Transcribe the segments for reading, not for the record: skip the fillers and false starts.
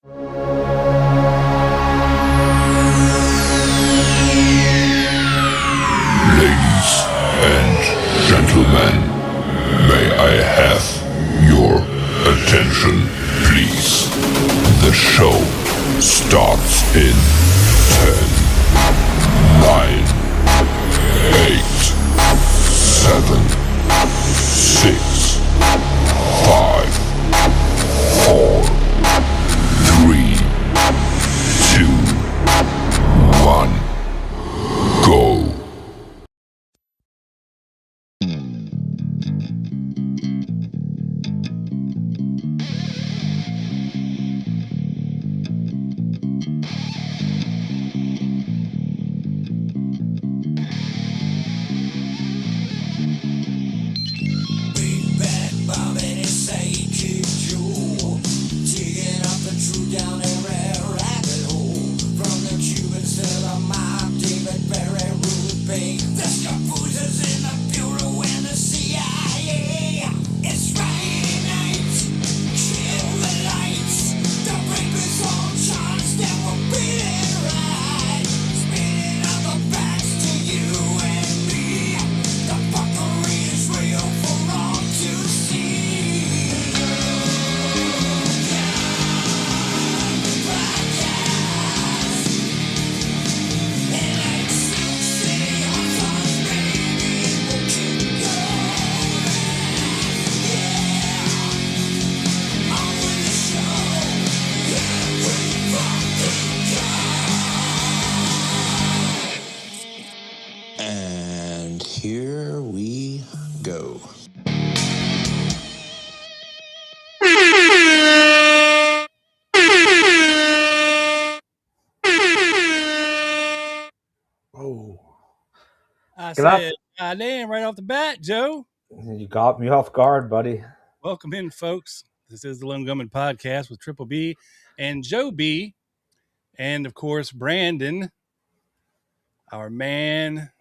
Ladies and gentlemen, may I have your attention, please? The show starts in 10, 9, 8, 7, 6, 5, 4, 3, 2, 1, go. And here we go. Oh, I Get up. said, God damn, right off the bat, Joe. You got me off guard, buddy. Welcome in, folks. This is the Lone Gunman Podcast with Triple B and Joe B. And, of course, Brandon, our man,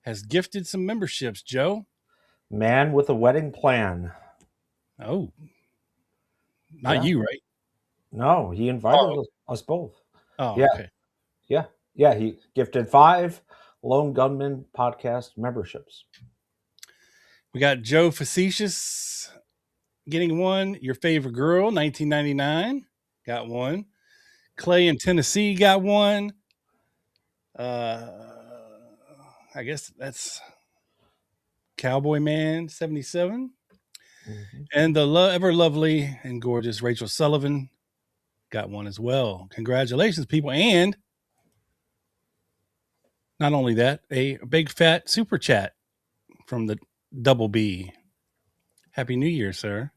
has gifted some memberships, Joe. Man with a wedding plan. Oh, not Yeah. you, right? No, he invited us both. Oh, Yeah. okay. Yeah, he gifted 5 Lone Gunman Podcast memberships. We got Joe Facetious getting one. Your Favorite Girl, 1999, got one. Clay in Tennessee got one. I guess that's Cowboy Man 77. Mhm. And the ever lovely and gorgeous Rachel Sullivan got one as well. Congratulations, people. And not only that, a big fat super chat from the Double B. Happy New Year, sir.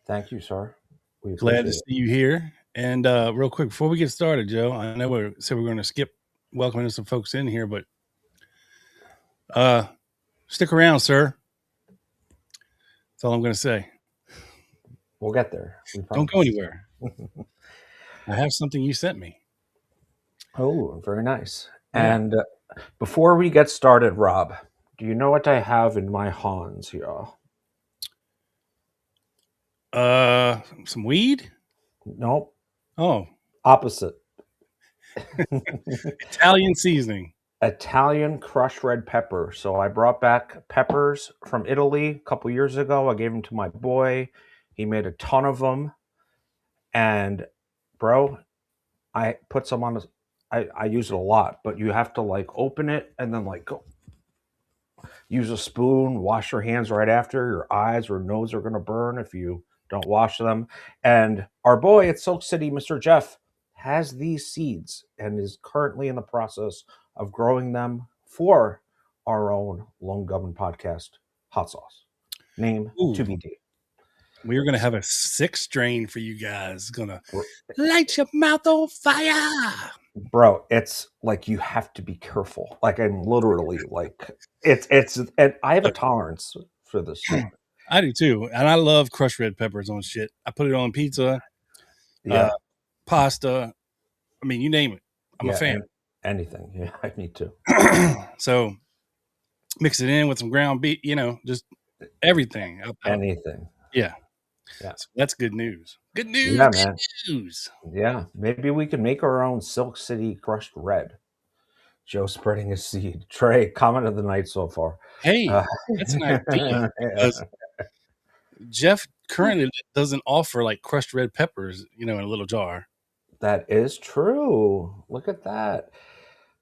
Thank you, sir. We Glad to appreciate see you here. And real quick, before we get started, Joe, I know we're going to skip welcoming some folks in here, but stick around, sir. That's all I'm going to say. We'll get there. We Don't promise. go anywhere. I have something you sent me. Oh, very nice. Yeah. And before we get started, Rob, do you know what I have in my Hans here? Some weed? Nope. Oh, Opposite. Italian seasoning. Italian crushed red pepper. So I brought back peppers from Italy a couple years ago. I gave them to my boy. He made a ton of them. And bro, I put some on. I use it a lot, but you have to like open it and then like go use a spoon, wash your hands right after. Your eyes or nose are going to burn if you don't wash them. And our boy at Silk City, Mr. Jeff, has these seeds and is currently in the process of growing them for our own Lone Gunman Podcast hot sauce. Name Ooh. to be D. We're going to have a 6 strain for you guys. Going to light your mouth on fire. Bro, it's like you have to be careful. Like I'm literally like it's and I have a tolerance for this shit. I do too. And I love crushed red peppers on shit. I put it on pizza, pasta. I mean, you name it. I'm a fan. Anything. Yeah, me too. So mix it in with some ground beef, just everything. Anything. Yeah. Yeah. So that's good news. Good news. Yeah, Good man. news. Yeah. Maybe we could make our own Silk City crushed red. Joe spreading his seed. Trey, comment of the night so far. Hey, that's an idea because Jeff currently doesn't offer like crushed red peppers, in a little jar. That is true. Look at that.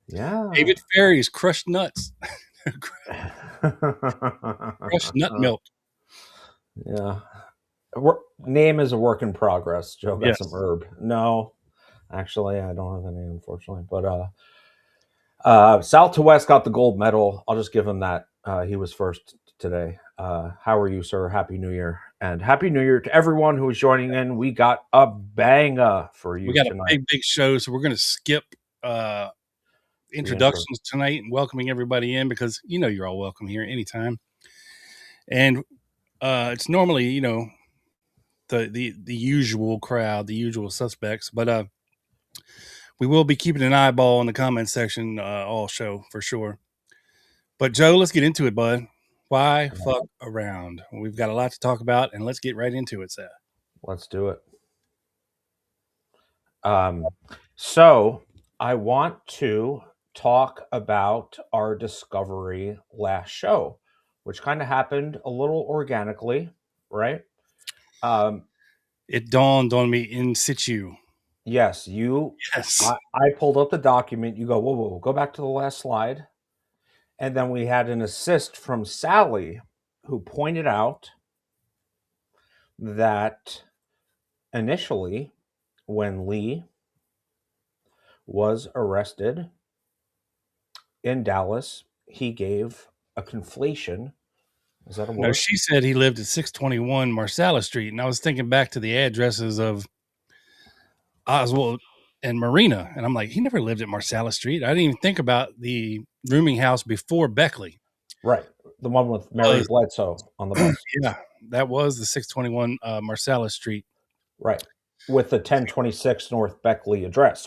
Yeah. David Ferry's crushed nuts, crushed nut milk. Yeah. Name is a work in progress. Joe got Yes. some herb. No, actually, I don't have any, unfortunately. But South to West got the gold medal. I'll just give him that. He was first today. How are you, sir? Happy New Year. And Happy New Year to everyone who is joining in. We got a banger for you We got tonight. a big show, so we're going to skip introductions tonight and welcoming everybody in because you're all welcome here anytime. And it's normally, the usual crowd, the usual suspects, but we will be keeping an eyeball in the comment section all show for sure. But Joe, let's get into it, bud. Why fuck around? We've got a lot to talk about, and let's get right into it, Seth. Let's do it. So I want to talk about our discovery last show, which kind of happened a little organically, right? It dawned on me in situ. Yes, Yes. I pulled up the document. You go, whoa, go back to the last slide. And then we had an assist from Sally who pointed out that initially when Lee was arrested in Dallas, he gave a conflation. Is that a word? No, she said he lived at 621 Marsala Street, and I was thinking back to the addresses of Oswald and Marina, and I'm like, he never lived at Marsala Street. I didn't even think about the rooming house before Beckley. Right, the one with Mary Bledsoe on the bus. Yeah, that was the 621 Marsala Street. Right, with the 1026 North Beckley address.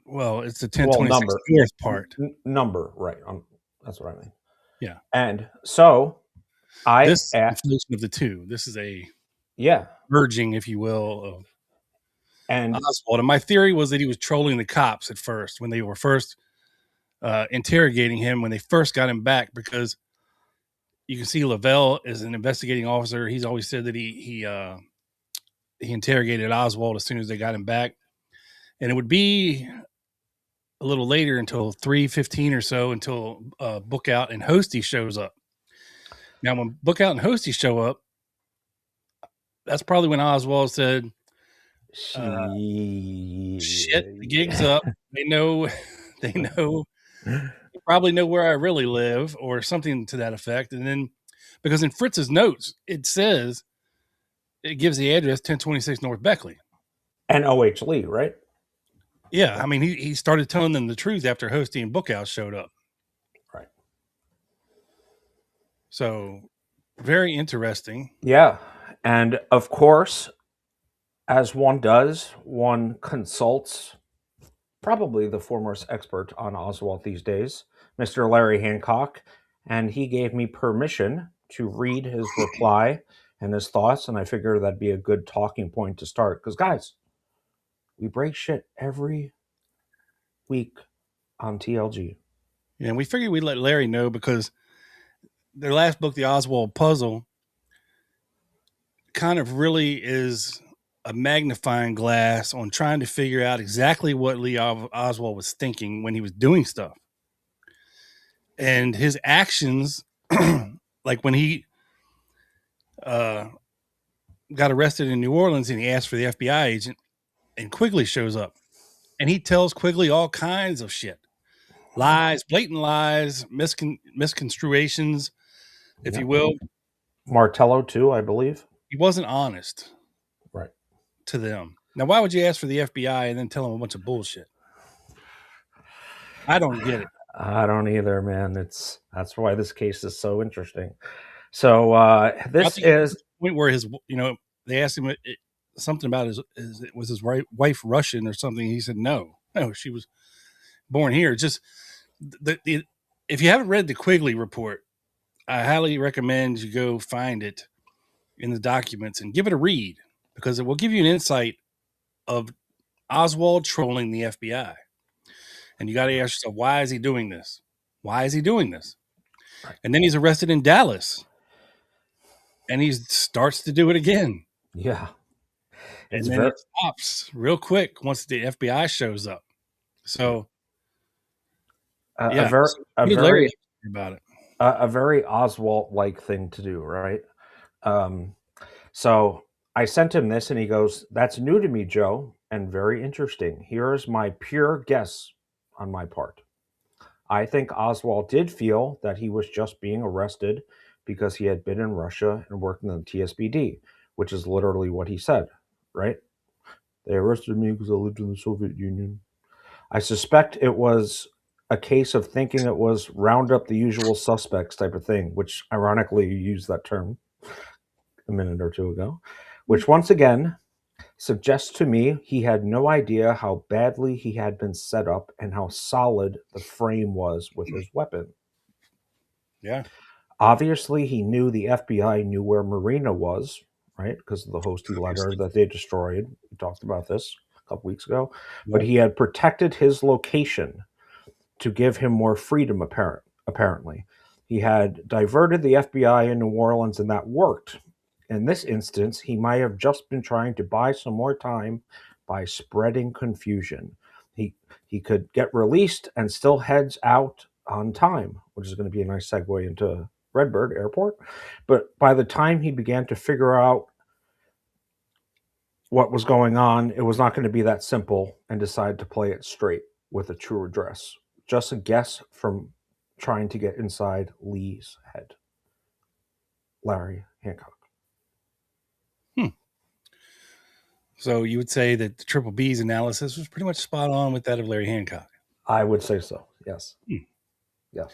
Well, it's the 1026 North part. Number, right. That's what I mean. Yeah. And so this conflation of the two. This is a merging, if you will, of Oswald. And my theory was that he was trolling the cops at first when they were first interrogating him, when they first got him back, because you can see Lavelle is an investigating officer. He's always said that he interrogated Oswald as soon as they got him back. And it would be a little later until 3:15 or so until Bookout and Hosty shows up. Now, when Bookout and Hosty show up, that's probably when Oswald said, shit, the gig's up. They know, they probably know where I really live, or something to that effect. And then, because in Fritz's notes, it says, it gives the address 1026 North Beckley. And O.H. Lee, right? Yeah, I mean, he started telling them the truth after Hosty and Bookout showed up. Right. So, very interesting. Yeah. And of course, as one does, one consults probably the foremost expert on Oswald these days, Mr. Larry Hancock, and he gave me permission to read his reply and his thoughts, and I figured that'd be a good talking point to start. Because, guys, we break shit every week on TLG. Yeah, and we figured we'd let Larry know because their last book, The Oswald Puzzle, kind of really is a magnifying glass on trying to figure out exactly what Lee Oswald was thinking when he was doing stuff. And his actions, like when he got arrested in New Orleans and he asked for the FBI agent, and Quigley shows up. And he tells Quigley all kinds of shit. Lies, blatant lies, misconstruations, if you will. Martello, too, I believe. He wasn't honest. Right. To them. Now, why would you ask for the FBI and then tell them a bunch of bullshit? I don't get it. I don't either, man. That's why this case is so interesting. So this is the point where his, they asked him something about was his wife Russian or something. He said no, she was born here. Just if you haven't read the Quigley report, I highly recommend you go find it. in the documents and give it a read, because it will give you an insight of Oswald trolling the FBI. And you got to ask yourself, why is he doing this? Why is he doing this? And then he's arrested in Dallas. And he starts to do it again. Yeah. And then it stops real quick once the FBI shows up. So, a very Oswald-like thing to do, right? So I sent him this, and he goes, "That's new to me, Joe, and very interesting. Here's my pure guess on my part. I think Oswald did feel that he was just being arrested because he had been in Russia and worked in the TSBD, which is literally what he said, right? They arrested me because I lived in the Soviet Union. I suspect it was a case of thinking it was round up the usual suspects type of thing," which ironically you used that term a minute or two ago, which once again suggests to me he had no idea how badly he had been set up and how solid the frame was with his weapon. Yeah. Obviously, he knew the FBI knew where Marina was, right? Because of the Hosty letter that they destroyed. We talked about this a couple weeks ago. Yeah. But he had protected his location to give him more freedom, apparently. He had diverted the FBI in New Orleans, and that worked. In this instance, he might have just been trying to buy some more time by spreading confusion. He could get released and still heads out on time, which is going to be a nice segue into Redbird Airport. But by the time he began to figure out what was going on, it was not going to be that simple, and decided to play it straight with a true address. Just a guess from trying to get inside Lee's head. Larry Hancock. So you would say that the Triple B's analysis was pretty much spot on with that of Larry Hancock? I would say so, yes. Yeah.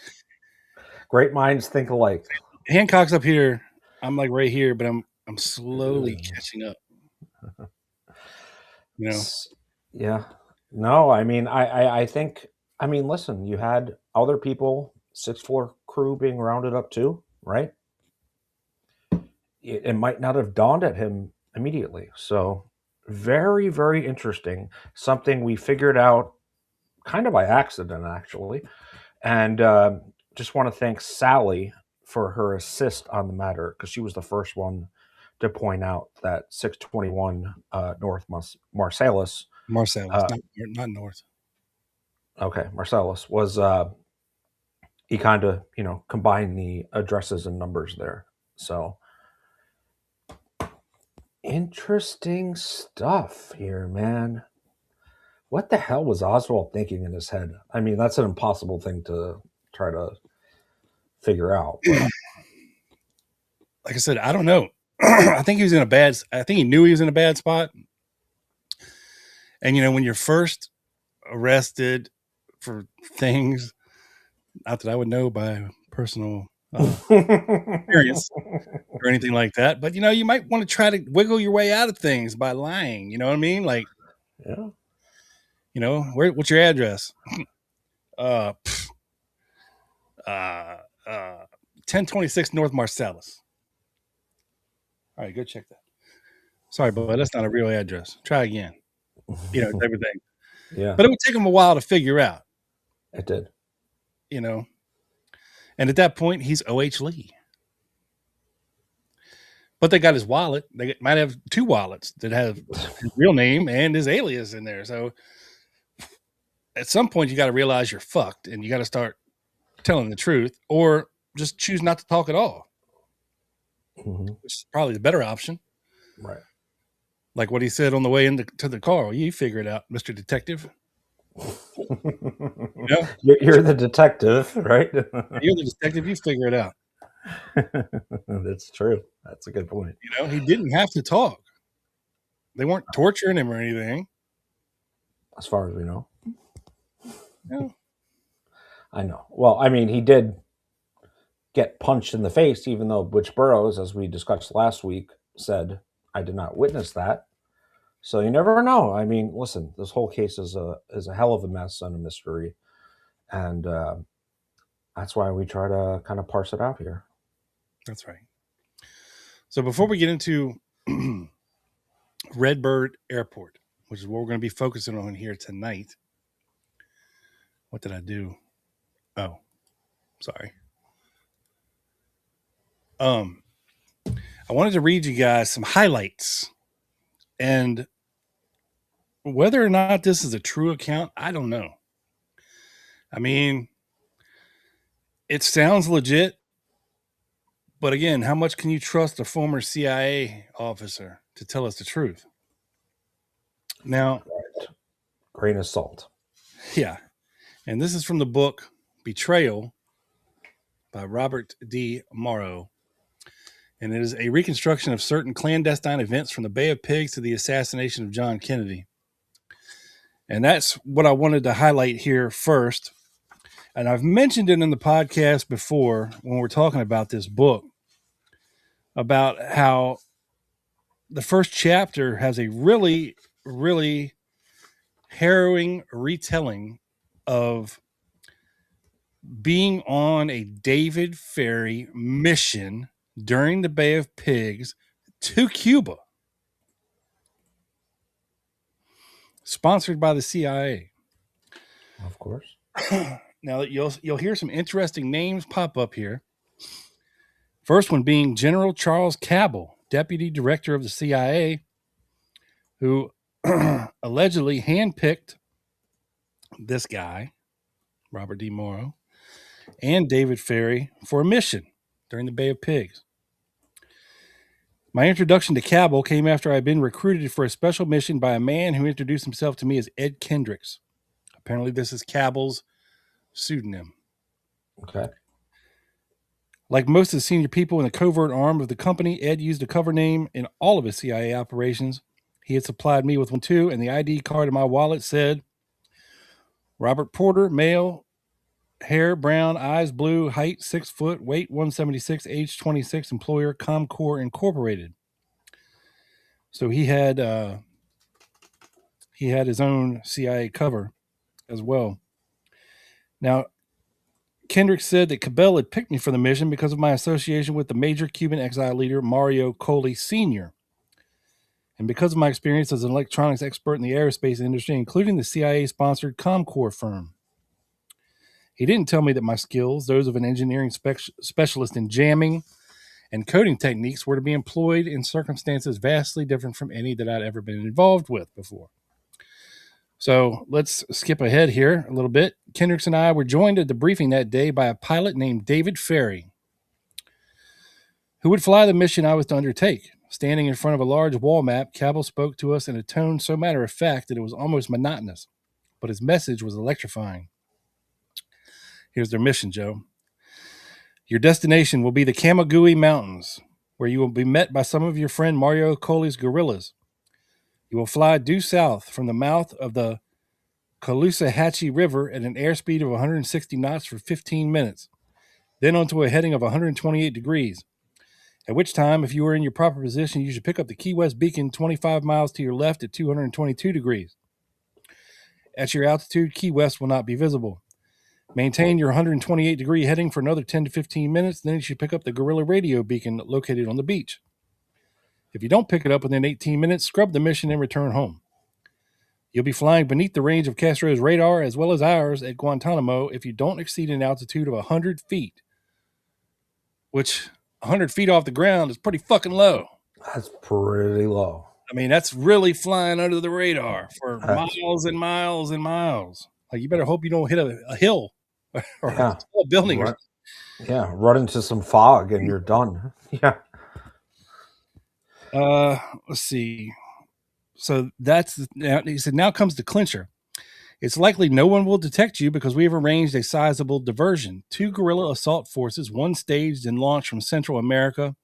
Great minds think alike. Hancock's up here. I'm like right here, but I'm slowly catching up. You know? Yeah. No, I mean, I think, I mean, listen, you had other people, 6th floor crew being rounded up too, right? It might not have dawned at him immediately. So very, very interesting. Something we figured out kind of by accident, actually. And just want to thank Sally for her assist on the matter, because she was the first one to point out that 621 North Marsalis. Not North. Okay, Marsalis was, he kind of, combined the addresses and numbers there. So interesting stuff here, man. What the hell was Oswald thinking in his head? I mean, that's an impossible thing to try to figure out. Like I said, I don't know. I think he knew he was in a bad spot. And, when you're first arrested for things, not that I would know by personal experience or anything like that, but, you might want to try to wiggle your way out of things by lying. You know what I mean? Like, yeah. What's your address? 1026 North Marsalis. All right, go check that. Sorry, but that's not a real address. Try again. Everything. Yeah. But it would take him a while to figure out. It did. And at that point, he's O.H. Lee. But they got his wallet. They might have 2 wallets that have his real name and his alias in there. So at some point, you got to realize you're fucked, and you got to start telling the truth, or just choose not to talk at all, which is probably the better option. Right. Like what he said on the way into the car. You figure it out, Mr. Detective. You're the detective, right? You're the detective. You figure it out. That's true. That's a good point. He didn't have to talk. They weren't torturing him or anything. As far as we know. Yeah. I know. Well, I mean, he did get punched in the face, even though Butch Burroughs, as we discussed last week, said, "I did not witness that." So you never know. I mean, listen, this whole case is a hell of a mess and a mystery. And that's why we try to kind of parse it out here. That's right. So before we get into Redbird Airport, which is what we're going to be focusing on here tonight. What did I do? Oh, sorry. I wanted to read you guys some highlights, and whether or not this is a true account, I don't know. I mean, it sounds legit, but again, how much can you trust a former CIA officer to tell us the truth? Now, Right. Grain of salt. yeah, and this is from the book Betrayal by Robert D. Morrow. And it is a reconstruction of certain clandestine events from the Bay of Pigs to the assassination of John Kennedy. And that's what I wanted to highlight here first. And I've mentioned it in the podcast before when we're talking about this book, about how the first chapter has a really, really harrowing retelling of being on a David Ferry mission during the Bay of Pigs to Cuba, sponsored by the CIA. Of course. Now you'll hear some interesting names pop up here. First one being General Charles Cabell, Deputy Director of the CIA, who allegedly handpicked this guy, Robert D. Morrow, and David Ferry for a mission during the Bay of Pigs. My introduction to Cabell came after I'd been recruited for a special mission by a man who introduced himself to me as Ed Kendricks. Apparently, this is Cabell's pseudonym. Okay. Like most of the senior people in the covert arm of the company, Ed used a cover name in all of his CIA operations. He had supplied me with one too, and the ID card in my wallet said, Robert Porter, male, hair brown, eyes blue, height 6 foot, weight 176, age 26, employer Comcor Incorporated. So he had his own CIA cover as well. Now, Kendrick said that Cabell had picked me for the mission because of my association with the major Cuban exile leader Mario Coley Sr. and because of my experience as an electronics expert in the aerospace industry, including the CIA-sponsored Comcor firm. He didn't tell me that my skills, those of an engineering specialist in jamming and coding techniques, were to be employed in circumstances vastly different from any that I'd ever been involved with before. So let's skip ahead here a little bit. Kendricks and I were joined at the briefing that day by a pilot named David Ferry, who would fly the mission I was to undertake. Standing in front of a large wall map, Cabell spoke to us in a tone so matter-of-fact that it was almost monotonous, but his message was electrifying. Here's their mission, Joe. Your destination will be the Camagüey Mountains, where you will be met by some of your friend Mario Coley's guerrillas. You will fly due south from the mouth of the Caloosahatchee River at an airspeed of 160 knots for 15 minutes, then onto a heading of 128 degrees, at which time, if you are in your proper position, you should pick up the Key West beacon 25 miles to your left at 222 degrees. At your altitude, Key West will not be visible. Maintain your 128-degree heading for another 10 to 15 minutes, then you should pick up the guerrilla radio beacon located on the beach. If you don't pick it up within 18 minutes, scrub the mission and return home. You'll be flying beneath the range of Castro's radar as well as ours at Guantanamo if you don't exceed an altitude of 100 feet, which 100 feet off the ground is pretty fucking low. That's pretty low. I mean, that's really flying under the radar for miles and miles and miles. Like, you better hope you don't hit a hill or a tall building. Right. Yeah, run into some fog and you're done. Yeah. Let's see. So he said, now comes the clincher. It's likely no one will detect you because we have arranged a sizable diversion. 2 guerrilla assault forces, one staged and launched from Central America,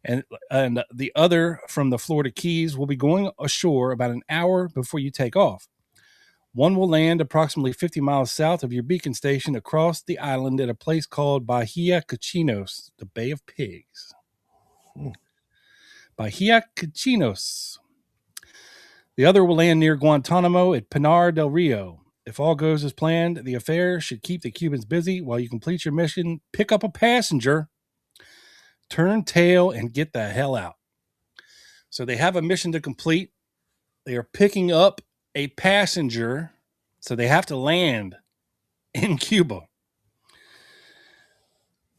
and the other from the Florida Keys, will be going ashore about an hour before you take off. One will land approximately 50 miles south of your beacon station across the island at a place called Bahia Cochinos, the Bay of Pigs. Bahia Cochinos. The other will land near Guantanamo at Pinar del Rio. If all goes as planned, the affair should keep the Cubans busy while you complete your mission. Pick up a passenger. turn tail and get the hell out. So they have a mission to complete. They are picking up a passenger, so they have to land in Cuba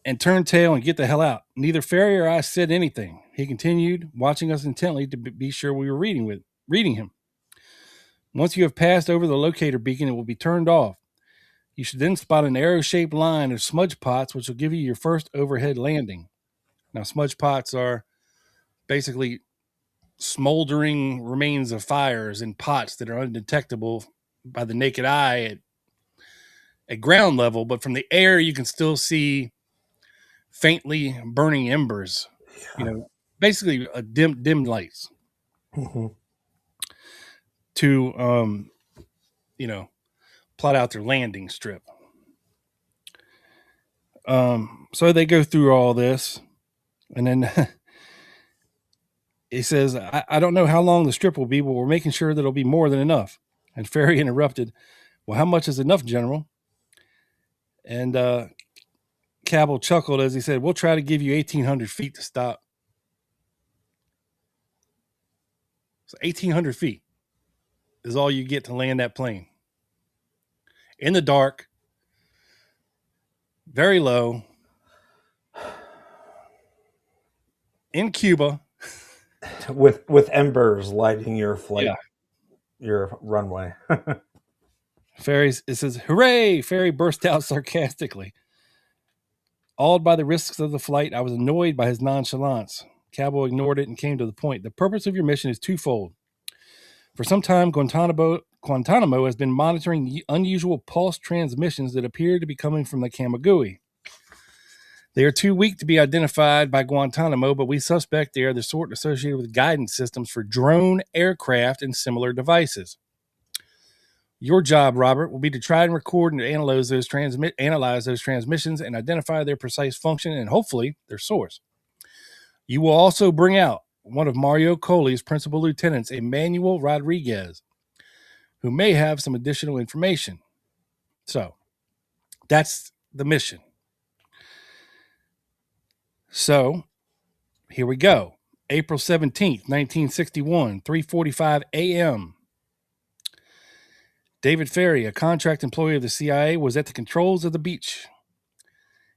and turn tail and get the hell out. Neither Ferry or I said anything. He continued, watching us intently to be sure we were reading him. Once you have passed over the locator beacon, it will be turned off. You should then spot an arrow-shaped line of smudge pots, which will give you your first overhead landing. Now, smudge pots are basically smoldering remains of fires in pots that are undetectable by the naked eye at ground level, but from the air you can still see faintly burning embers. Basically dim lights to plot out their landing strip. So they go through all this, and then he says, I don't know how long the strip will be, but we're making sure that it'll be more than enough. And Ferry interrupted, well, how much is enough, General? And Cabell chuckled as he said, we'll try to give you 1,800 feet to stop. So 1,800 feet is all you get to land that plane. In the dark, very low, in Cuba. With embers lighting your flight, your runway. It says, hooray! Ferry burst out sarcastically. Awed by the risks of the flight, I was annoyed by his nonchalance. Cabell ignored it and came to the point. The purpose of your mission is twofold. For some time, Guantanamo has been monitoring unusual pulse transmissions that appear to be coming from the Camagüey. They are too weak to be identified by Guantanamo, but we suspect they are the sort associated with guidance systems for drone, aircraft, and similar devices. Your job, Robert, will be to try and record and analyze those transmissions and identify their precise function and hopefully their source. You will also bring out one of Mario Coley's principal lieutenants, Emmanuel Rodriguez, who may have some additional information. So, that's the mission. So, here we go. April 17th, 1961, 3:45 a.m. David Ferry, a contract employee of the CIA, was at the controls of the beach.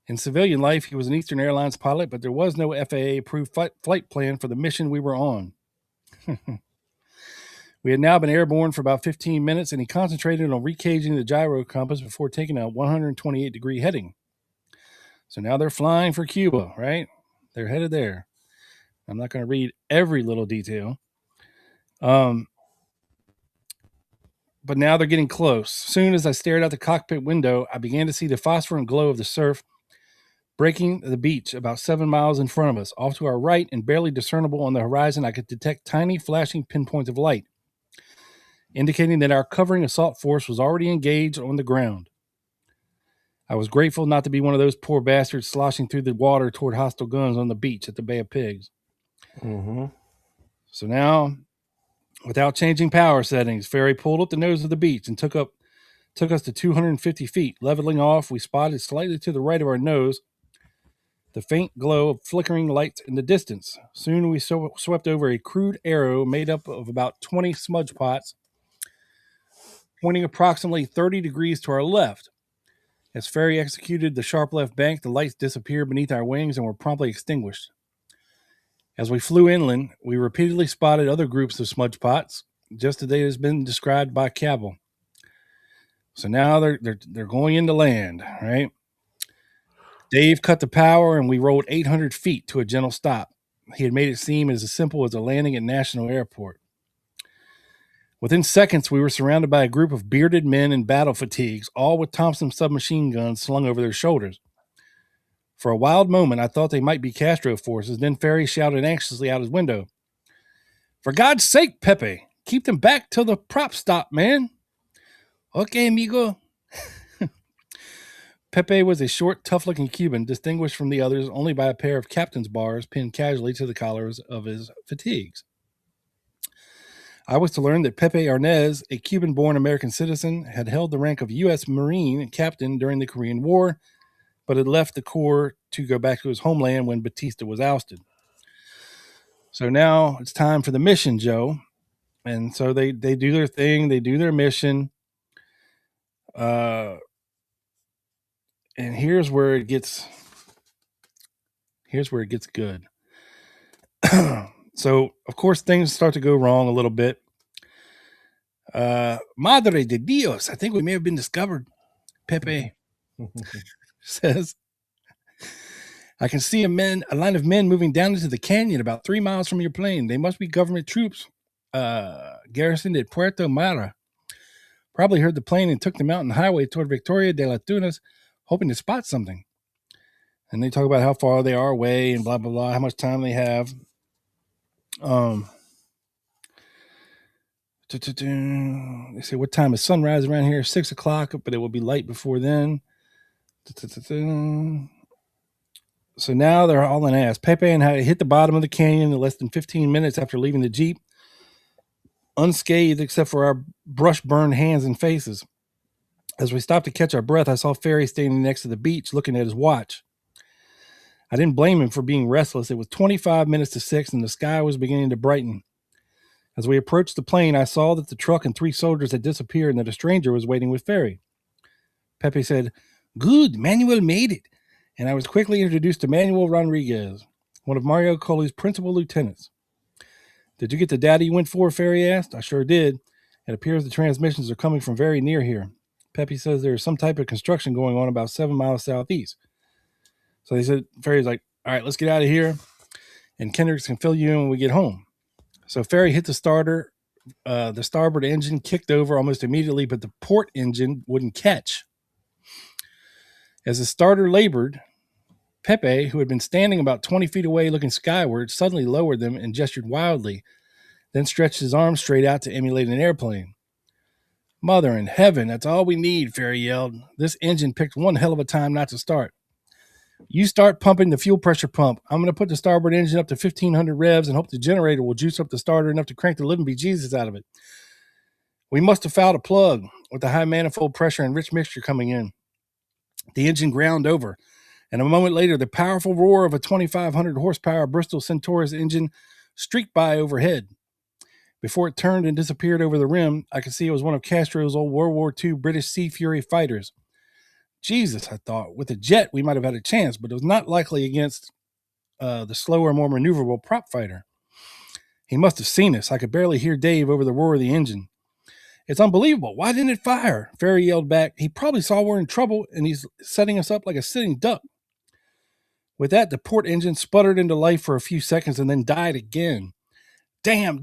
In civilian life, he was an Eastern Airlines pilot, but there was no FAA-approved flight plan for the mission we were on. We had now been airborne for about 15 minutes, and he concentrated on recaging the gyro compass before taking a 128-degree heading. So now they're flying for Cuba, right? They're headed there. I'm not going to read every little detail. But now they're getting close. Soon as I stared out the cockpit window, I began to see the phosphorescent glow of the surf breaking the beach about 7 miles in front of us. Off to our right and barely discernible on the horizon, I could detect tiny flashing pinpoints of light, indicating that our covering assault force was already engaged on the ground. I was grateful not to be one of those poor bastards sloshing through the water toward hostile guns on the beach at the Bay of Pigs. Mm-hmm. So now, without changing power settings, Ferry pulled up the nose of the beach and took us to 250 feet. Leveling off, we spotted slightly to the right of our nose the faint glow of flickering lights in the distance. Soon we swept over a crude arrow made up of about 20 smudge pots, pointing approximately 30 degrees to our left. As Ferry executed the sharp left bank, the lights disappeared beneath our wings and were promptly extinguished. As we flew inland, we repeatedly spotted other groups of smudge pots, just as they has been described by Cabell. So now they're going into land, right? Dave cut the power and we rolled 800 feet to a gentle stop. He had made it seem as simple as a landing at National Airport. Within seconds, we were surrounded by a group of bearded men in battle fatigues, all with Thompson submachine guns slung over their shoulders. For a wild moment, I thought they might be Castro forces. Then Ferry shouted anxiously out his window, "For God's sake, Pepe, keep them back till the prop stop, man." "Okay, amigo." Pepe was a short, tough-looking Cuban, distinguished from the others only by a pair of captain's bars pinned casually to the collars of his fatigues. I was to learn that Pepe Arnez, a Cuban-born American citizen, had held the rank of U.S. Marine captain during the Korean War but had left the Corps to go back to his homeland when Batista was ousted. So now it's time for the mission, Joe. And so they do their thing. They do their mission. And here's where it gets good. So, of course, things start to go wrong a little bit. Madre de Dios, I think we may have been discovered. Pepe says, I can see a line of men moving down into the canyon about 3 miles from your plane. They must be government troops garrisoned at Puerto Mara. Probably heard the plane and took the mountain highway toward Victoria de las Tunas, hoping to spot something. And they talk about how far they are away and blah, blah, blah, how much time they have. They say, what time is sunrise around here? 6 o'clock, but it will be light before then. So now they're all in ass. Pepe and I hit the bottom of the canyon in less than 15 minutes after leaving the Jeep, unscathed except for our brush-burned hands and faces. As we stopped to catch our breath, I saw Ferry standing next to the beach looking at his watch. I didn't blame him for being restless. It was 25 minutes to 6 and the sky was beginning to brighten. As we approached the plane, I saw that the truck and 3 soldiers had disappeared and that a stranger was waiting with Ferry. Pepe said, "Good, Manuel made it." And I was quickly introduced to Manuel Rodriguez, one of Mario Coley's principal lieutenants. "Did you get the data you went for?" Ferry asked. "I sure did. It appears the transmissions are coming from very near here. Pepe says there is some type of construction going on about 7 miles southeast." So they said, Ferry's like, "All right, let's get out of here. And Kendricks can fill you in when we get home." So Ferry hit the starter. The starboard engine kicked over almost immediately, but the port engine wouldn't catch. As the starter labored, Pepe, who had been standing about 20 feet away looking skyward, suddenly lowered them and gestured wildly, then stretched his arms straight out to emulate an airplane. "Mother in heaven, that's all we need," Ferry yelled. "This engine picked one hell of a time not to start. You start pumping the fuel pressure pump. I'm going to put the starboard engine up to 1,500 revs and hope the generator will juice up the starter enough to crank the living bejesus out of it. We must have fouled a plug with the high manifold pressure and rich mixture coming in." The engine ground over, and a moment later, the powerful roar of a 2,500 horsepower Bristol Centaurus engine streaked by overhead. Before it turned and disappeared over the rim, I could see it was one of Castro's old World War II British Sea Fury fighters. Jesus, I thought, with a jet, we might have had a chance, but it was not likely against the slower, more maneuverable prop fighter. He must have seen us. I could barely hear Dave over the roar of the engine. "It's unbelievable. Why didn't it fire?" Ferry yelled back. "He probably saw we're in trouble, and he's setting us up like a sitting duck." With that, the port engine sputtered into life for a few seconds and then died again. Damn,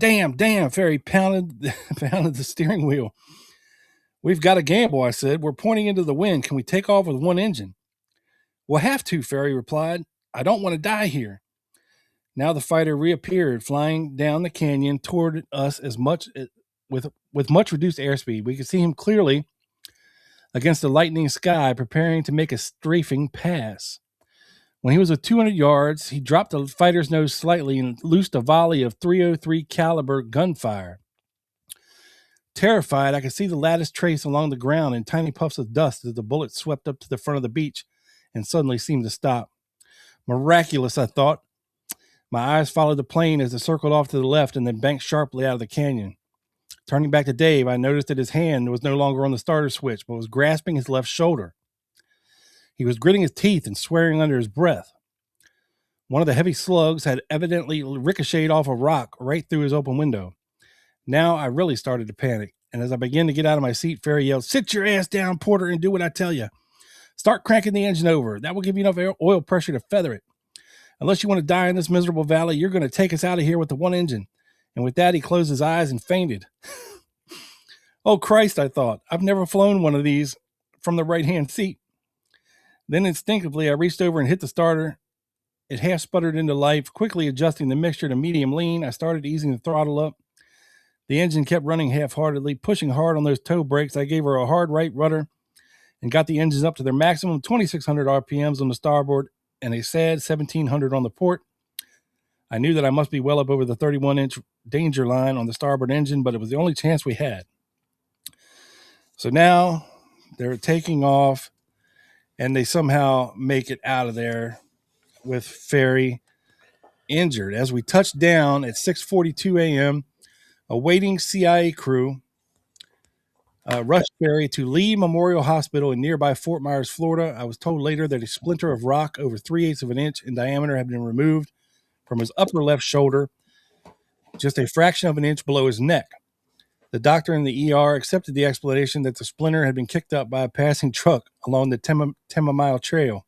Ferry pounded the steering wheel. "We've got to gamble," I said. "We're pointing into the wind. Can we take off with one engine?" "We'll have to," Ferry replied. "I don't want to die here." Now the fighter reappeared, flying down the canyon toward us with much reduced airspeed. We could see him clearly against the lightening sky, preparing to make a strafing pass. When he was at 200 yards, he dropped the fighter's nose slightly and loosed a volley of .303 caliber gunfire. Terrified, I could see the lattice trace along the ground in tiny puffs of dust as the bullet swept up to the front of the beach and suddenly seemed to stop. Miraculous, I thought. My eyes followed the plane as it circled off to the left and then banked sharply out of the canyon. Turning back to Dave, I noticed that his hand was no longer on the starter switch, but was grasping his left shoulder. He was gritting his teeth and swearing under his breath. One of the heavy slugs had evidently ricocheted off a rock right through his open window. Now I really started to panic, and as I began to get out of my seat, Ferry yelled, "Sit your ass down, Porter, and do what I tell you. Start cranking the engine over. That will give you enough oil pressure to feather it. Unless you want to die in this miserable valley, you're going to take us out of here with the one engine." And with that, he closed his eyes and fainted. Oh, Christ, I thought. I've never flown one of these from the right-hand seat. Then instinctively, I reached over and hit the starter. It half sputtered into life. Quickly adjusting the mixture to medium lean, I started easing the throttle up. The engine kept running half-heartedly, pushing hard on those toe brakes. I gave her a hard right rudder and got the engines up to their maximum 2,600 RPMs on the starboard and a sad 1,700 on the port. I knew that I must be well up over the 31-inch danger line on the starboard engine, but it was the only chance we had. So now they're taking off, and they somehow make it out of there with Ferry injured. As we touched down at 6:42 a.m., a waiting CIA crew rushed Ferry to Lee Memorial Hospital in nearby Fort Myers, Florida. I was told later that a splinter of rock over 3/8 of an inch in diameter had been removed from his upper left shoulder, just a fraction of an inch below his neck. The doctor in the ER accepted the explanation that the splinter had been kicked up by a passing truck along the 10-mile trail.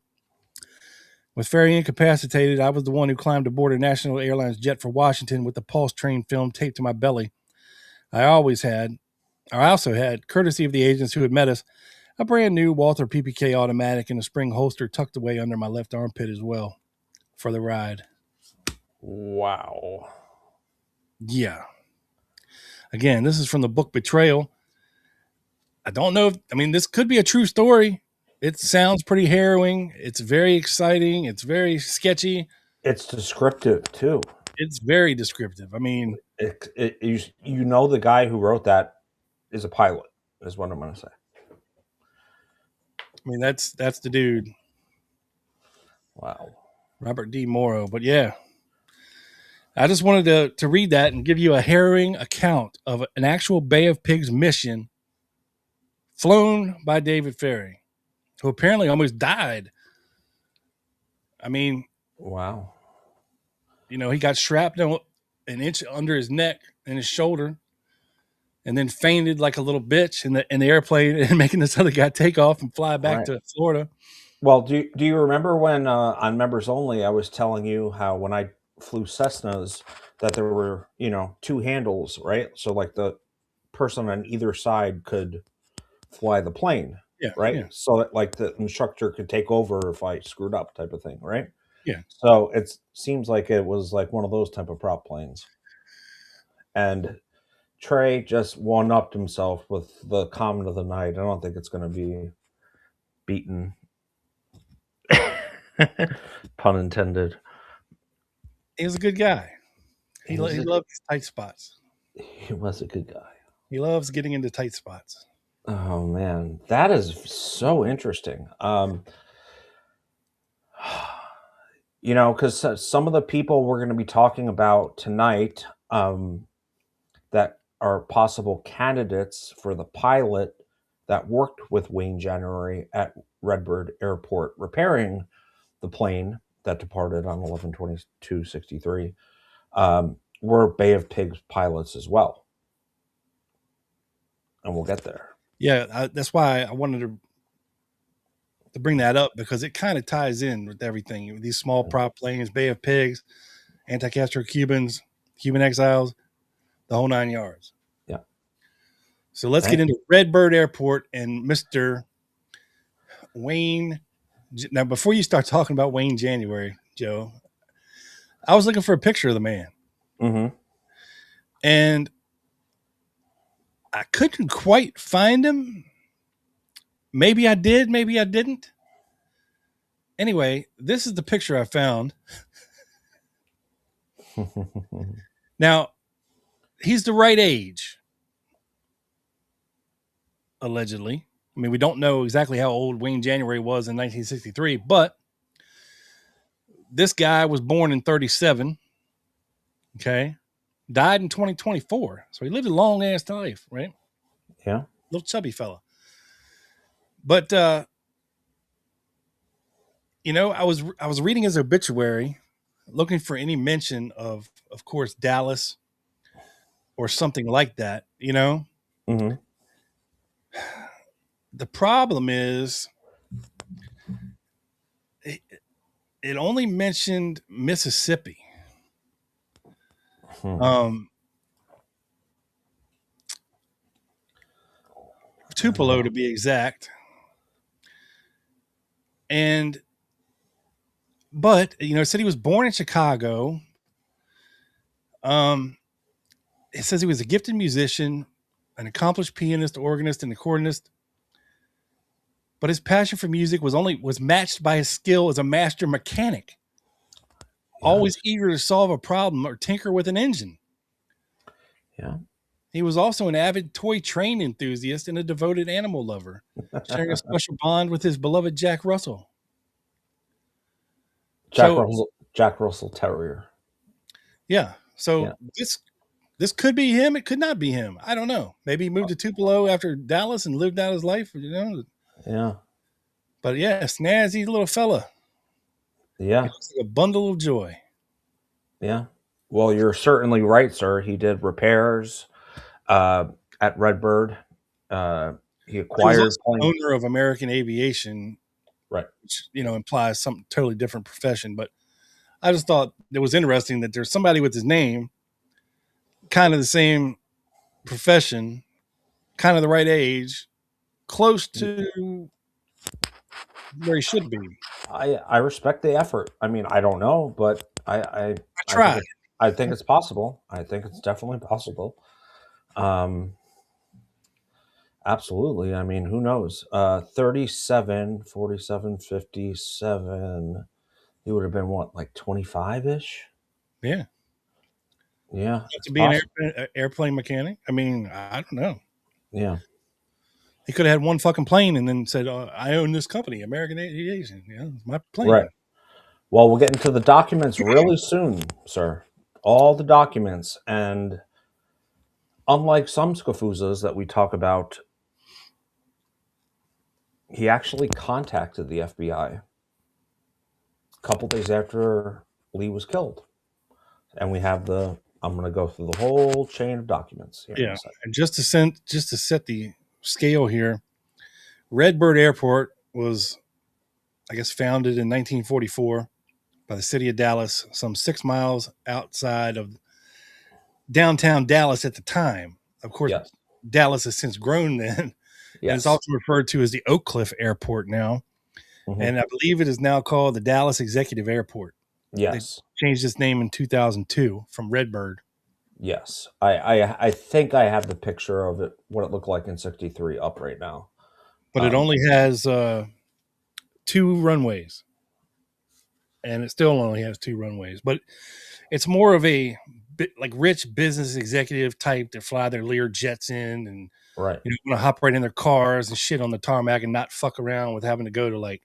With Ferry incapacitated, I was the one who climbed aboard a National Airlines jet for Washington with the pulse train film taped to my belly. I also had, courtesy of the agents who had met us, a brand new Walther PPK automatic in a spring holster tucked away under my left armpit as well for the ride. Wow. Yeah. Again, this is from the book Betrayal. I don't know this could be a true story. It sounds pretty harrowing. It's very exciting. It's very sketchy. It's descriptive too. It's very descriptive. I mean, you know, the guy who wrote that is a pilot, is what I'm going to say. I mean, that's the dude. Wow. Robert D. Morrow. But yeah, I just wanted to read that and give you a harrowing account of an actual Bay of Pigs mission flown by David Ferry, who apparently almost died. I mean, wow. You know, he got strapped an inch under his neck and his shoulder, and then fainted like a little bitch in the airplane and making this other guy take off and fly back to Florida. Well, do you remember when on Members Only I was telling you how when I flew Cessnas that there were, you know, two handles, right? So like the person on either side could fly the plane, right? Yeah. So that like the instructor could take over if I screwed up, type of thing, right? Yeah. So it seems like it was like one of those type of prop planes. And Trey just one-upped himself with the comment of the night. I don't think it's going to be beaten. Pun intended. He was a good guy. He loved tight spots. He was a good guy. He loves getting into tight spots. Oh man, that is so interesting. You know, because some of the people we're going to be talking about tonight that are possible candidates for the pilot that worked with Wayne January at Redbird Airport repairing the plane that departed on 11/22/63 were Bay of Pigs pilots as well. And we'll get there. Yeah, that's why I wanted to bring that up, because it kind of ties in with everything. These small prop planes, Bay of Pigs, anti-Castro Cubans, Cuban exiles, the whole 9 yards. Yeah. So let's get into Redbird Airport and Mr. Wayne. Now, before you start talking about Wayne January, Joe, I was looking for a picture of the man. Mm-hmm. And I couldn't quite find him. Maybe I did, maybe I didn't. Anyway, this is the picture I found. Now, he's the right age, allegedly. I mean, we don't know exactly how old Wayne January was in 1963, but this guy was born in 1937. Okay. Died in 2024. So he lived a long ass life, right? Yeah. Little chubby fella. But you know, I was reading his obituary, looking for any mention of course, Dallas or something like that, you know? Mm-hmm. The problem is it only mentioned Mississippi. Tupelo to be exact. But you know, it said he was born in Chicago. It says he was a gifted musician, an accomplished pianist, organist, and accordionist. But his passion for music was matched by his skill as a master mechanic. Yes. Always eager to solve a problem or tinker with an engine. Yeah. He was also an avid toy train enthusiast and a devoted animal lover, sharing a special bond with his beloved Jack Russell. Jack Russell Terrier. Yeah. So Yeah. this could be him. It could not be him. I don't know. Maybe he moved to Tupelo after Dallas and lived out his life. You know. Yeah. But yeah, snazzy little fella. Yeah. He looks like a bundle of joy. Yeah. Well, you're certainly right, sir. He did repairs at Redbird. He acquired owner of American Aviation, right? Which implies something totally different profession. But I just thought it was interesting that there's somebody with his name, kind of the same profession, kind of the right age, close to where he should be. I respect the effort. I mean, I don't know, but I tried. I think it's possible. I think it's definitely possible. Absolutely. I mean, who knows? 37, 47, 57. He would have been what, like 25-ish? Yeah. Yeah. To be an airplane mechanic. I mean, I don't know. Yeah. He could have had one fucking plane and then said, I own this company, American Aviation. Yeah, it's my plane. Right. Well, we'll get into the documents really soon, sir. All the documents. And unlike some Scafuzas that we talk about, he actually contacted the FBI a couple days after Lee was killed. And we have I'm going to go through the whole chain of documents here. Yeah. And just to set the scale here, Redbird Airport was, I guess, founded in 1944 by the city of Dallas, some 6 miles outside of downtown Dallas at the time. Of course, yes. Dallas has since grown then. Yes. And it's also referred to as the Oak Cliff Airport now. Mm-hmm. And I believe it is now called the Dallas Executive Airport. Yes. They changed its name in 2002 from Redbird. Yes. I think I have the picture of it, what it looked like in 63 up right now. But it only has 2 runways. And it still only has 2 runways. But it's more of a like rich business executive type that fly their Lear jets in and right. Want to hop right in their cars and shit on the tarmac and not fuck around with having to go to like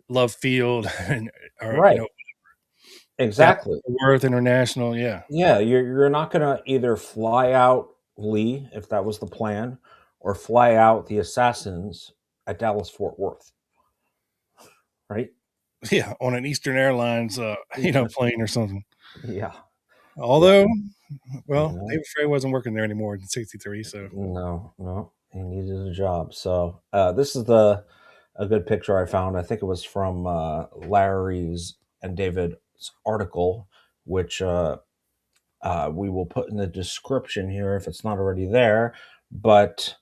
Love Field or right. Exactly. Worth International. Yeah. Yeah. You're not going to either fly out Lee, if that was the plan, or fly out the assassins at Dallas Fort Worth. Right. Yeah. On an Eastern Airlines, plane or something. Yeah. Although, well, David Frey wasn't working there anymore in 63. So no, he needed a job. So this is a good picture I found. I think it was from Larry's and David's article, which we will put in the description here if it's not already there. But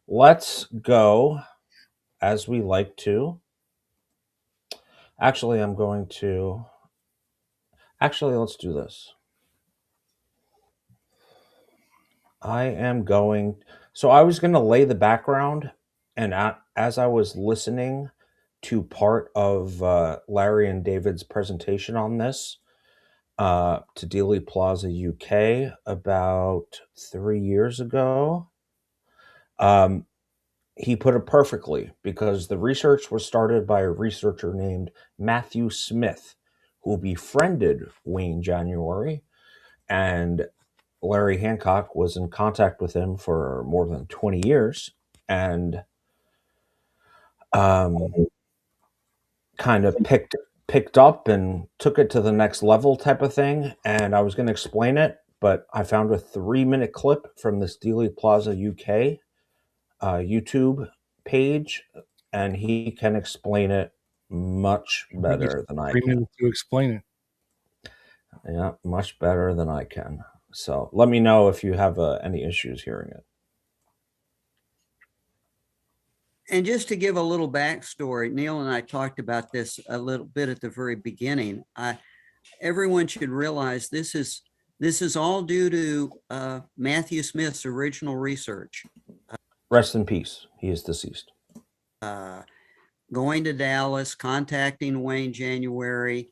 let's go as we like to. Actually, let's do this. So I was going to lay the background, and as I was listening to part of Larry and David's presentation on this to Dealey Plaza UK about 3 years ago, he put it perfectly, because the research was started by a researcher named Matthew Smith, who befriended Wayne January, and Larry Hancock was in contact with him for more than 20 years and kind of picked up and took it to the next level type of thing. And I was going to explain it, but I found a 3-minute clip from this Dealey Plaza UK YouTube page, and he can explain it much better than I can. 3 minutes to explain it. Yeah, much better than I can. So let me know if you have any issues hearing it. And just to give a little backstory, Neil and I talked about this a little bit at the very beginning. Everyone should realize this is all due to Matthew Smith's original research. Rest in peace. He is deceased. Going to Dallas, contacting Wayne January.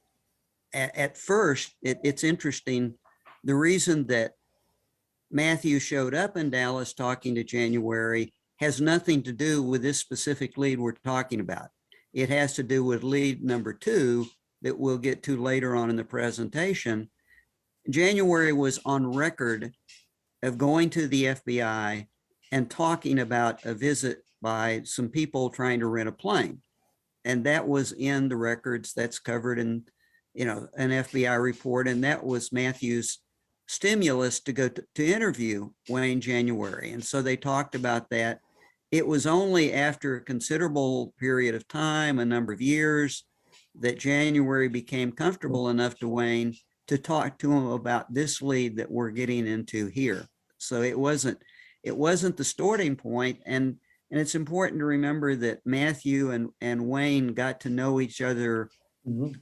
At first, it's interesting. The reason that Matthew showed up in Dallas talking to January has nothing to do with this specific lead we're talking about. It has to do with lead number 2 that we'll get to later on in the presentation. January was on record of going to the FBI and talking about a visit by some people trying to rent a plane. And that was in the records. That's covered in, an FBI report. And that was Matthew's stimulus to go to interview Wayne January. And so they talked about that. It was only after a considerable period of time, a number of years, that January became comfortable enough to Wayne to talk to him about this lead that we're getting into here. So it wasn't the starting point. And it's important to remember that Matthew and Wayne got to know each other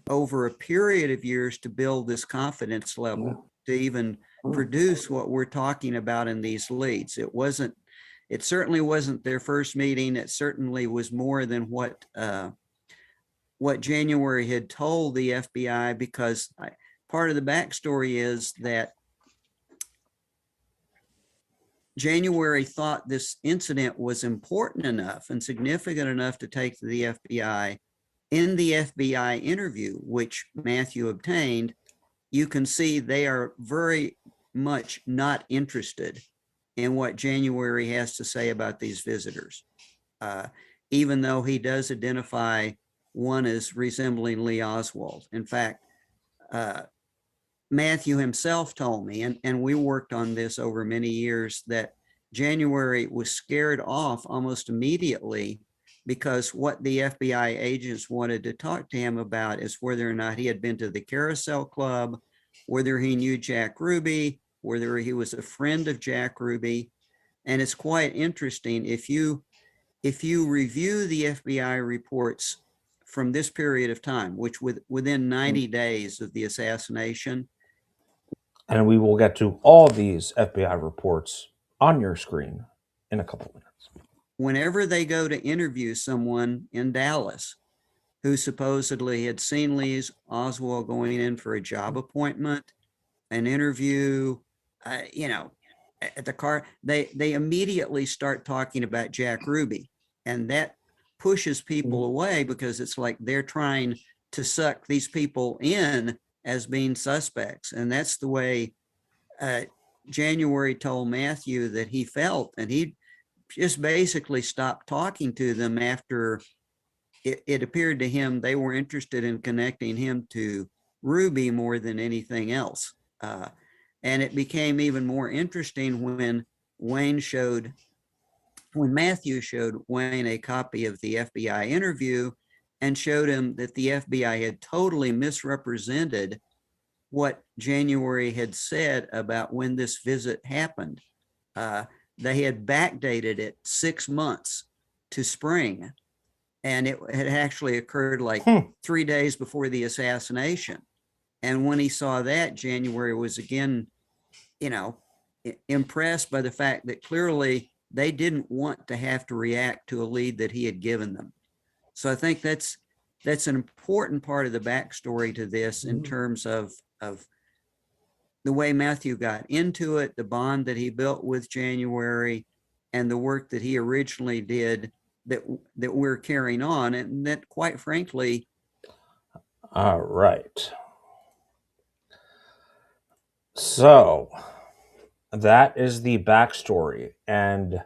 over a period of years to build this confidence level to even produce what we're talking about in these leads. It certainly wasn't their first meeting. It certainly was more than what January had told the FBI, because part of the backstory is that January thought this incident was important enough and significant enough to take to the FBI. In the FBI interview, which Matthew obtained, you can see they are very much not interested in what January has to say about these visitors, even though he does identify one as resembling Lee Oswald. In fact, Matthew himself told me, and we worked on this over many years, that January was scared off almost immediately because what the FBI agents wanted to talk to him about is whether or not he had been to the Carousel Club, whether he knew Jack Ruby, whether he was a friend of Jack Ruby. And it's quite interesting. If you review the FBI reports from this period of time, which within 90 days of the assassination. And we will get to all these FBI reports on your screen in a couple of minutes. Whenever they go to interview someone in Dallas who supposedly had seen Lee Oswald going in for a job appointment, an interview, at the car, they immediately start talking about Jack Ruby. And that pushes people away because it's like they're trying to suck these people in as being suspects. And that's the way January told Matthew that he felt. And he just basically stopped talking to them after it appeared to him they were interested in connecting him to Ruby more than anything else. And it became even more interesting when Matthew showed Wayne a copy of the FBI interview and showed him that the FBI had totally misrepresented what January had said about when this visit happened. They had backdated it 6 months to spring, and it had actually occurred like 3 days before the assassination. And when he saw that, January was again, impressed by the fact that clearly they didn't want to have to react to a lead that he had given them. So I think that's an important part of the backstory to this in terms of the way Matthew got into it, the bond that he built with January, and the work that he originally did that we're carrying on, and that, quite frankly. All right. So that is the backstory. And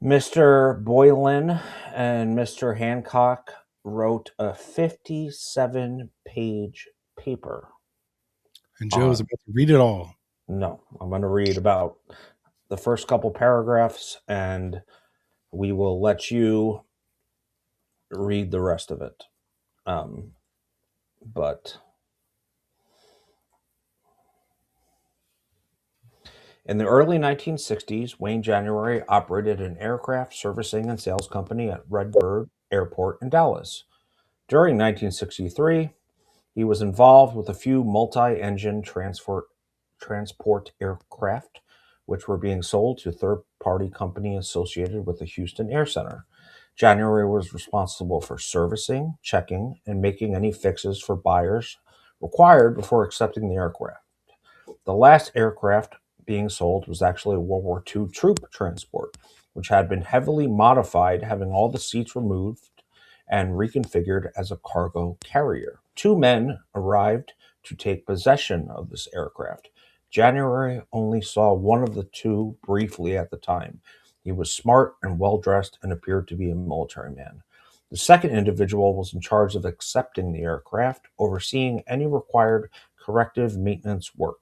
Mr. Boylan and Mr. Hancock wrote a 57-page paper. And Joe's about to read it all. No, I'm going to read about the first couple paragraphs, and we will let you read the rest of it. But in the early 1960s, Wayne January operated an aircraft servicing and sales company at Redbird Airport in Dallas. During 1963, he was involved with a few multi-engine transport aircraft, which were being sold to a third-party company associated with the Houston Air Center. January was responsible for servicing, checking, and making any fixes for buyers required before accepting the aircraft. The last aircraft being sold was actually a World War II troop transport, which had been heavily modified, having all the seats removed and reconfigured as a cargo carrier. 2 men arrived to take possession of this aircraft. January only saw one of the 2 briefly at the time. He was smart and well-dressed and appeared to be a military man. The second individual was in charge of accepting the aircraft, overseeing any required corrective maintenance work.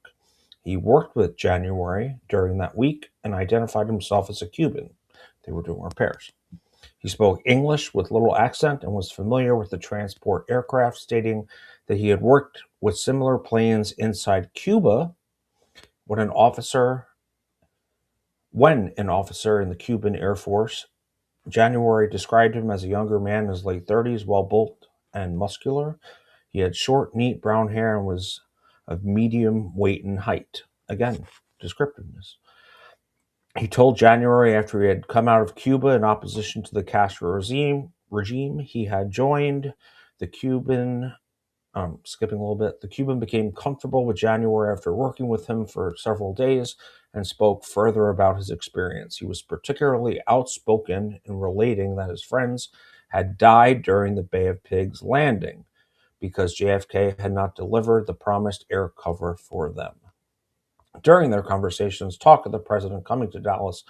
He worked with January during that week and identified himself as a Cuban. They were doing repairs. He spoke English with little accent and was familiar with the transport aircraft, stating that he had worked with similar planes inside Cuba when an officer in the Cuban Air Force. January described him as a younger man in his late 30s, well-built and muscular. He had short, neat brown hair and was of medium weight and height. Again, descriptiveness. He told January after he had come out of Cuba in opposition to the Castro regime, he had joined the Cuban. Skipping a little bit, the Cuban became comfortable with January after working with him for several days and spoke further about his experience. He was particularly outspoken in relating that his friends had died during the Bay of Pigs landing because JFK had not delivered the promised air cover for them. During their conversations, talk of the president coming to Dallas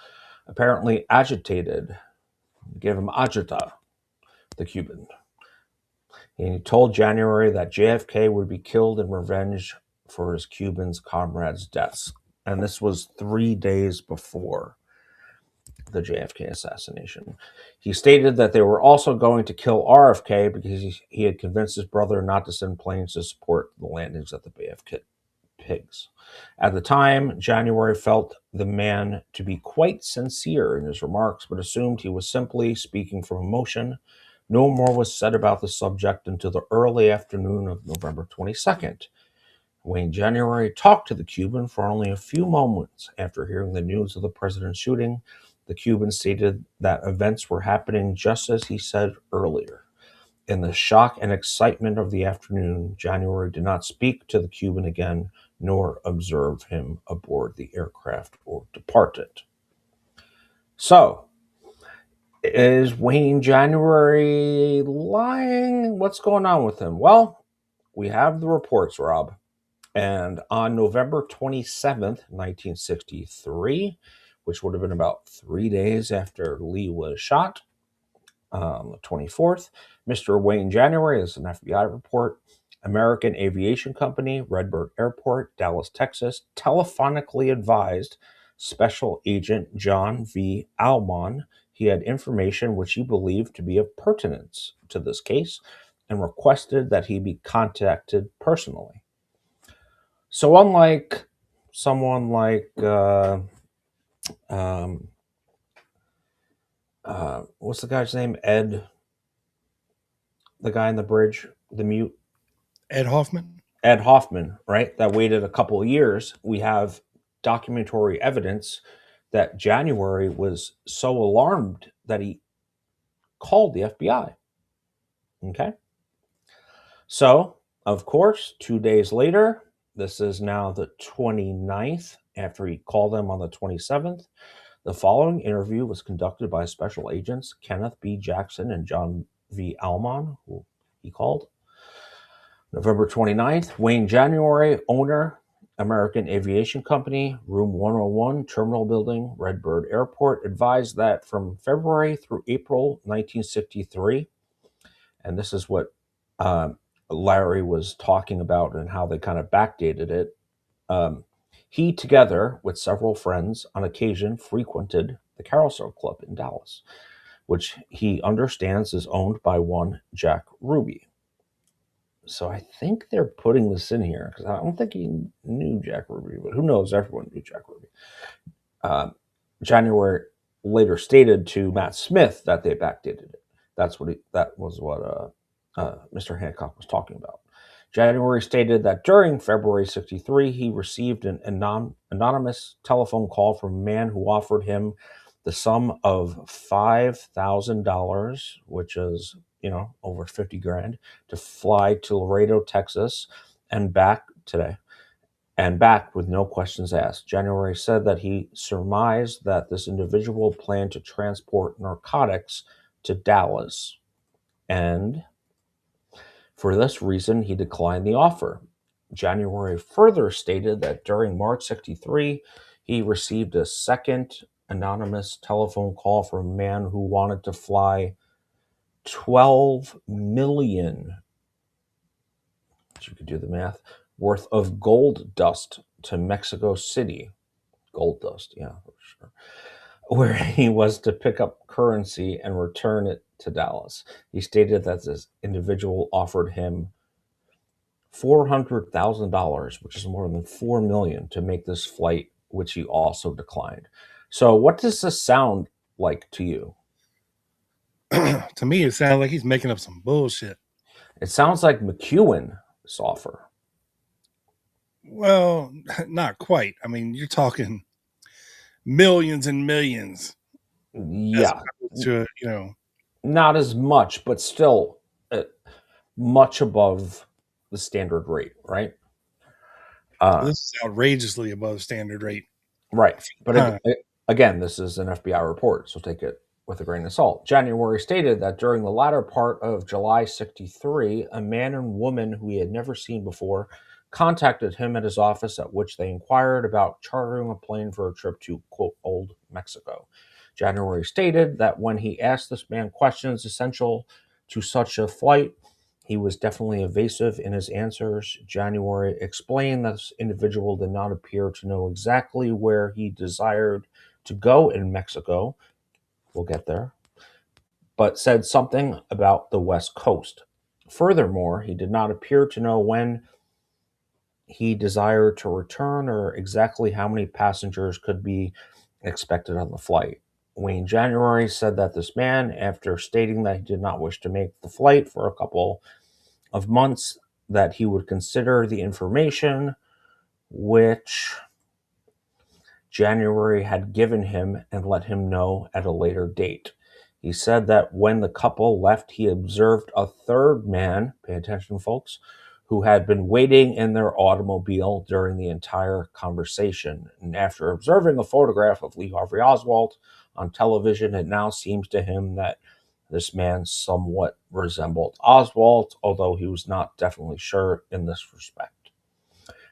apparently agitated, gave him agita, the Cuban. And he told January that JFK would be killed in revenge for his Cuban comrades' deaths. And this was 3 days before the JFK assassination. He stated that they were also going to kill RFK because he had convinced his brother not to send planes to support the landings at the Bay of Pigs. At the time, January felt the man to be quite sincere in his remarks, but assumed he was simply speaking from emotion. No more was said about the subject until the early afternoon of November 22nd. When January talked to the Cuban for only a few moments after hearing the news of the president's shooting, the Cuban stated that events were happening just as he said earlier. In the shock and excitement of the afternoon, January did not speak to the Cuban again, nor observe him aboard the aircraft or depart it. So, is Wayne January lying? What's going on with him? Well, we have the reports, Rob. And on November 27th, 1963, which would have been about 3 days after Lee was shot, on the 24th, Mr. Wayne January, this is an FBI report, American Aviation Company, Redbird Airport, Dallas, Texas, telephonically advised Special Agent John V. Almon he had information which he believed to be of pertinence to this case and requested that he be contacted personally. So unlike someone like what's the guy's name? Ed, the guy in the bridge, the mute. Ed Hoffman, right? That waited a couple of years. We have documentary evidence that January was so alarmed that he called the FBI. Okay. So, of course, 2 days later, this is now the 29th, after he called them on the 27th, the following interview was conducted by special agents Kenneth B. Jackson and John V. Almon, who he called. November 29th, Wayne January, owner, American Aviation Company, room 101, terminal building, Redbird Airport, advised that from February through April 1963, and this is what Larry was talking about and how they kind of backdated it, he, together with several friends, on occasion frequented the Carousel Club in Dallas, which he understands is owned by one Jack Ruby. So I think they're putting this in here because I don't think he knew Jack Ruby, but who knows? Everyone knew Jack Ruby. January later stated to Matt Smith that they backdated it. That was what Mr. Hancock was talking about. January stated that during February 63, he received an anonymous telephone call from a man who offered him the sum of $5,000, which is, over 50 grand, to fly to Laredo, Texas, and back today, and back with no questions asked. January said that he surmised that this individual planned to transport narcotics to Dallas, and for this reason, he declined the offer. January further stated that during March 63, he received a second anonymous telephone call from a man who wanted to fly 12 million, you could do the math, worth of gold dust to Mexico City. Gold dust, yeah, for sure. Where he was to pick up currency and return it to Dallas. He stated that this individual offered him $400,000, which is more than $4 million, to make this flight, which he also declined. So, what does this sound like to you? To me, it sounds like he's making up some bullshit. It sounds like McEwen's offer. Well, not quite. I mean, you're talking millions and millions. Yeah, To, not as much, but still much above the standard rate, right? this is outrageously above standard rate. Right. But Huh. again, this is an FBI report, so take it with a grain of salt. January stated that during the latter part of July 63, a man and woman who he had never seen before contacted him at his office, at which they inquired about chartering a plane for a trip to, quote, Old Mexico. January stated that when he asked this man questions essential to such a flight, he was definitely evasive in his answers. January explained that this individual did not appear to know exactly where he desired to go in Mexico. We'll get there. But said something about the West Coast. Furthermore, he did not appear to know when he desired to return or exactly how many passengers could be expected on the flight. Wayne January said that this man, after stating that he did not wish to make the flight for a couple of months, that he would consider the information which January had given him and let him know at a later date. He said that when the couple left, he observed a third man, pay attention folks, who had been waiting in their automobile during the entire conversation. And after observing a photograph of Lee Harvey Oswald on television, it now seems to him that this man somewhat resembled Oswald, although he was not definitely sure in this respect.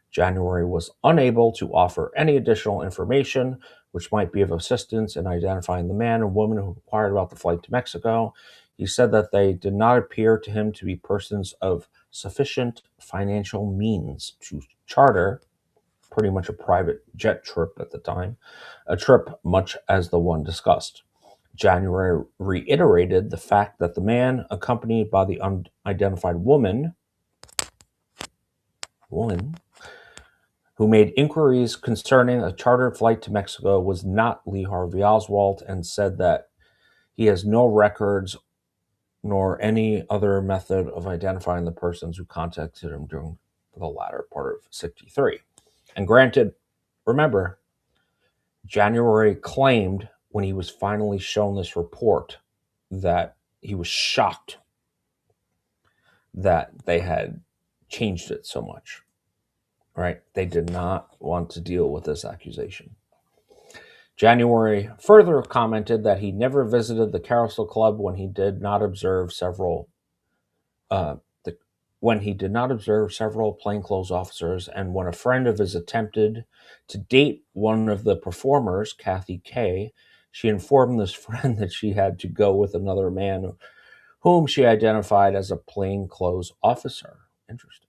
January was unable to offer any additional information which might be of assistance in identifying the man and woman who inquired about the flight to Mexico. He said that they did not appear to him to be persons of sufficient financial means to charter pretty much a private jet trip at the time, a trip much as the one discussed. January reiterated the fact that the man, accompanied by the unidentified woman, who made inquiries concerning a chartered flight to Mexico, was not Lee Harvey Oswald, and said that he has no records nor any other method of identifying the persons who contacted him during the latter part of 63. And granted, remember, January claimed when he was finally shown this report that he was shocked that they had changed it so much. Right? They did not want to deal with this accusation. January further commented that he never visited the Carousel Club when he did not observe several plainclothes officers, and when a friend of his attempted to date one of the performers, Kathy Kay, she informed this friend that she had to go with another man whom she identified as a plainclothes officer. Interesting.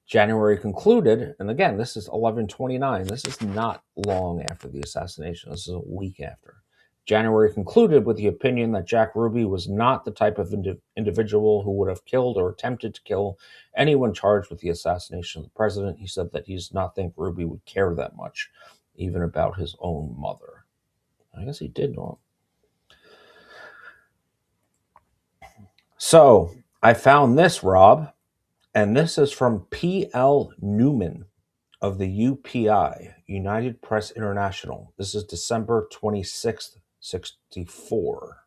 January concluded, and again, this is 11/29. This is not long after the assassination. This is a week after. January concluded with the opinion that Jack Ruby was not the type of individual who would have killed or attempted to kill anyone charged with the assassination of the president. He said that he does not think Ruby would care that much, even about his own mother. I guess he did know him. So I found this, Rob. And this is from P.L. Newman of the UPI, United Press International. This is December 26th, 64.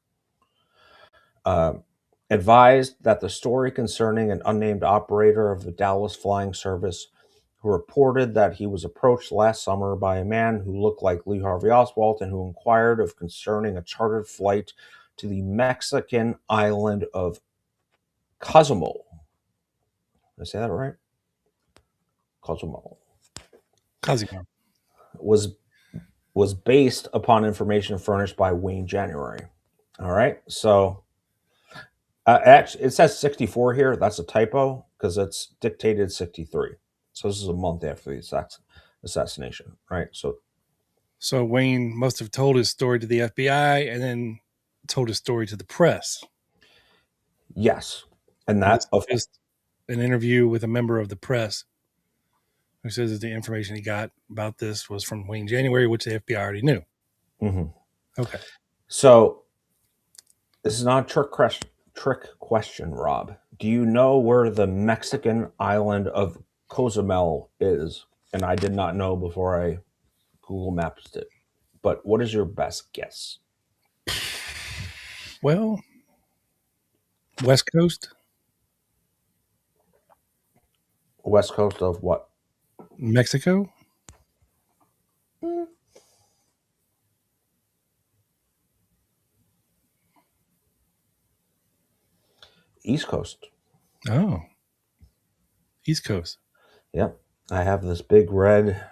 Advised that the story concerning an unnamed operator of the Dallas flying service who reported that he was approached last summer by a man who looked like Lee Harvey Oswald and who inquired of concerning a chartered flight to the Mexican island of Cozumel. Did I say that right? Cozumel. Was based upon information furnished by Wayne January. All right, so actually, it says 64 here. That's a typo because it's dictated 63. So this is a month after the assassination, right? So Wayne must have told his story to the FBI and then told his story to the press. Yes, and that is just an interview with a member of the press who says that the information he got about this was from Wayne January, which the FBI already knew. Mm-hmm. Okay. So this is not a trick question, Rob. Do you know where the Mexican island of Cozumel is? And I did not know before I Google Maps it. But what is your best guess? Well, West Coast. West coast of what? Mexico. East Coast. Oh. East Coast. Yep. I have this big red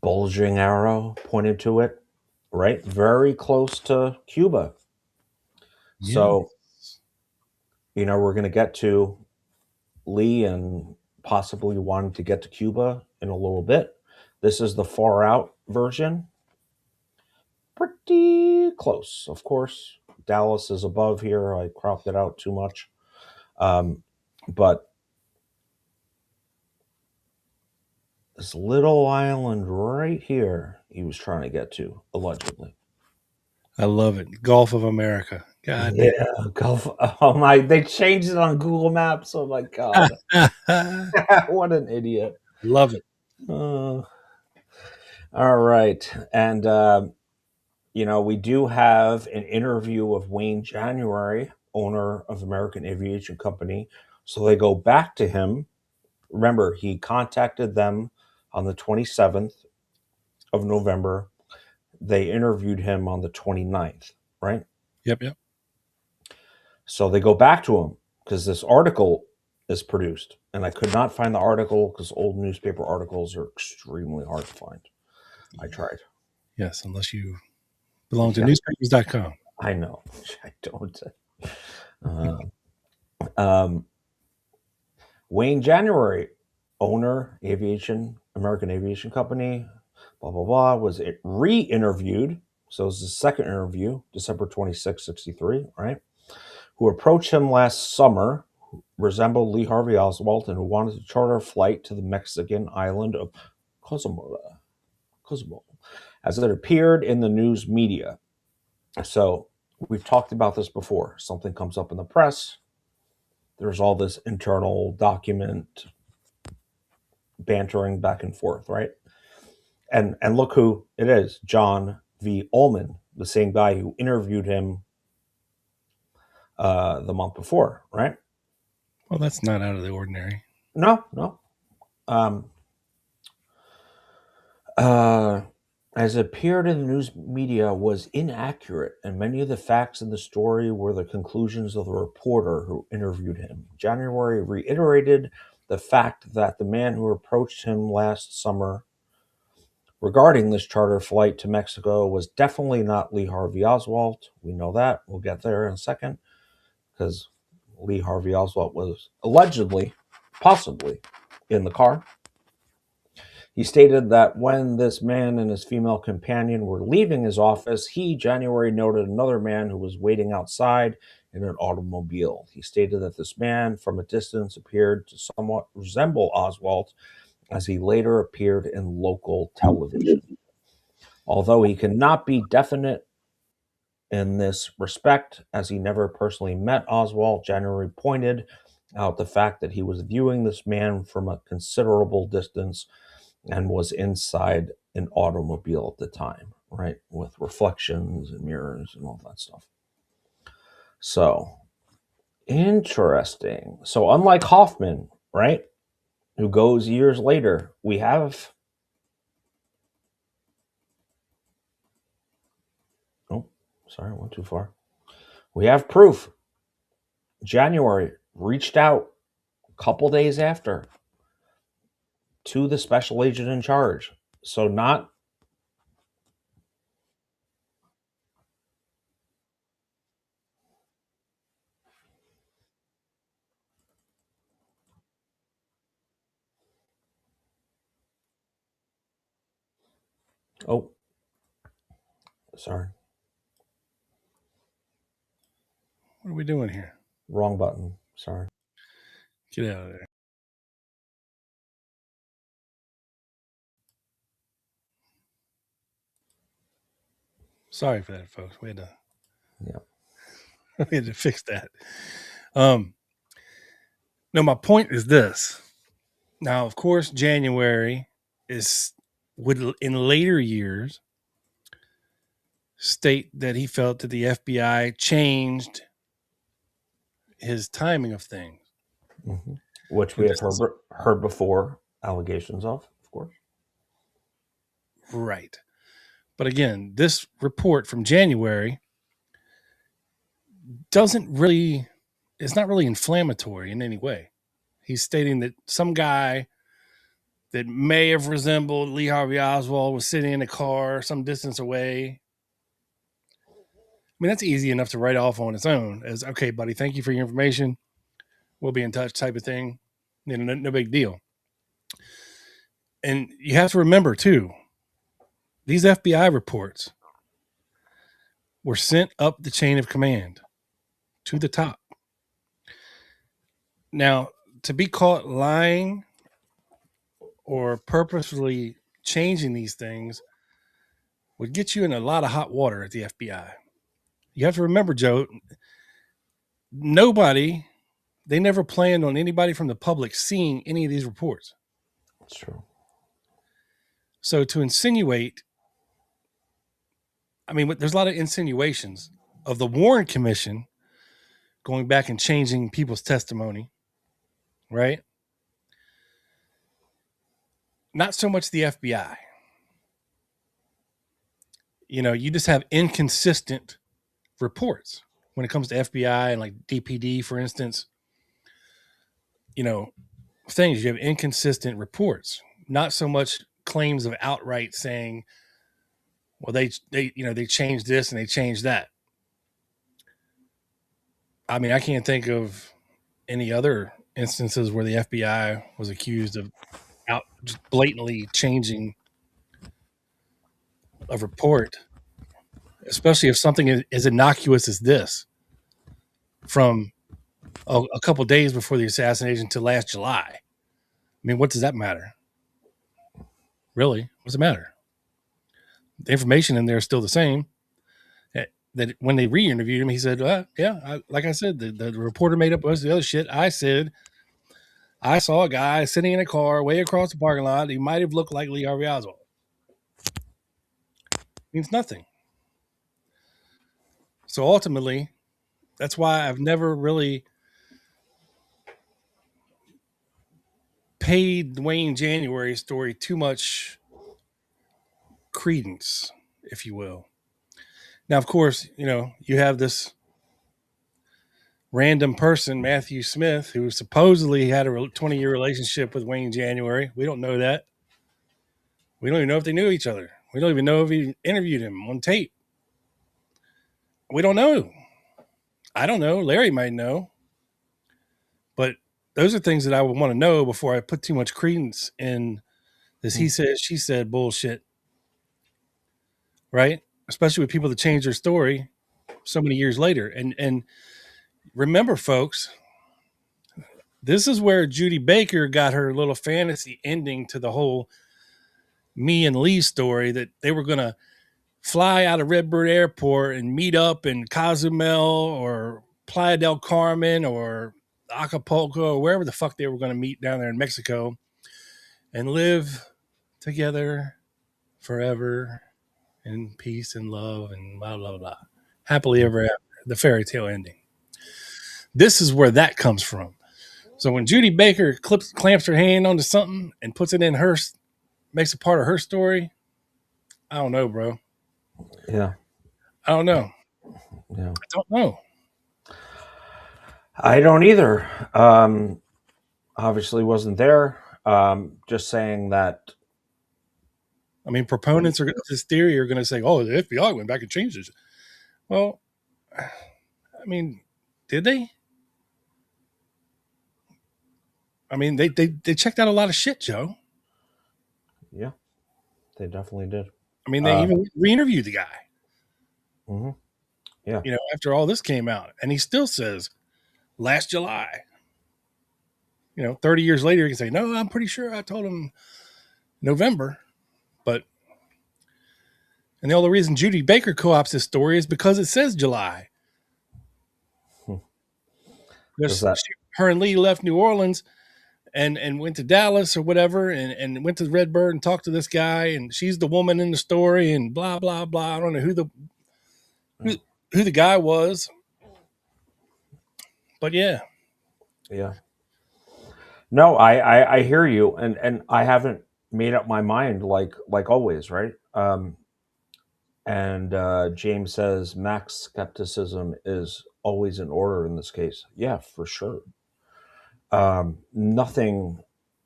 bulging arrow pointed to it, right? Very close to Cuba. Yes. So, we're going to get to Lee and possibly wanting to get to Cuba in a little bit. This is the far out version. Pretty close. Of course, Dallas is above here. I cropped it out too much. But this little island right here he was trying to get to, allegedly. I love it. Gulf of America. God yeah, Gulf. Oh my, they changed it on Google Maps. Oh my God. What an idiot. Love it. All right. And, we do have an interview of Wayne January, owner of American Aviation Company. So they go back to him. Remember, he contacted them on the 27th of November. They interviewed him on the 29th, right? Yep. So they go back to him because this article is produced. And I could not find the article because old newspaper articles are extremely hard to find. I tried. Yes, unless you belong to newspapers.com. I know. I don't. Wayne January, owner, American Aviation Company, blah, blah, blah, was re-interviewed. So it was the second interview, December 26, 63, right? Who approached him last summer, resembled Lee Harvey Oswald, and who wanted to charter a flight to the Mexican island of Cozumel, as it appeared in the news media. So we've talked about this before. Something comes up in the press. There's all this internal document bantering back and forth, right? And look who it is, John V. Ullman, the same guy who interviewed him the month before, right? Well, that's not out of the ordinary. No. As it appeared in the news media, was inaccurate, and many of the facts in the story were the conclusions of the reporter who interviewed him. January reiterated the fact that the man who approached him last summer regarding this charter flight to Mexico was definitely not Lee Harvey Oswald. We know that. We'll get there in a second, because Lee Harvey Oswald was allegedly, possibly, in the car. He stated that when this man and his female companion were leaving his office, he, January, noted another man who was waiting outside in an automobile. He stated that this man, from a distance, appeared to somewhat resemble Oswald, as he later appeared in local television. Although he cannot be definite in this respect, as he never personally met Oswald, January pointed out the fact that he was viewing this man from a considerable distance and was inside an automobile at the time, right? With reflections and mirrors and all that stuff. So, interesting. So unlike Hoffman, right? who goes years later. We have, oh, sorry, I went too far. We have proof. January reached out a couple days after to the special agent in charge. So not, oh, sorry, What are we doing here? wrong button. Sorry. Get out of there. Sorry for that, folks. We had to, Yeah. we had to fix that. No, my point is this. Now, of course, January would in later years state that he felt that the FBI changed his timing of things. Mm-hmm. Which we And have heard before allegations of course. Right. But again, this report from January it's not really inflammatory in any way. He's stating that some guy that may have resembled Lee Harvey Oswald was sitting in a car some distance away. I mean, that's easy enough to write off on its own as, okay, buddy, thank you for your information. We'll be in touch type of thing. You know, no big deal. And you have to remember, too, these FBI reports were sent up the chain of command to the top. Now, to be caught lying or purposefully changing these things would get you in a lot of hot water at the FBI. You have to remember, Joe, they never planned on anybody from the public seeing any of these reports. That's true. So to insinuate, I mean, there's a lot of insinuations of the Warren Commission going back and changing people's testimony, right? Not so much the FBI. You know, you just have inconsistent reports when it comes to FBI and like DPD, for instance. You know, things you have inconsistent reports, not so much claims of outright saying, well, they changed this and they changed that. I mean, I can't think of any other instances where the FBI was accused of just blatantly changing a report, especially if something as innocuous as this from a couple days before the assassination to last July. I mean, what does that matter? Really? What does it matter? The information in there is still the same. That when they re-interviewed him, he said, like I said, the reporter made up most of the other shit. I said, I saw a guy sitting in a car way across the parking lot. He might have looked like Lee Harvey Oswald. Means nothing. So ultimately, that's why I've never really paid the Wayne January story too much credence, if you will. Now, of course, you know, you have this random person, Matthew Smith, who supposedly had a 20-year relationship with Wayne January. We don't know that. We don't even know if they knew each other. We don't even know if he interviewed him on tape. We don't know. I don't know. Larry might know. But those are things that I would want to know before I put too much credence in this he said, she said bullshit. Right? Especially with people that change their story so many years later. And remember, folks, this is where Judy Baker got her little fantasy ending to the whole me and Lee story, that they were going to fly out of Redbird Airport and meet up in Cozumel or Playa del Carmen or Acapulco or wherever the fuck they were going to meet down there in Mexico and live together forever in peace and love and blah, blah, blah. Happily ever after, the fairy tale ending. This is where that comes from. So when Judy Baker clamps her hand onto something and puts it in her, makes it part of her story, I don't know, bro. Yeah. I don't know. Yeah. I don't know. I don't either. Obviously wasn't there. Just saying that. I mean, proponents of this theory are going to say, "Oh, the FBI went back and changed it." Well, I mean, did they? I mean, they checked out a lot of shit, Joe. Yeah, they definitely did. I mean, they even re-interviewed the guy. Mm-hmm. Yeah. You know, after all this came out, and he still says, "Last July." 30 years later, he can say, "No, I'm pretty sure I told him November," but. And the only reason Judy Baker co-ops this story is because it says July. Her and Lee left New Orleans and went to Dallas or whatever and went to Redbird and talked to this guy, and she's the woman in the story and blah, blah, blah. I don't know who the guy was. But yeah. Yeah. No, I hear you, and I haven't made up my mind like always, right? And James says max skepticism is always in order in this case. Yeah, for sure. Nothing,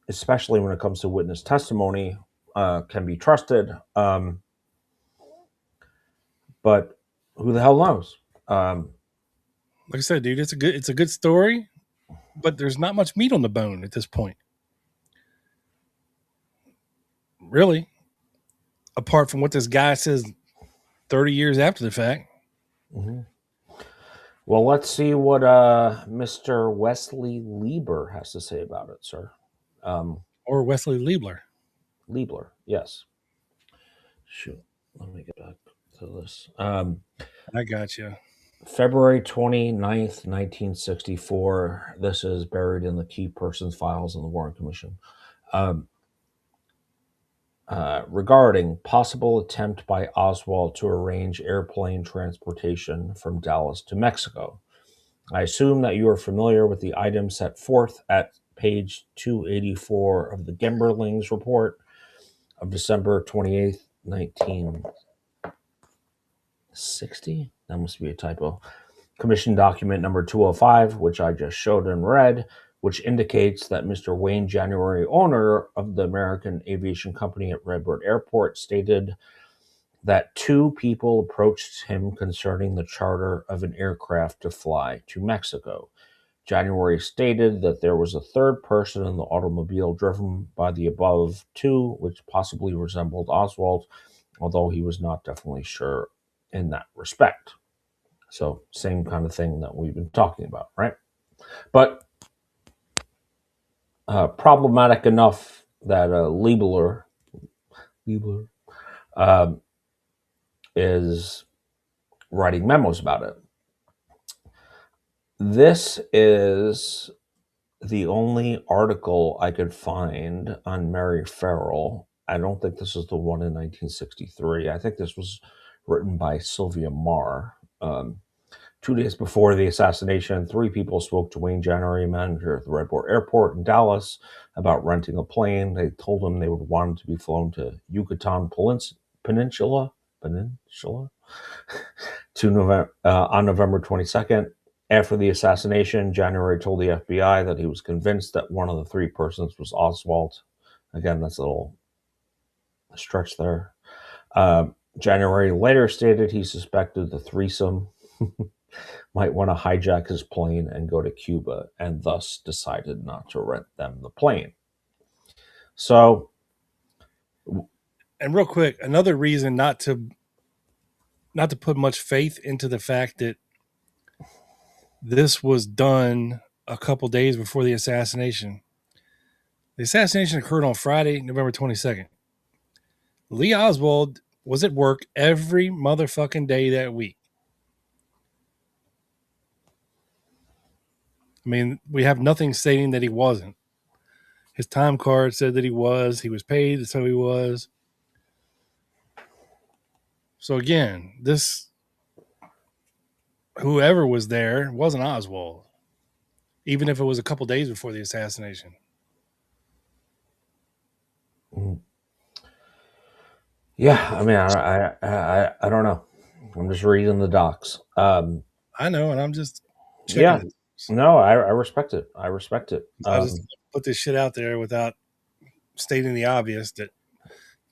especially when it comes to witness testimony, can be trusted. But who the hell knows? Like I said, dude, it's a good story, but there's not much meat on the bone at this point. Really. Apart from what this guy says 30 years after the fact. Mm-hmm. Well, let's see what Mr. Wesley Lieber has to say about it, sir. Or Wesley Liebler. Liebler, yes. Shoot, let me get back to this. I got you. February 29th, 1964. This is buried in the key persons files in the Warren Commission. Regarding possible attempt by Oswald to arrange airplane transportation from Dallas to Mexico. I assume that you are familiar with the items set forth at page 284 of the Gemberlings report of December 28th, 1960. That must be a typo. Commission document number 205, which I just showed and read, which indicates that Mr. Wayne January, owner of the American Aviation Company at Redbird Airport, stated that two people approached him concerning the charter of an aircraft to fly to Mexico. January stated that there was a third person in the automobile driven by the above two, which possibly resembled Oswald, although he was not definitely sure in that respect. So same kind of thing that we've been talking about, right? But problematic enough that Liebler is writing memos about it. This is the only article I could find on Mary Farrell. I don't think this is the one in 1963. I think this was written by Sylvia Marr. 2 days before the assassination, 3 people spoke to Wayne January, manager of the Redbird Airport in Dallas, about renting a plane. They told him they would want it to be flown to Yucatan Peninsula to on November 22nd. After the assassination, January told the FBI that he was convinced that one of the 3 persons was Oswald. Again, that's a little stretch there. January later stated he suspected the threesome might want to hijack his plane and go to Cuba, and thus decided not to rent them the plane. So, and real quick, another reason not to put much faith into the fact that this was done a couple days before the assassination. The assassination occurred on Friday, November 22nd. Lee Oswald was at work every motherfucking day that week. I mean, we have nothing stating that he wasn't. His time card said that he was paid, so he was. So again, whoever was there wasn't Oswald. even if it was a couple days before the assassination. Yeah, I mean, I don't know. I'm just reading the docs. I know, and I'm just checking Yeah, it. no, I respect it. I respect it. I just put this shit out there without stating the obvious, that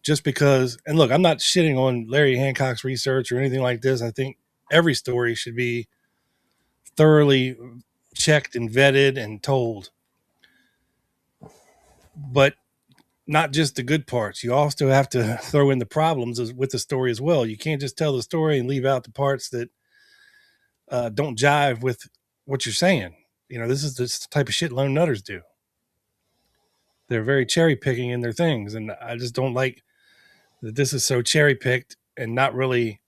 just because, and look, I'm not shitting on Larry Hancock's research or anything like this. I think every story should be thoroughly checked and vetted and told, but not just the good parts. You also have to throw in the problems with the story as well. You can't just tell the story and leave out the parts that don't jive with what you're saying. You know, this is the type of shit lone nutters do. They're very cherry picking in their things, and I just don't like that this is so cherry picked and not really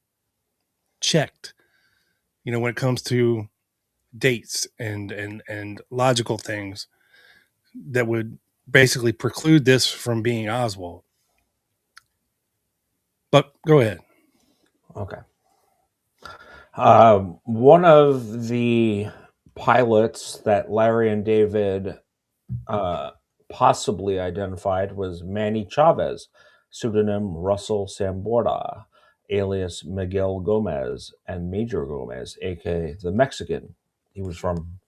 checked. You know, when it comes to dates and logical things that would basically preclude this from being Oswald. But go ahead. Okay. One of the pilots that Larry and David possibly identified was Manny Chavez, pseudonym Russell Samborda, alias Miguel Gomez, and Major Gomez, aka the Mexican. He was from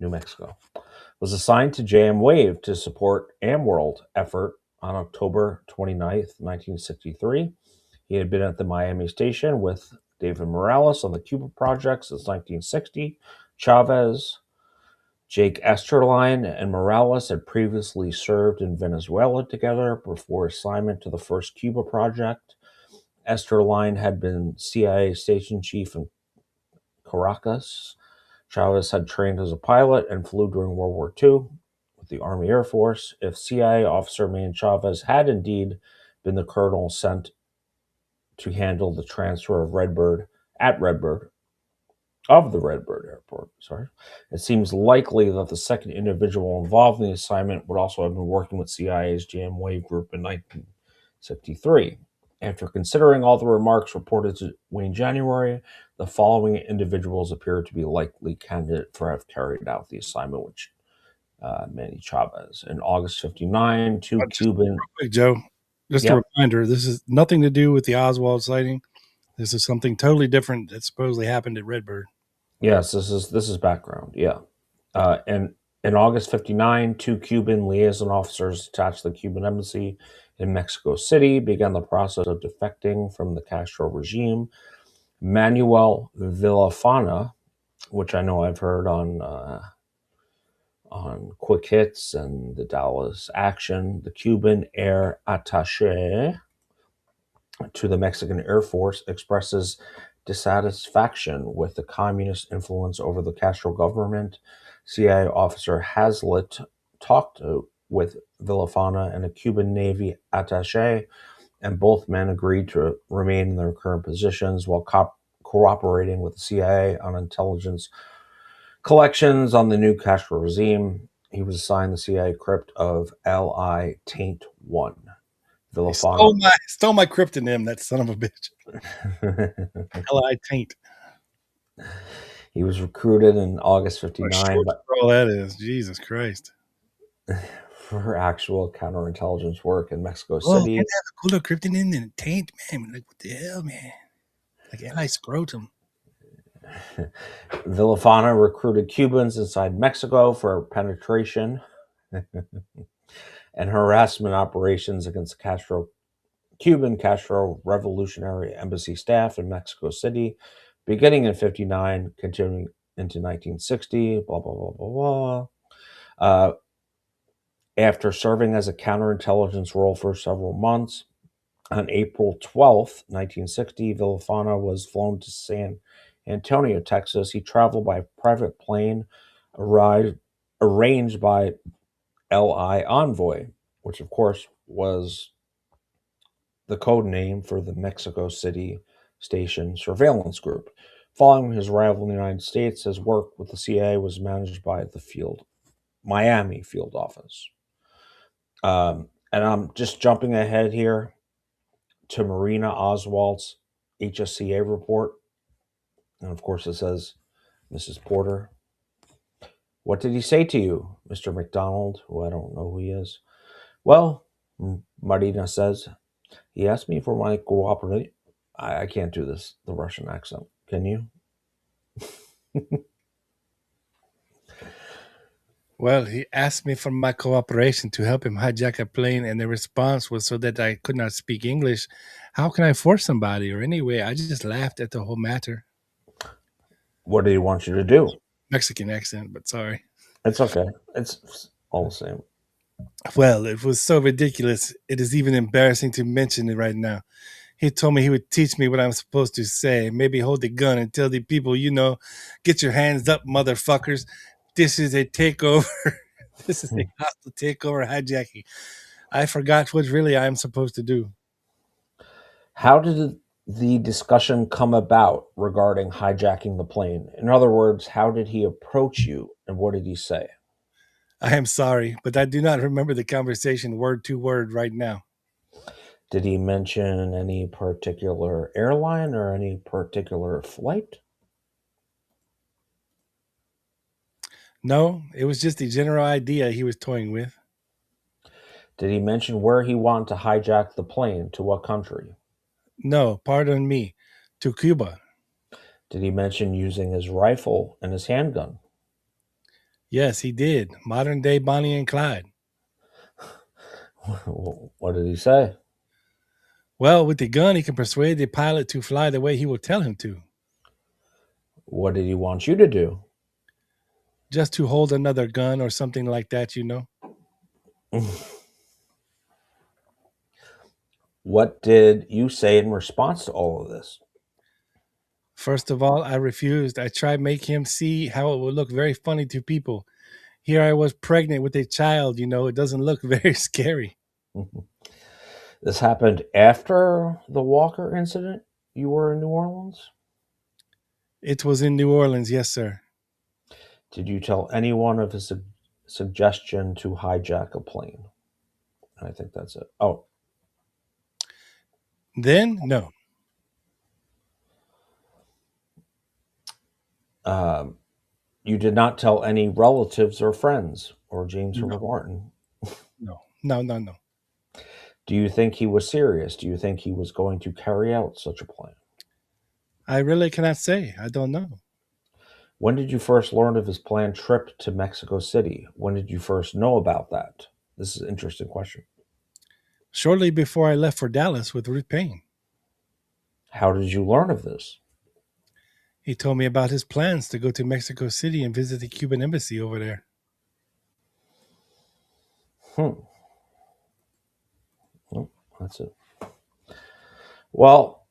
New Mexico. Was assigned to JM-Wave to support AmWorld effort on October 29th, 1963. He had been at the Miami station with David Morales on the Cuba project since 1960. Chavez, Jake Esterline, and Morales had previously served in Venezuela together before assignment to the first Cuba project. Esterline had been CIA station chief in Caracas. Chavez had trained as a pilot and flew during World War II with the Army Air Force. If CIA officer Manny Chavez had indeed been the colonel sent to handle the transfer of Redbird of the Redbird Airport, it seems likely that the second individual involved in the assignment would also have been working with CIA's JM-Wave group in 1963. After considering all the remarks reported to Wayne January, the following individuals appear to be likely candidate for have carried out the assignment, which Manny Chavez. In August 59, two Cuban... Real quick, Joe, just a reminder, this is nothing to do with the Oswald sighting. This is something totally different that supposedly happened at Redbird. Yes, this is background, yeah. And in August 59, two Cuban liaison officers attached to the Cuban embassy in Mexico City began the process of defecting from the Castro regime. Manuel Villafana, which I know I've heard on Quick Hits and the Dallas Action, the Cuban air attaché to the Mexican Air Force, expresses dissatisfaction with the communist influence over the Castro government. CIA officer Hazlitt talked with Villafana and a Cuban Navy attaché, and both men agreed to remain in their current positions while cooperating with the CIA on intelligence collections on the new Castro regime. He was assigned the CIA crypt of L.I. Taint 1. Villafana stole my cryptonym, that son of a bitch. L.I. Taint. He was recruited in August 59 all that is. Jesus Christ. for actual counterintelligence work in Mexico City. Oh, have a cooler cryptonym than Taint, man. Like, what the hell, man? Like L.I. Scrotum. Villafana recruited Cubans inside Mexico for penetration and harassment operations against Cuban Castro Revolutionary Embassy staff in Mexico City, beginning in 59, continuing into 1960, blah, blah, blah, blah, blah. After serving as a counterintelligence role for several months, on April 12th, 1960, Villafana was flown to San Antonio, Texas. He traveled by private plane arranged by L.I. Envoy, which of course was the code name for the Mexico City station surveillance group. Following his arrival in the United States, his work with the CIA was managed by the Miami field office. And I'm just jumping ahead here to Marina Oswald's HSCA report. And of course it says, Mrs. Porter, What did he say to you, Mr. McDonald, who I don't know who he is? Well, Marina says, he asked me for my cooperation. I can't do this, the Russian accent. Can you? Well, he asked me for my cooperation to help him hijack a plane, and the response was so that I could not speak English. How can I force somebody? Or anyway, I just laughed at the whole matter. What did he want you to do? Mexican accent, but sorry. It's okay. It's all the same. Well, it was so ridiculous. It is even embarrassing to mention it right now. He told me he would teach me what I'm supposed to say, maybe hold the gun and tell the people, get your hands up, motherfuckers. This is a takeover. This is a hostile takeover hijacking. I forgot what really I'm supposed to do. How did the discussion come about regarding hijacking the plane? In other words, how did he approach you and what did he say? I am sorry, but I do not remember the conversation word to word right now. Did he mention any particular airline or any particular flight? No, it was just the general idea he was toying with. Did he mention where he wanted to hijack the plane? To what country? No, pardon me, to Cuba. Did he mention using his rifle and his handgun? Yes, he did. Modern day Bonnie and Clyde. What did he say? Well, with the gun, he can persuade the pilot to fly the way he will tell him to. What did he want you to do? Just to hold another gun or something like that, What did you say in response to all of this? First of all, I refused. I tried making him see how it would look very funny to people. Here I was pregnant with a child, it doesn't look very scary. This happened after the Walker incident? You were in New Orleans? It was in New Orleans, yes, sir. Did you tell anyone of his suggestion to hijack a plane? I think that's it. Oh. Then, no. You did not tell any relatives or friends or James No. Herbert Martin? No. Do you think he was serious? Do you think he was going to carry out such a plan? I really cannot say. I don't know. When did you first learn of his planned trip to Mexico City? When did you first know about that? This is an interesting question. Shortly before I left for Dallas with Ruth Payne. How did you learn of this? He told me about his plans to go to Mexico City and visit the Cuban embassy over there. Well, that's it. Well,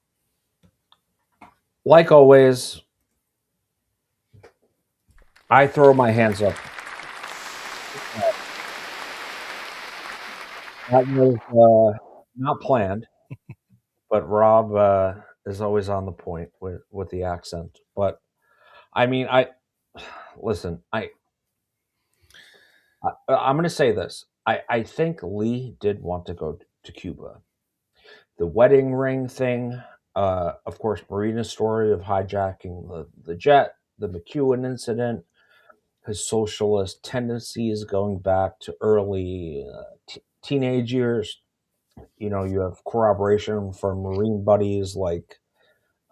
like always, I throw my hands up. That was not planned, but Rob is always on the point with the accent. But I mean, listen. I'm going to say this. I think Lee did want to go to Cuba. The wedding ring thing, of course, Marina's story of hijacking the jet, the McEwen incident, his socialist tendencies going back to early teenage years. You have corroboration from Marine buddies like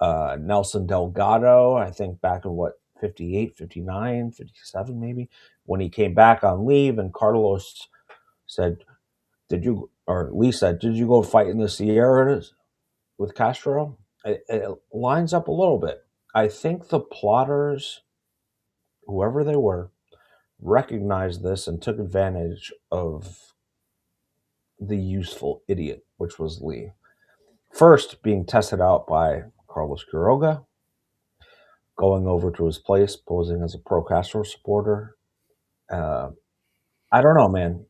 Nelson Delgado, I think back in 58, 59, 57 maybe, when he came back on leave and Carlos said, Lee said, did you go fight in the Sierras with Castro? It lines up a little bit. I think the plotters, whoever they were, recognized this and took advantage of the useful idiot, which was Lee. First, being tested out by Carlos Quiroga, going over to his place, posing as a pro-Castro supporter. I don't know, man.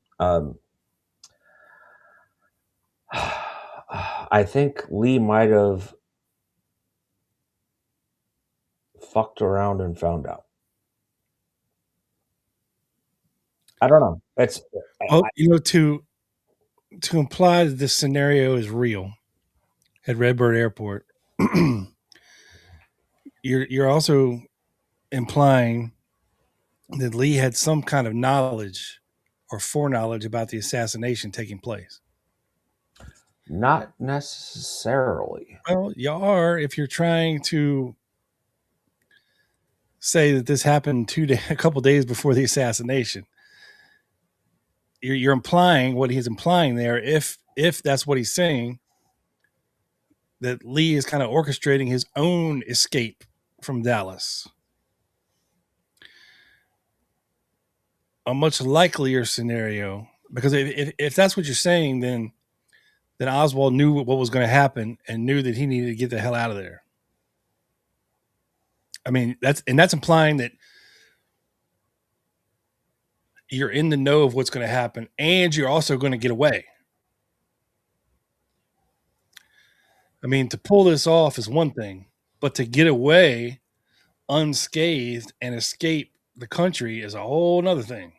I think Lee might have fucked around and found out. I don't know. To imply that this scenario is real at Redbird Airport, you're also implying that Lee had some kind of knowledge or foreknowledge about the assassination taking place. Not necessarily. Well, you are if you're trying to say that this happened a couple days before the assassination. You're implying what he's implying there. If that's what he's saying, that Lee is kind of orchestrating his own escape from Dallas. A much likelier scenario, because if that's what you're saying, then Oswald knew what was going to happen and knew that he needed to get the hell out of there. I mean, that's implying that you're in the know of what's going to happen and you're also going to get away. I mean, to pull this off is one thing, but to get away unscathed and escape the country is a whole nother thing.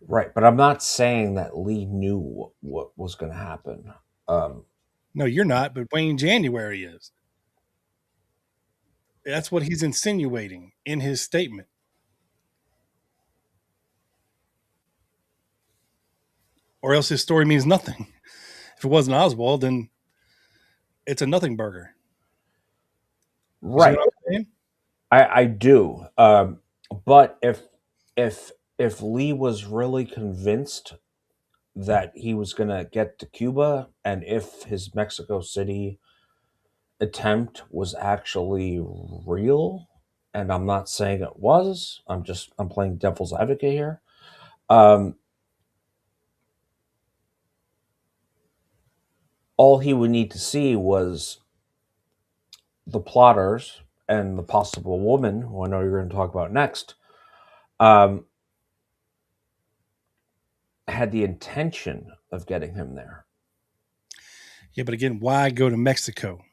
Right, but I'm not saying that Lee knew what was going to happen. No, you're not, but Wayne January is. That's what he's insinuating in his statement. Or else his story means nothing. If it wasn't Oswald, then it's a nothing burger. Right. I do. But if Lee was really convinced that he was going to get to Cuba, and if his Mexico City attempt was actually real, and I'm not saying it was, I'm playing devil's advocate here. All he would need to see was the plotters and the possible woman, who I know you're going to talk about next, had the intention of getting him there. Yeah, but again, why go to Mexico?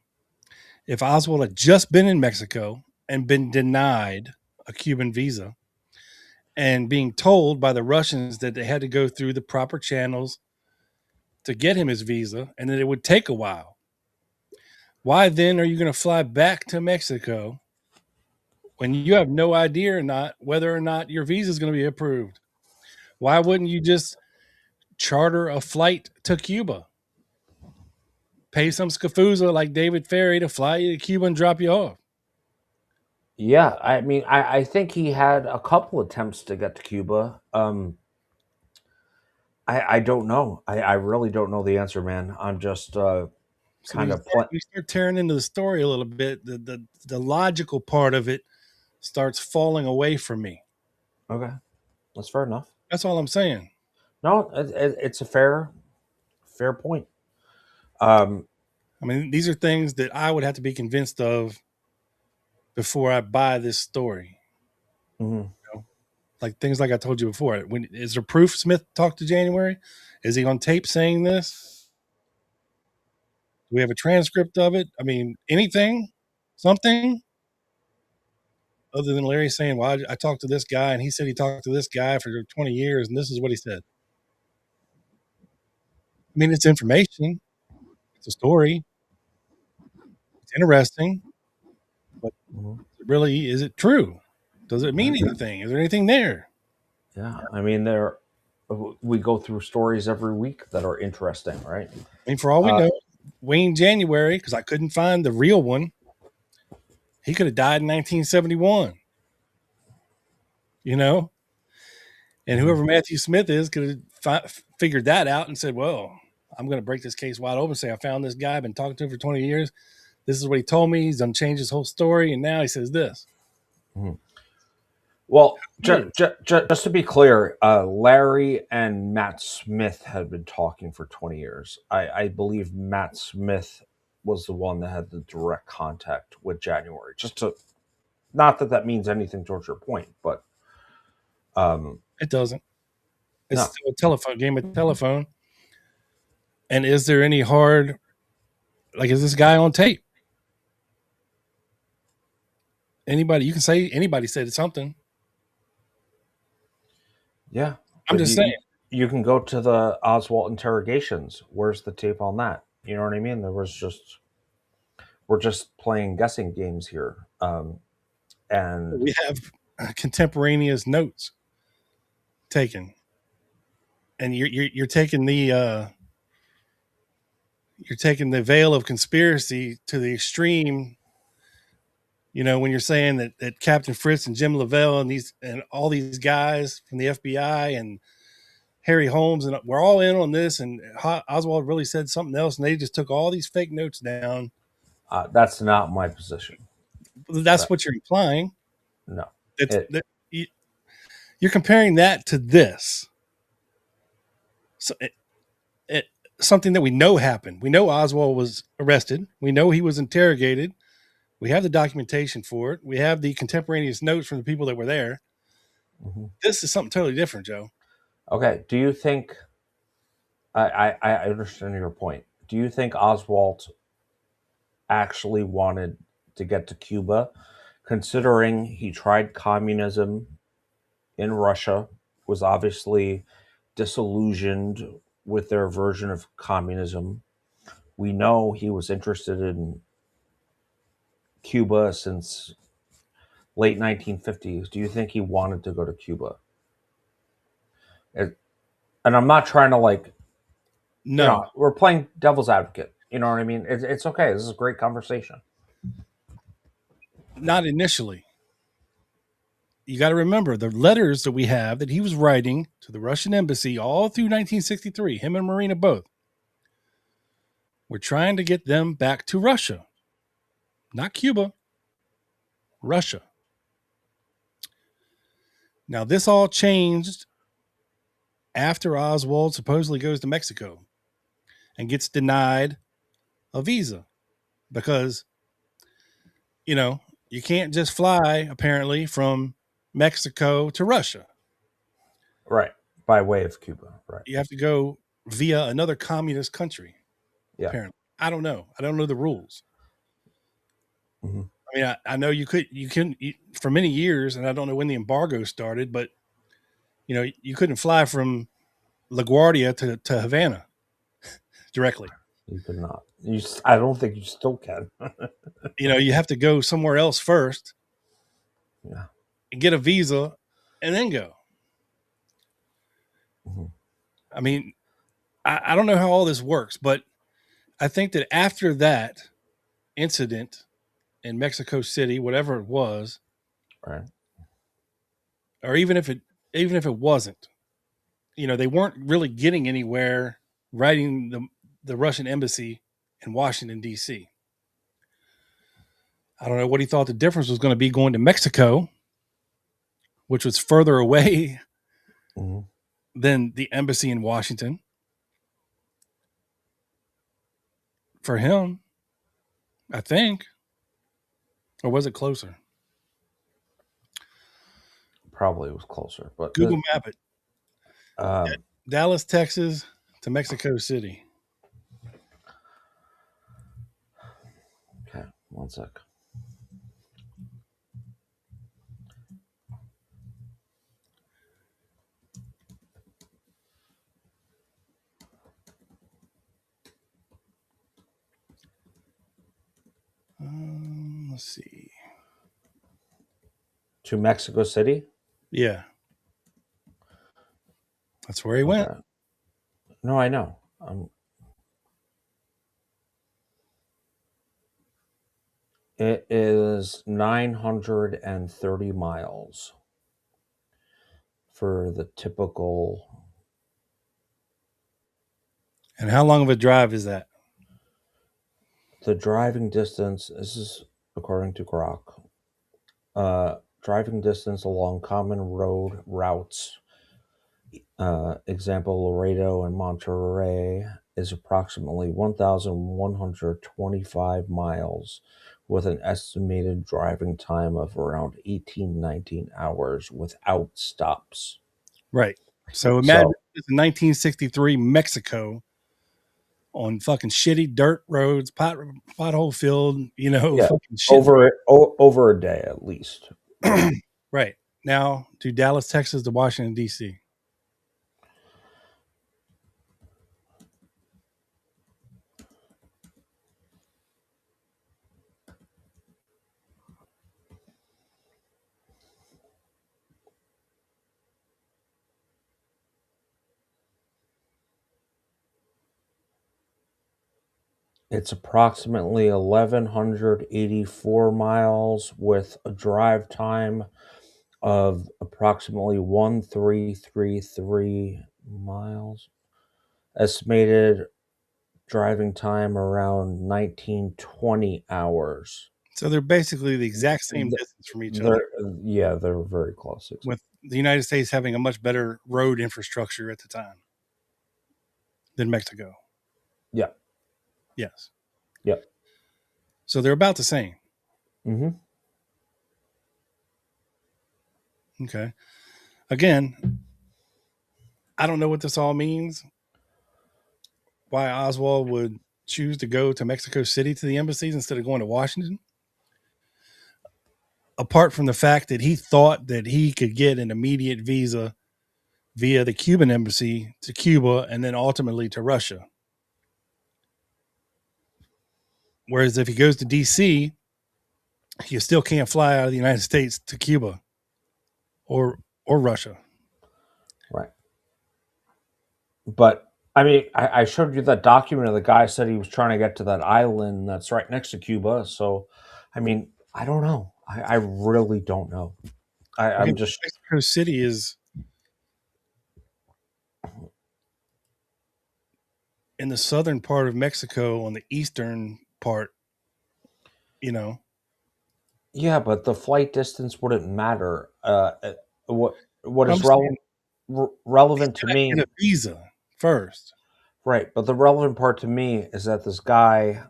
If Oswald had just been in Mexico and been denied a Cuban visa and being told by the Russians that they had to go through the proper channels to get him his visa and that it would take a while, why then are you going to fly back to Mexico when you have no idea or not whether or not your visa is going to be approved? Why wouldn't you just charter a flight to Cuba? Pay some Scafuzzary like David Ferry to fly you to Cuba and drop you off. Yeah, I mean, I think he had a couple attempts to get to Cuba. I don't know. I really don't know the answer, man. I'm just kind of we start tearing into the story a little bit. The logical part of it starts falling away from me. Okay, that's fair enough. That's all I'm saying. No, it's a fair point. I mean, these are things that I would have to be convinced of before I buy this story. Mm-hmm. You know? Like things like I told you before. Is there proof Smith talked to January? Is he on tape saying this? Do we have a transcript of it? I mean, anything, something other than Larry saying, well, I talked to this guy and he said he talked to this guy for 20 years and this is what he said. I mean, it's information. It's a story. It's interesting. But really, is it true? Does it mean anything? Is there anything there? Yeah, I mean, we go through stories every week that are interesting, right? I mean, for all we know, Wayne January, because I couldn't find the real one, he could have died in 1971. You know? And whoever Matthew Smith is could have figured that out and said, well, I'm going to break this case wide open, say I found this guy, I've been talking to him for 20 years. This is what he told me. He's done changed his whole story, and now he says this. Mm-hmm. Well, just to be clear, Larry and Matt Smith had been talking for 20 years. I believe Matt Smith was the one that had the direct contact with January. Not that means anything towards your point, but it doesn't. It's still a telephone game of telephone. And is there any is this guy on tape? You can say anybody said something. Yeah. I'm just saying. You can go to the Oswald interrogations. Where's the tape on that? You know what I mean? We're just playing guessing games here. And we have contemporaneous notes taken, and you're taking the veil of conspiracy to the extreme. When you're saying that Captain Fritz and Jim Lavelle and all these guys from the FBI and Harry Holmes and we're all in on this, and Oswald really said something else, and they just took all these fake notes down. That's not my position. That's what you're implying. No, you're comparing that to this. So something that we know happened. We know Oswald was arrested. We know he was interrogated. We have the documentation for it. We have the contemporaneous notes from the people that were there. Mm-hmm. This is something totally different, Joe. Okay. Do you think, I understand your point. Do you think Oswald actually wanted to get to Cuba, considering he tried communism in Russia, was obviously disillusioned with their version of communism? We know he was interested in Cuba since late 1950s. Do you think he wanted to go to Cuba? And I'm not trying to no, we're playing devil's advocate. You know what I mean? It's okay. This is a great conversation. Not initially. You got to remember the letters that we have that he was writing to the Russian embassy all through 1963, him and Marina both. We're trying to get them back to Russia. Not Cuba. Russia. Now, this all changed after Oswald supposedly goes to Mexico and gets denied a visa because, you can't just fly, apparently, from Mexico to Russia. Right. By way of Cuba. Right. You have to go via another communist country. Yeah. Apparently. I don't know. I don't know the rules. Mm-hmm. I mean, I know you can for many years, and I don't know when the embargo started, but you couldn't fly from LaGuardia to Havana directly. You could not. I don't think you still can. You have to go somewhere else first. Yeah. And get a visa, and then go. Mm-hmm. I mean, I don't know how all this works, but I think that after that incident in Mexico City, whatever it was, right, or even if it wasn't, they weren't really getting anywhere writing the Russian embassy in Washington, D.C. I don't know what he thought the difference was going to be going to Mexico, which was further away mm-hmm. than the embassy in Washington. For him, I think. Or was it closer? Probably was closer, but Google Map it. Dallas, Texas to Mexico City. Okay, one sec. Let's see. To Mexico City? Yeah. That's where he went. No, I know. It is 930 miles for the typical. And how long of a drive is that? The driving distance, this is according to Grok, driving distance along common road routes, example Laredo and Monterrey, is approximately 1,125 miles with an estimated driving time of around 19 hours without stops. Right. So imagine it's 1963 Mexico on fucking shitty dirt roads, pothole filled, fucking shit. Over a day at least. Right. Now to Dallas, Texas to Washington, D.C. It's approximately 1,184 miles with a drive time of approximately 1,333 miles. Estimated driving time around 1920 hours. So they're basically the exact same distance from each other, They're very close. with the United States having a much better road infrastructure at the time than Mexico. Yeah. Yes. Yep. So they're about the same. Mm-hmm. Okay. Again, I don't know what this all means. Why Oswald would choose to go to Mexico City to the embassies instead of going to Washington. Apart from the fact that he thought that he could get an immediate visa via the Cuban embassy to Cuba and then ultimately to Russia. Whereas if he goes to DC, you still can't fly out of the United States to Cuba or Russia. Right. But I mean, I showed you that document of the guy said he was trying to get to that island that's right next to Cuba. So, I mean, I don't know. I really don't know. I'm just Mexico City is in the southern part of Mexico on the eastern part, you know. yeah, but the flight distance wouldn't matter. What I'm is saying relevant to me? get a visa first. Right, but the relevant part to me is that this guy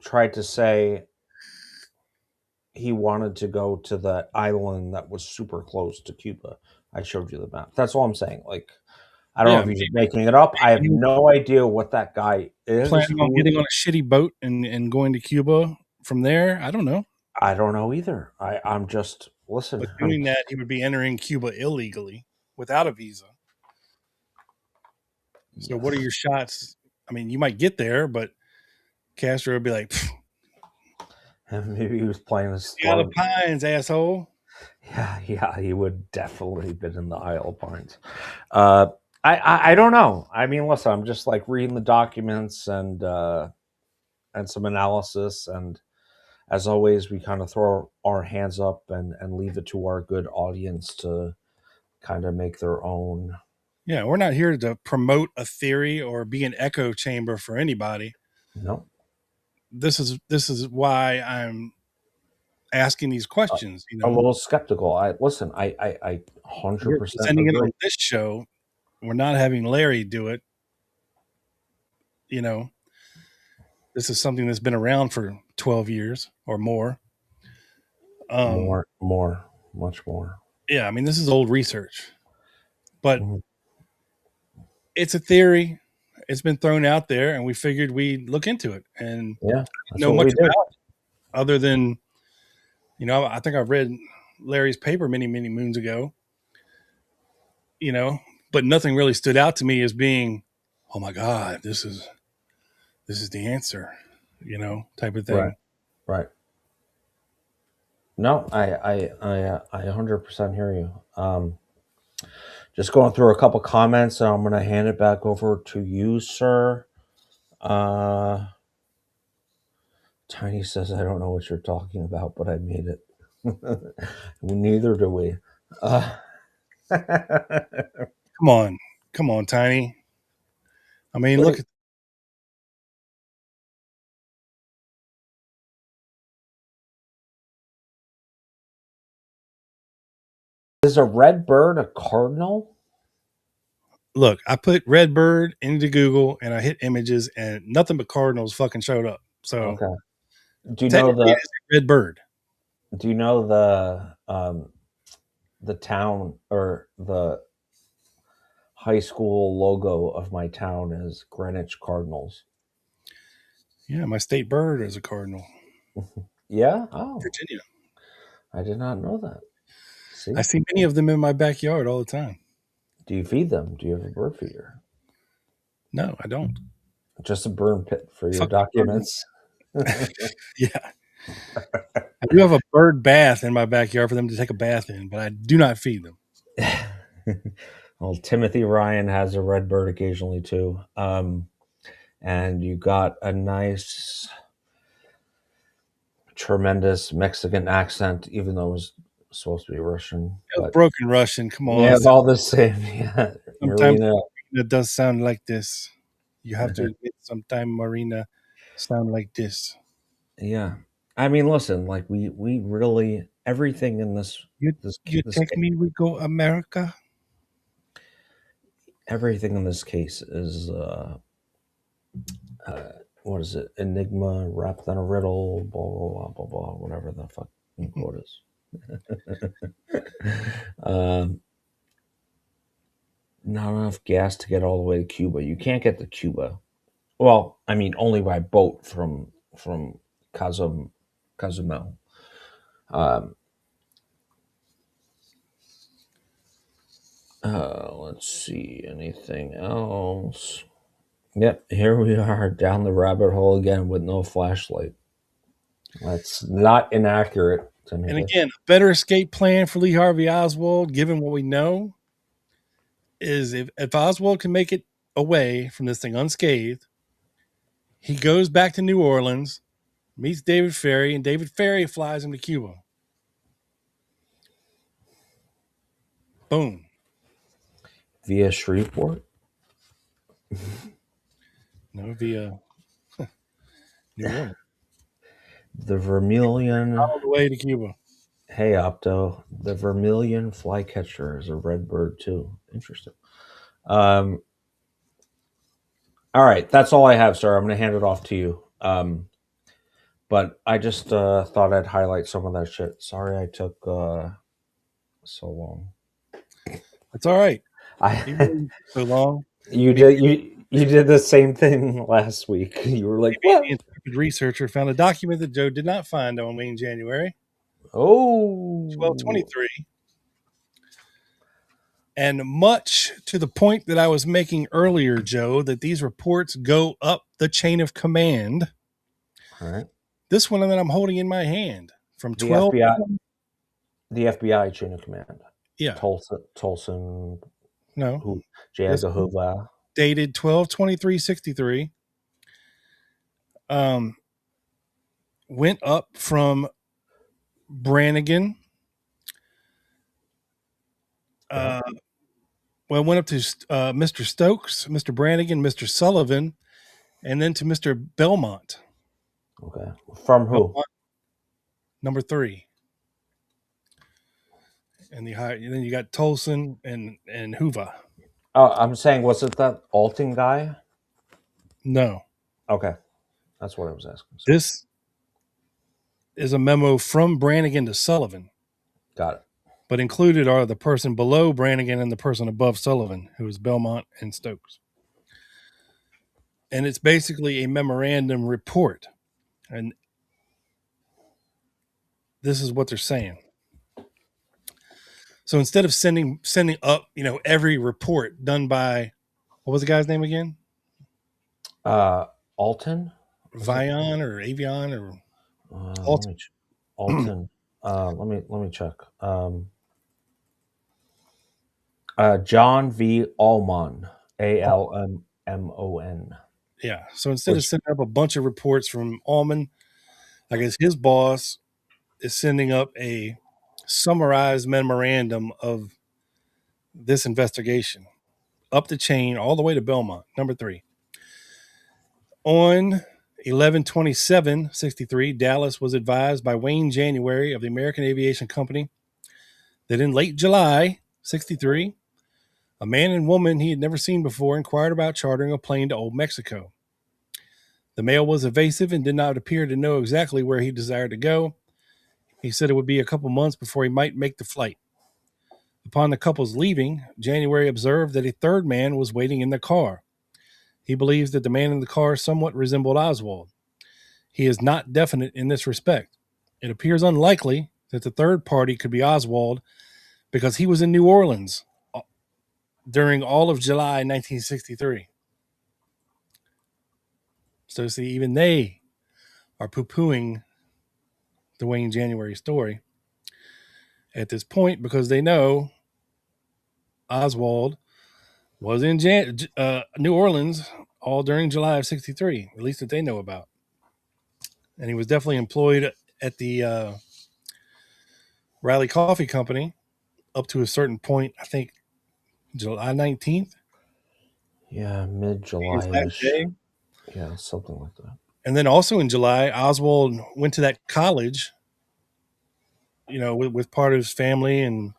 tried to say he wanted to go to that island that was super close to Cuba. I showed you the map. That's all I'm saying. Like, I don't know if he's just making it up. I have no idea what that guy is. Planning on getting on a shitty boat and going to Cuba from there. I don't know. I don't know either. I'm just listen. But doing that, he would be entering Cuba illegally without a visa. So what are your shots? I mean, you might get there, but Castro would be like, maybe he was playing this. "The Isle of Pines, asshole." Yeah, he would definitely have been in the Isle of Pines. I don't know. I mean, listen, I'm just like reading the documents and some analysis, and as always, we kind of throw our hands up and leave it to our good audience to kind of make their own. Yeah, we're not here to promote a theory or be an echo chamber for anybody. No. This is why I'm asking these questions. You know, a little skeptical. I 100% we're presenting it on this show. We're not having Larry do it. You know, this is something that's been around for 12 years or more. Much more. Yeah, I mean, this is old research, but it's a theory. It's been thrown out there, and we figured we'd look into it. And yeah, know much about it other than, you know, I think I read Larry's paper many moons ago. You know, but nothing really stood out to me as being, oh my God, this is the answer, you know, type of thing. Right. No, I 100% hear you. Just going through a couple comments, and I'm going to hand it back over to you, sir. Tiny says, I don't know what you're talking about, but I made it. Neither do we. Come on, Tiny. I mean, look at. Is a Redbird a cardinal? Look, I put Redbird into Google and I hit images and nothing but cardinals fucking showed up. So, okay. Do you know the Redbird? Do you know the town or the high school logo of my town is Greenwich Cardinals? Yeah, my state bird is a cardinal. Yeah? Oh. Virginia. I did not know that. See? I see many of them in my backyard all the time. Do you feed them? Do you have a bird feeder? No, I don't. Just a burn pit for your documents. Yeah. I do have a bird bath in my backyard for them to take a bath in, but I do not feed them. Well, Timothy Ryan has a red bird occasionally too. and you got a nice, tremendous Mexican accent, even though it was supposed to be Russian. It was But broken Russian. Come on. yeah, it's all the same. Yeah, Sometimes Marina. it does sound like this. You have to Mhm. admit, sometimes Marina sound like this. Yeah, I mean, listen, like we really everything in this You this you this take me, we go America. everything in this case is uh, what is it? Enigma wrapped in a riddle, blah blah blah blah blah, whatever the fucking quote is. um, Not enough gas to get all the way to Cuba. You can't get to Cuba. Well, I mean, only by boat from Cozumel. Um, let's see, anything else? Yep, here we are down the rabbit hole again with no flashlight. That's not inaccurate, And Timothy. again, a better escape plan for Lee Harvey Oswald, given what we know, is if Oswald can make it away from this thing unscathed, he goes back to New Orleans, meets David Ferry, and David Ferry flies him to Cuba. Boom. Via Shreveport? No, via New Orleans. The Vermilion. All the way to Cuba. Hey, Opto. The Vermilion flycatcher is a Redbird too. Interesting. All right, that's all I have, sir. I'm going to hand it off to you. But I just thought I'd highlight some of that shit. Sorry I took so long. That's all right. I So long. you did the same thing last week. You were like, Maybe what? the intrepid researcher found a document that Joe did not find on me in January. Oh, 1223. And much to the point that I was making earlier, Joe, that these reports go up the chain of command. all right. This one that I'm holding in my hand from The 12. FBI chain of command. Yeah. Tolson, No. who J. This Edgar one Hoover. dated 12/23/63. Went up from Brannigan. Went up to Mr. Stokes, Mr. Brannigan, Mr. Sullivan, and then to Mr. Belmont. Okay. From who? Belmont, number 3. And then you got Tolson and Hoover. Oh, I'm saying, was it that Alton guy? No. Okay. That's what I was asking. So, This is a memo from Brannigan to Sullivan, got it. but included are the person below Brannigan and the person above Sullivan, who is Belmont and Stokes. And it's basically a memorandum report. And this is what they're saying. So instead of sending up, every report done by, what was the guy's name again? Alton? Vion or Avion or Alton. Alton. Let me check. John V. Allman, Almon. Yeah. So instead of sending up a bunch of reports from Allman, I guess his boss is sending up a summarized memorandum of this investigation up the chain all the way to Belmont, number 3. On 11/27/63, Dallas was advised by Wayne January of the American Aviation Company that in late July 63, a man and woman he had never seen before inquired about chartering a plane to Old Mexico. The male was evasive and did not appear to know exactly where he desired to go. He said it would be a couple months before he might make the flight. Upon the couple's leaving, January observed that a third man was waiting in the car. He believes that the man in the car somewhat resembled Oswald. He is not definite in this respect. It appears unlikely that the third party could be Oswald because he was in New Orleans during all of July 1963. So see, even they are poo-pooing the Wayne January story at this point because they know Oswald was in New Orleans all during July of 63, at least that they know about. And he was definitely employed at the Riley Coffee Company up to a certain point, I think July 19th. Yeah, His last mid-July-ish. day. Yeah, something like that. And then also in July, Oswald went to that college, with part of his family and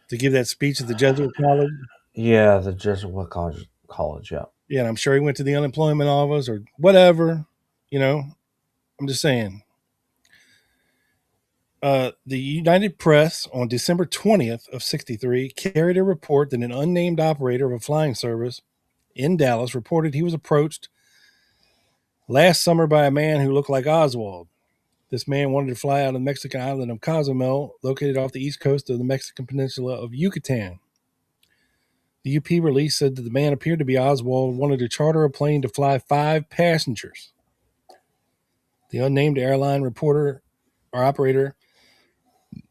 to give that speech at the Jesuit College. Yeah, the Jesuit college, yeah. Yeah, and I'm sure he went to the unemployment office or whatever, I'm just saying. The United Press on December 20th of 63 carried a report that an unnamed operator of a flying service in Dallas reported he was approached last summer by a man who looked like Oswald. This man wanted to fly out of the Mexican island of Cozumel, located off the east coast of the Mexican peninsula of Yucatan. The UP release said that the man appeared to be Oswald, wanted to charter a plane to fly 5 passengers. The unnamed airline operator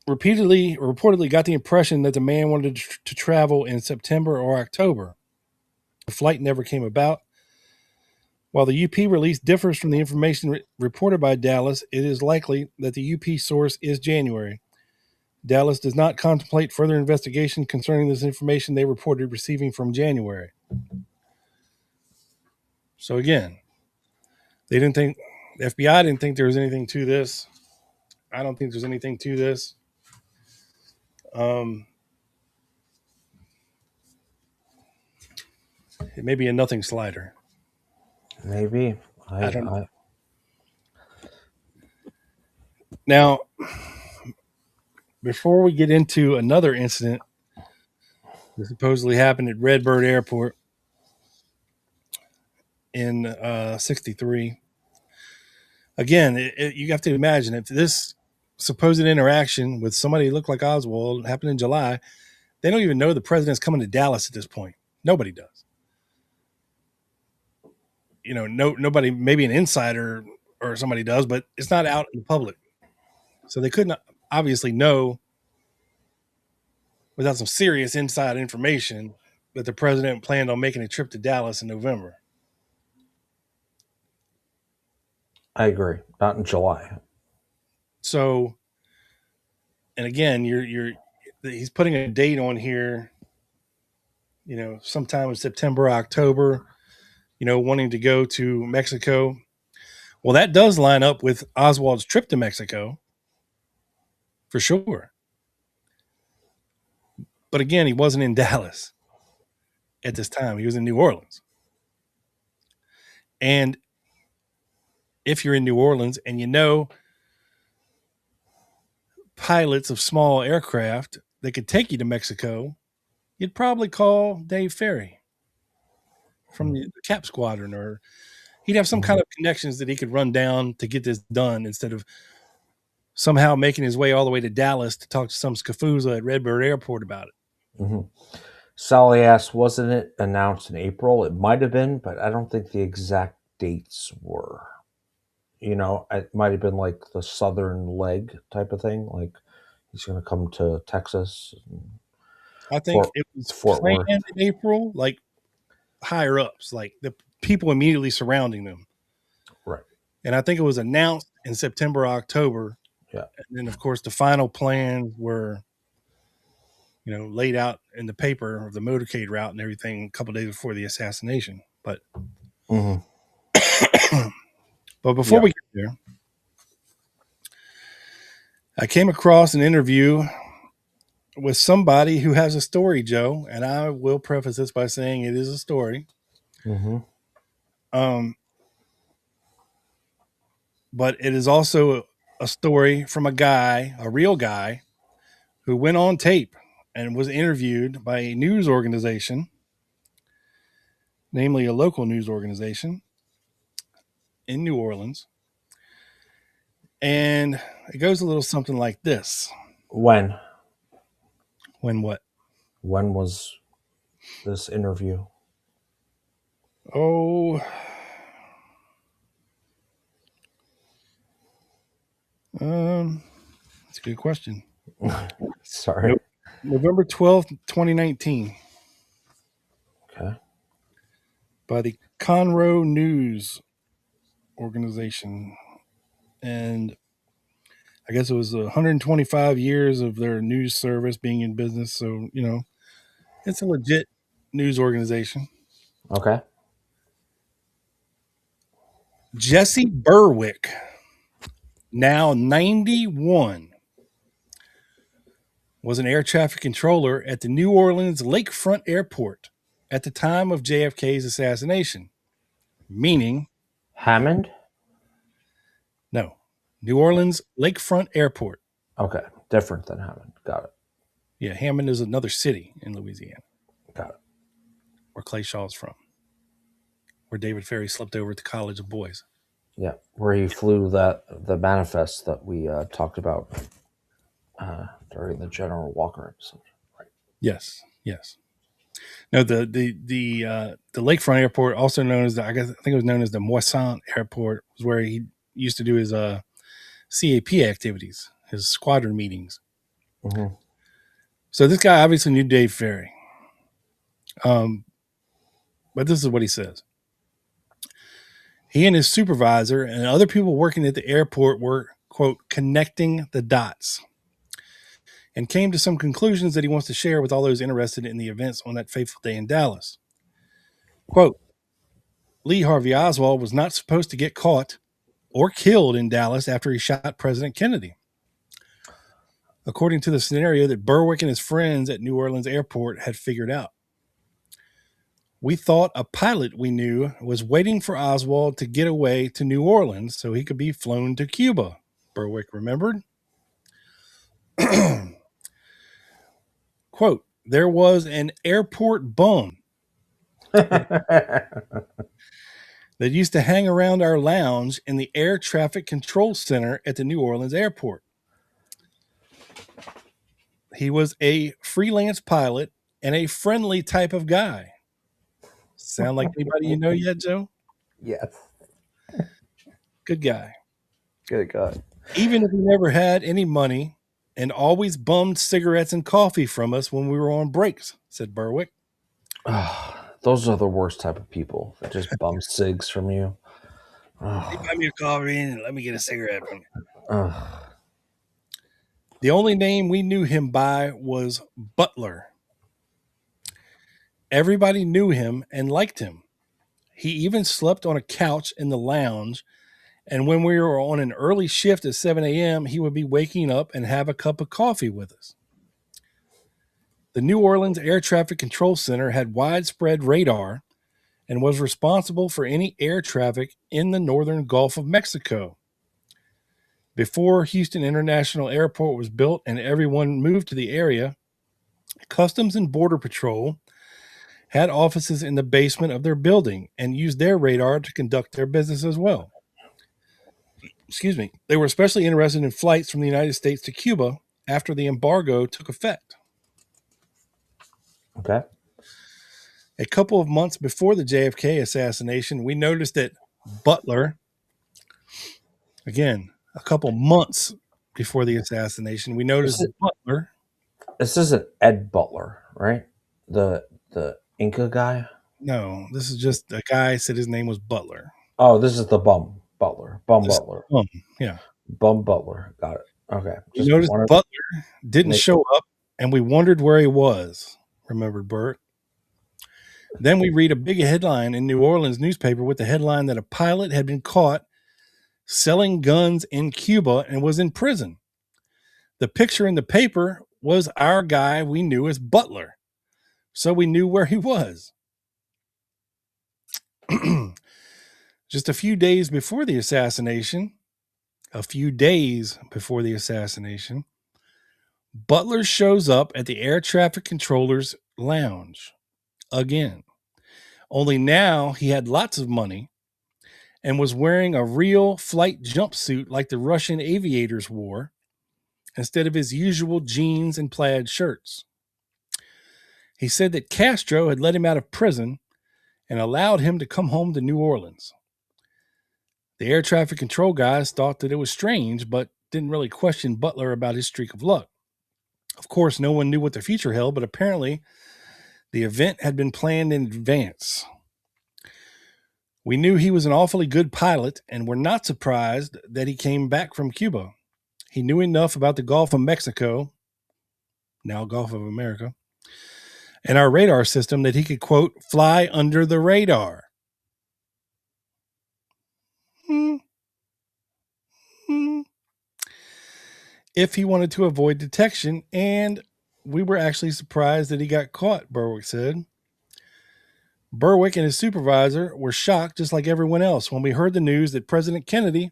reportedly got the impression that the man wanted to travel in September or October. The flight never came about. While the UP release differs from the information reported by Dallas, it is likely that the UP source is January. Dallas does not contemplate further investigation concerning this information they reported receiving from January. So again, the FBI didn't think there was anything to this. I don't think there's anything to this. It may be a nothing slider. Maybe. I don't know. Now, before we get into another incident that supposedly happened at Redbird Airport in 63, again, you have to imagine if this supposed interaction with somebody who looked like Oswald happened in July, they don't even know the president's coming to Dallas at this point. Nobody does. Nobody, maybe an insider or somebody does, but it's not out in the public. So they couldn't obviously know without some serious inside information that the president planned on making a trip to Dallas in November. I agree. Not in July. So, and again, he's putting a date on here, sometime in September, October, wanting to go to Mexico. Well, that does line up with Oswald's trip to Mexico, for sure. But again, he wasn't in Dallas at this time. He was in New Orleans. And if you're in New Orleans and pilots of small aircraft that could take you to Mexico, you'd probably call Dave Ferry from the Cap Squadron, or he'd have some kind of connections that he could run down to get this done instead of somehow making his way all the way to Dallas to talk to some Scafuzzary at Redbird Airport about it. Mm-hmm. Sally asked, wasn't it announced in April? It might have been, but I don't think the exact dates were. It might have been like the southern leg type of thing. Like he's going to come to Texas. I think it was planned in April, like higher ups, like the people immediately surrounding them. Right. And I think it was announced in September, October. Yeah. And then, of course, the final plans were, laid out in the paper of the motorcade route and everything a couple of days before the assassination. But, but before we get there, I came across an interview with somebody who has a story, Joe, and I will preface this by saying it is a story. But it is also a story from a real guy, who went on tape and was interviewed by a news organization, namely a local news organization in New Orleans. And it goes a little something like this. When what? When was this interview? Oh, that's a good question. Sorry. November 12th, 2019. Okay. By the Conroe News organization. And I guess it was 125 years of their news service being in business. So, it's a legit news organization. Okay. Jesse Berwick, now 91, was an air traffic controller at the New Orleans Lakefront Airport at the time of JFK's assassination. Meaning, Hammond? no, New Orleans Lakefront Airport. Okay. Different than Hammond. Got it. Yeah, Hammond is another city in Louisiana. Got it. Where Clay Shaw's from. Where David Ferry slept over at the College of Boys. Yeah. Where he flew the manifest that we talked about during the General Walker episode. Right. Yes. No, the Lakefront Airport, also known as I think it was known as the Moisant Airport, was where he used to do his CAP activities, his squadron meetings. Mm-hmm. So this guy obviously knew Dave Ferry. But this is what he says. He and his supervisor and other people working at the airport were, quote, connecting the dots, and came to some conclusions that he wants to share with all those interested in the events on that fateful day in Dallas. Quote, Lee Harvey Oswald was not supposed to get caught or killed in Dallas after he shot President Kennedy. According to the scenario that Berwick and his friends at New Orleans Airport had figured out. We thought a pilot we knew was waiting for Oswald to get away to New Orleans so he could be flown to Cuba, Berwick remembered. Quote, there was an airport bum that used to hang around our lounge in the air traffic control center at the New Orleans airport. He was a freelance pilot and a friendly type of guy. Sound like anybody you know yet, Joe? Yes. Good guy. Good God. Even if he never had any money and always bummed cigarettes and coffee from us when we were on breaks, said Berwick. Those are the worst type of people that just bum cigs from you. Buy me a coffee and let me get a cigarette from you. The only name we knew him by was Butler. Everybody knew him and liked him. He even slept on a couch in the lounge, and when we were on an early shift at 7 a.m., he would be waking up and have a cup of coffee with us. The New Orleans Air Traffic Control Center had widespread radar and was responsible for any air traffic in the northern Gulf of Mexico. Before Houston International Airport was built and everyone moved to the area, Customs and Border Patrol had offices in the basement of their building and used their radar to conduct their business as well. Excuse me. They were especially interested in flights from the United States to Cuba after the embargo took effect. Okay. A couple of months before the JFK assassination, we noticed that Butler, again, a couple months before the assassination, we noticed that Butler. This isn't Ed Butler, right? The Inca guy? No, this is just a guy said his name was Butler. Oh, this is the Bum Butler. Butler. Yeah. Bum Butler. Got it. Okay. We noticed Butler didn't show up, and we wondered where he was, remembered Burt. Then we read a big headline in New Orleans newspaper with the headline that a pilot had been caught selling guns in Cuba and was in prison. The picture in the paper was our guy we knew as Butler, so we knew where he was. Just a few days before the assassination, Butler shows up at the air traffic controller's lounge again. Only now he had lots of money and was wearing a real flight jumpsuit like the Russian aviators wore instead of his usual jeans and plaid shirts. He said that Castro had let him out of prison and allowed him to come home to New Orleans. The air traffic control guys thought that it was strange, but didn't really question Butler about his streak of luck. Of course, no one knew what the future held, but apparently the event had been planned in advance. We knew he was an awfully good pilot and were not surprised that he came back from Cuba. He knew enough about the Gulf of Mexico, now Gulf of America, and our radar system that he could, quote, fly under the radar. If he wanted to avoid detection, and we were actually surprised that he got caught, Berwick said. Berwick and his supervisor were shocked, just like everyone else, when we heard the news that President Kennedy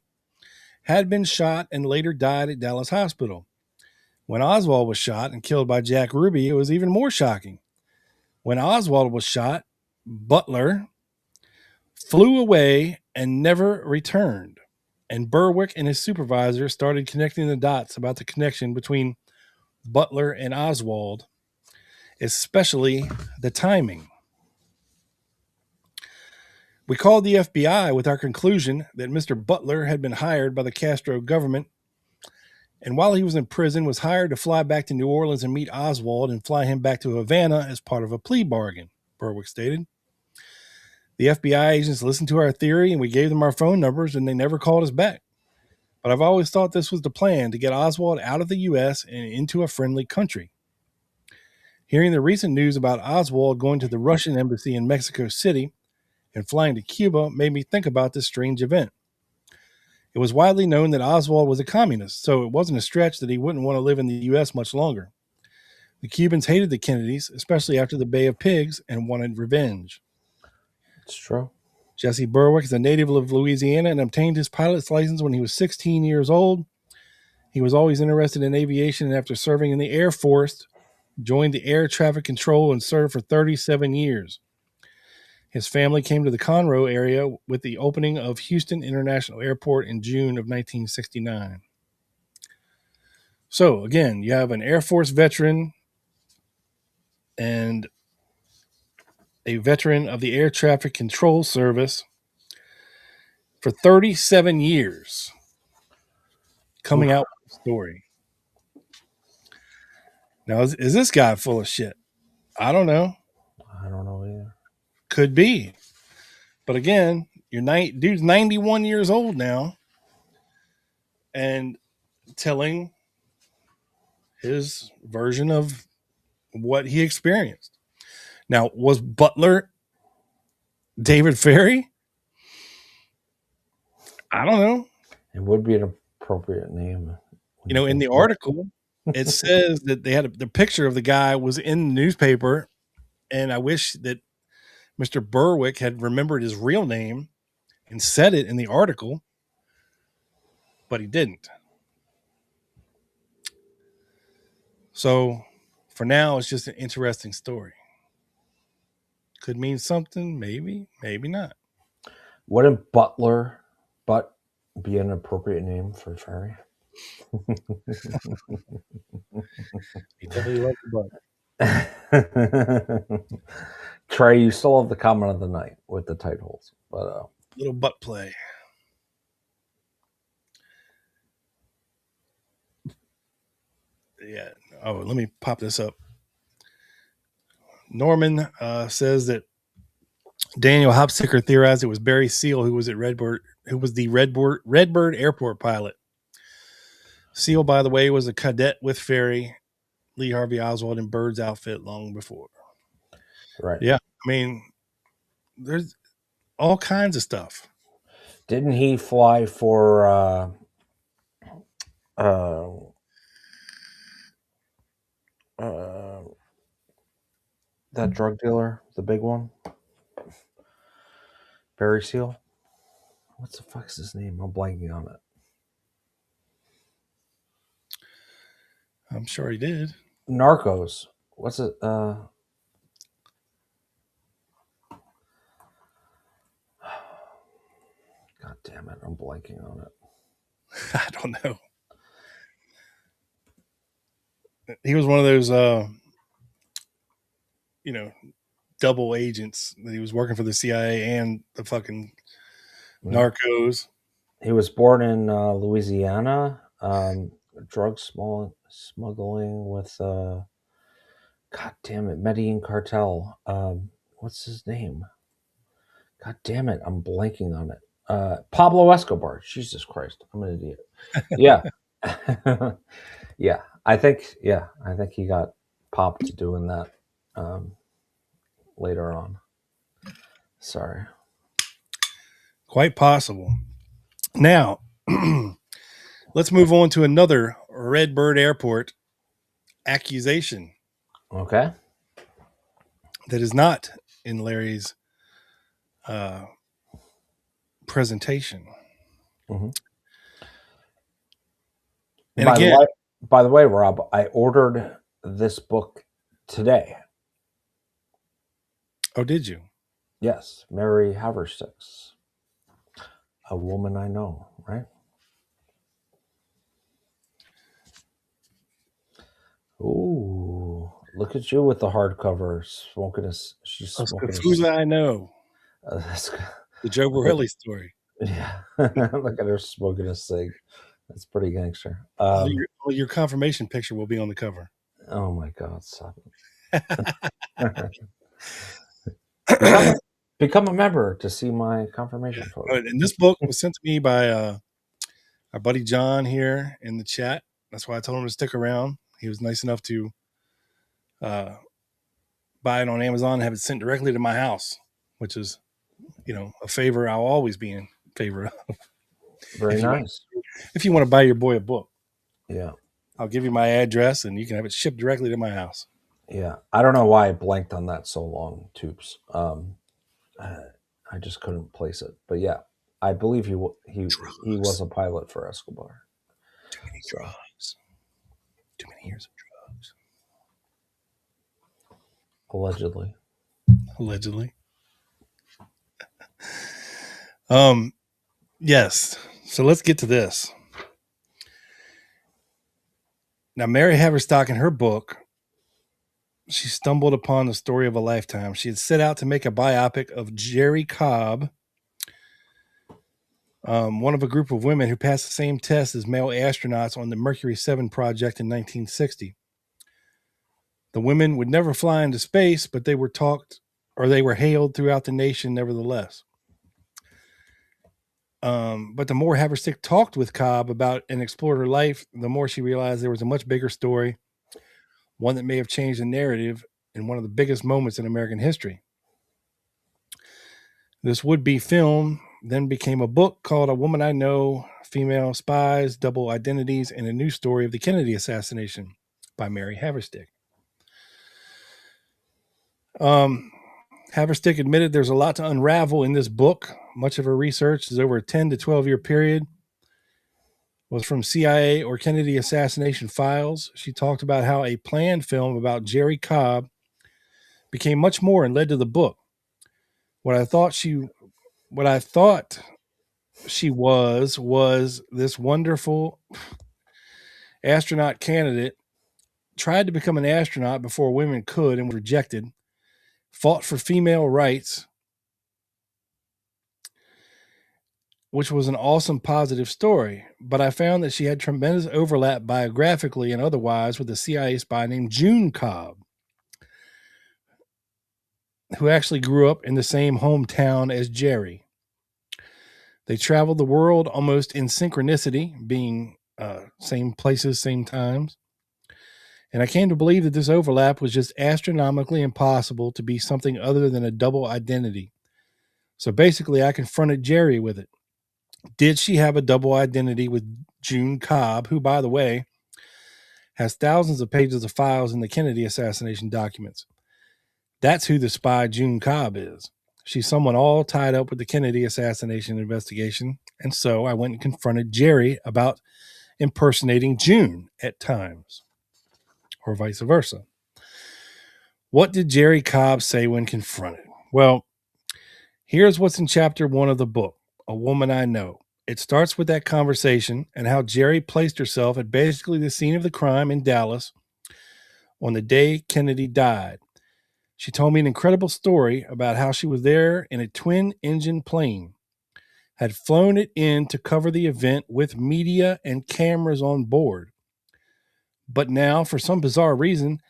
had been shot and later died at Dallas Hospital. When Oswald was shot and killed by Jack Ruby, it was even more shocking. When Oswald was shot, Butler flew away and never returned. And Berwick and his supervisor started connecting the dots about the connection between Butler and Oswald, especially the timing. We called the FBI with our conclusion that Mr. Butler had been hired by the Castro government, and while he was in prison was hired to fly back to New Orleans and meet Oswald and fly him back to Havana as part of a plea bargain, Berwick stated. The FBI agents listened to our theory and we gave them our phone numbers and they never called us back. But I've always thought this was the plan, to get Oswald out of the U.S. and into a friendly country. Hearing the recent news about Oswald going to the Russian embassy in Mexico City and flying to Cuba made me think about this strange event. It was widely known that Oswald was a communist, so it wasn't a stretch that he wouldn't want to live in the U.S. much longer. The Cubans hated the Kennedys, especially after the Bay of Pigs, and wanted revenge. It's true. Jesse Berwick is a native of Louisiana and obtained his pilot's license when he was 16 years old. He was always interested in aviation, and after serving in the Air Force, joined the Air Traffic Control and served for 37 years. His family came to the Conroe area with the opening of Houston International Airport in June of 1969. So, again, you have an Air Force veteran and a veteran of the Air Traffic Control Service for 37 years coming out with a story. Now, is this guy full of shit? I don't know. I don't know either. Could be. But again, dude's 91 years old now and telling his version of what he experienced. Now, was Butler David Ferry? I don't know. It would be an appropriate name. You know, in the article, it says that they had the picture of the guy was in the newspaper, and I wish that Mr. Berwick had remembered his real name and said it in the article, but he didn't. So for now, it's just an interesting story. Could mean something, maybe, maybe not. Wouldn't Butler be an appropriate name for Ferry? He definitely loved the butt. Trey, you still have the comment of the night with the tight holes, but Little butt play. Yeah. Oh, let me pop this up. Norman says that Daniel Hopsicker theorized it was Barry Seal who was the Redbird Airport pilot. Seal, by the way, was a cadet with Ferry, Lee Harvey Oswald in Bird's outfit long before. right. Yeah. I mean, there's all kinds of stuff. Didn't he fly for that drug dealer, the big one? Barry Seal? What the fuck's his name? I'm blanking on it. I'm sure he did. Narcos. What's it? God damn it. I'm blanking on it. I don't know. He was one of those, double agents that he was working for the CIA and the fucking Narcos. He was born in Louisiana. Drug smuggling with, God damn it, Medellin cartel. What's his name? God damn it, I'm blanking on it. Pablo Escobar. Jesus Christ, I'm an idiot. Yeah. Yeah. I think he got popped doing that later on. Sorry. Quite possible. Now, let's move on to another Redbird Airport accusation Okay. that is not in Larry's presentation. Mm-hmm. And By the way, Rob, I ordered this book today. Oh, did you? Yes, Mary Haverstick's A Woman I Know, right? Ooh, look at you with the hardcover, smoking a. She's smoking Who's I know? that's, The Joe Borelli story. yeah, look at her smoking a cig. That's pretty gangster. Your confirmation picture will be on the cover. Oh my God, stop it. Become a member to see my confirmation photo. And this book was sent to me by our buddy John here in the chat. That's why I told him to stick around. He was nice enough to buy it on Amazon and have it sent directly to my house, which is, a favor I'll always be in favor of. Very nice. If you want to buy your boy a book, yeah, I'll give you my address and you can have it shipped directly to my house. Yeah, I don't know why I blanked on that so long, Tubes. I just couldn't place it, but yeah, I believe he was a pilot for Escobar. Too many drugs. Too many years of drugs. Allegedly. Yes. So let's get to this. Now, Mary Haverstock, in her book, she stumbled upon the story of a lifetime. She had set out to make a biopic of Jerry Cobb, one of a group of women who passed the same test as male astronauts on the Mercury 7 project in 1960. The women would never fly into space, but they were hailed throughout the nation nevertheless. But the more Haverstick talked with Cobb about and explored her life, the more she realized there was a much bigger story, one that may have changed the narrative in one of the biggest moments in American history. This would-be film then became a book called A Woman I Know, Female Spies, Double Identities, and a New Story of the Kennedy Assassination by Mary Haverstick. Haverstick admitted there's a lot to unravel in this book. Much of her research is over a 10 to 12-year period. Was from CIA or Kennedy assassination files. She talked about how a planned film about Jerry Cobb became much more and led to the book. What I thought she was this wonderful astronaut candidate, tried to become an astronaut before women could and was rejected, fought for female rights, which was an awesome, positive story. But I found that she had tremendous overlap biographically and otherwise with a CIA spy named June Cobb, who actually grew up in the same hometown as Jerry. They traveled the world almost in synchronicity, being same places, same times. And I came to believe that this overlap was just astronomically impossible to be something other than a double identity. So basically, I confronted Jerry with it. Did she have a double identity with June Cobb, who, by the way, has thousands of pages of files in the Kennedy assassination documents? That's who the spy June Cobb is. She's someone all tied up with the Kennedy assassination investigation. And so I went and confronted Jerry about impersonating June at times, or vice versa. What did Jerry Cobb say when confronted? Well, here's what's in chapter 1 of the book, A Woman I Know. It starts with that conversation and how Jerry placed herself at basically the scene of the crime in Dallas on the day Kennedy died. She told me an incredible story about how she was there in a twin-engine plane, had flown it in to cover the event with media and cameras on board. But now, for some bizarre reason,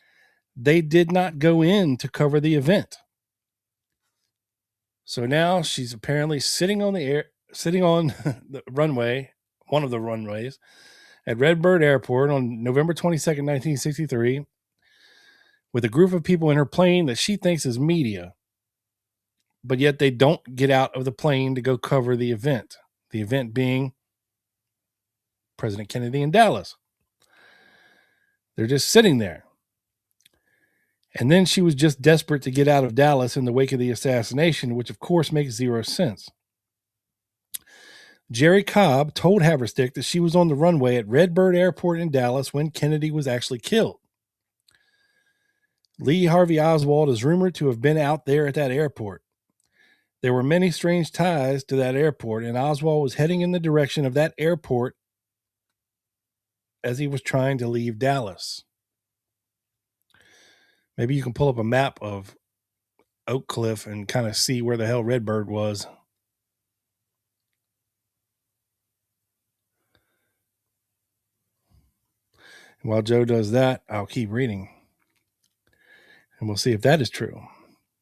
they did not go in to cover the event. So now she's apparently sitting on the runway, one of the runways, at Redbird Airport on November 22nd, 1963, with a group of people in her plane that she thinks is media. But yet they don't get out of the plane to go cover the event. The event being President Kennedy in Dallas. They're just sitting there. And then she was just desperate to get out of Dallas in the wake of the assassination, which of course makes zero sense. Jerry Cobb told Haverstick that she was on the runway at Redbird Airport in Dallas when Kennedy was actually killed. Lee Harvey Oswald is rumored to have been out there at that airport. There were many strange ties to that airport, and Oswald was heading in the direction of that airport as he was trying to leave Dallas. Maybe you can pull up a map of Oak Cliff and kind of see where the hell Redbird was. And while Joe does that, I'll keep reading. And we'll see if that is true.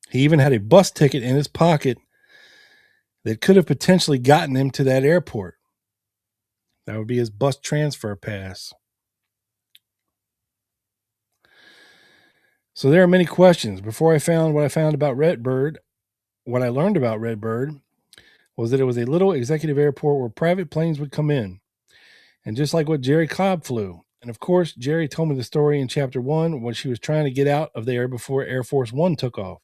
He even had a bus ticket in his pocket that could have potentially gotten him to that airport. That would be his bus transfer pass. So there are many questions. Before I found what I found about Redbird, what I learned about Redbird was that it was a little executive airport where private planes would come in. And just like what Jerry Cobb flew. And of course, Jerry told me the story in chapter 1 when she was trying to get out of there before Air Force One took off.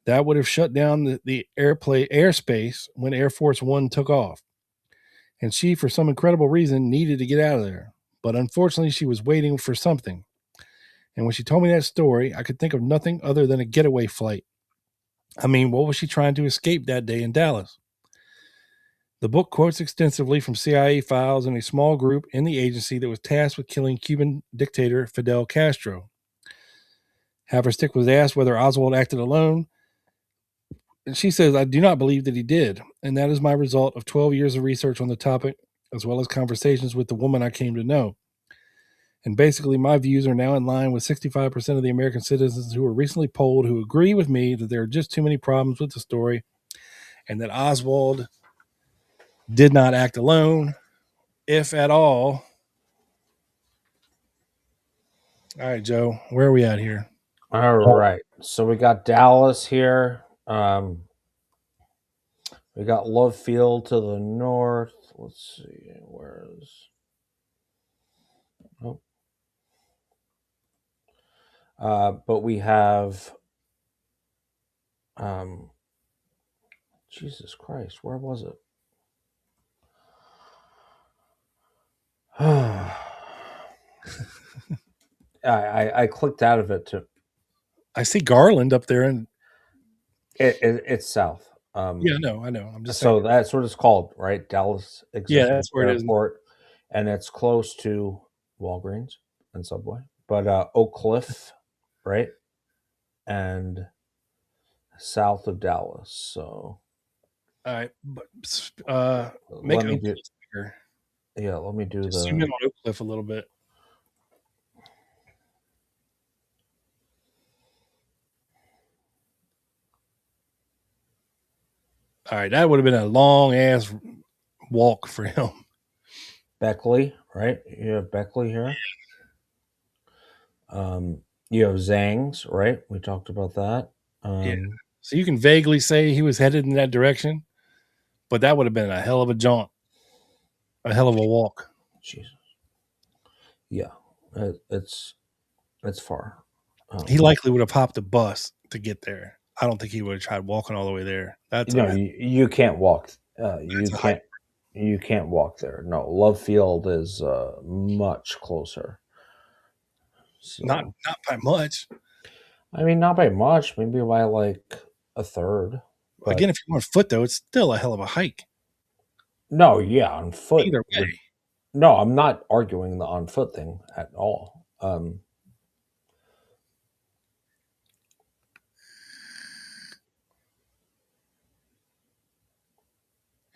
That would have shut down the airspace when Air Force One took off. And she, for some incredible reason, needed to get out of there. But unfortunately, she was waiting for something. And when she told me that story, I could think of nothing other than a getaway flight. I mean, what was she trying to escape that day in Dallas? The book quotes extensively from CIA files and a small group in the agency that was tasked with killing Cuban dictator Fidel Castro. Haverstick was asked whether Oswald acted alone, and she says, "I do not believe that he did, and that is my result of 12 years of research on the topic, as well as conversations with the woman I came to know. And basically, my views are now in line with 65% of the American citizens who were recently polled who agree with me that there are just too many problems with the story, and that Oswald did not act alone, if at all." All right, Joe, where are we at here? All right. So we got Dallas here. We got Love Field to the north. Let's see. Where's. Oh. But we have. Jesus Christ, where was it? I clicked out of it too. I see Garland up there, and It's south. yeah, I know. I'm just so saying. that's what it's called, right? Dallas Yeah, that's where Airport, it is, and it's close to Walgreens and Subway. But Oak Cliff, right, and south of Dallas. So, all right, but let me do. Yeah, let me do just zoom in on Oak Cliff a little bit. All right, that would have been a long ass walk for him. Beckley, right? You have Beckley here. You have Zang's, right? We talked about that. Yeah. So you can vaguely say he was headed in that direction, but that would have been a hell of a jaunt, a hell of a walk. Jesus. Yeah, it's far. He likely would have hopped a bus to get there. I don't think he would have tried walking all the way there. That's you can't walk. You can't walk there. No, Love Field is much closer. So, not by much. I mean, not by much. Maybe by like a third. But again, if you're on foot, though, it's still a hell of a hike. No, yeah, on foot. Either way. No, I'm not arguing the on foot thing at all.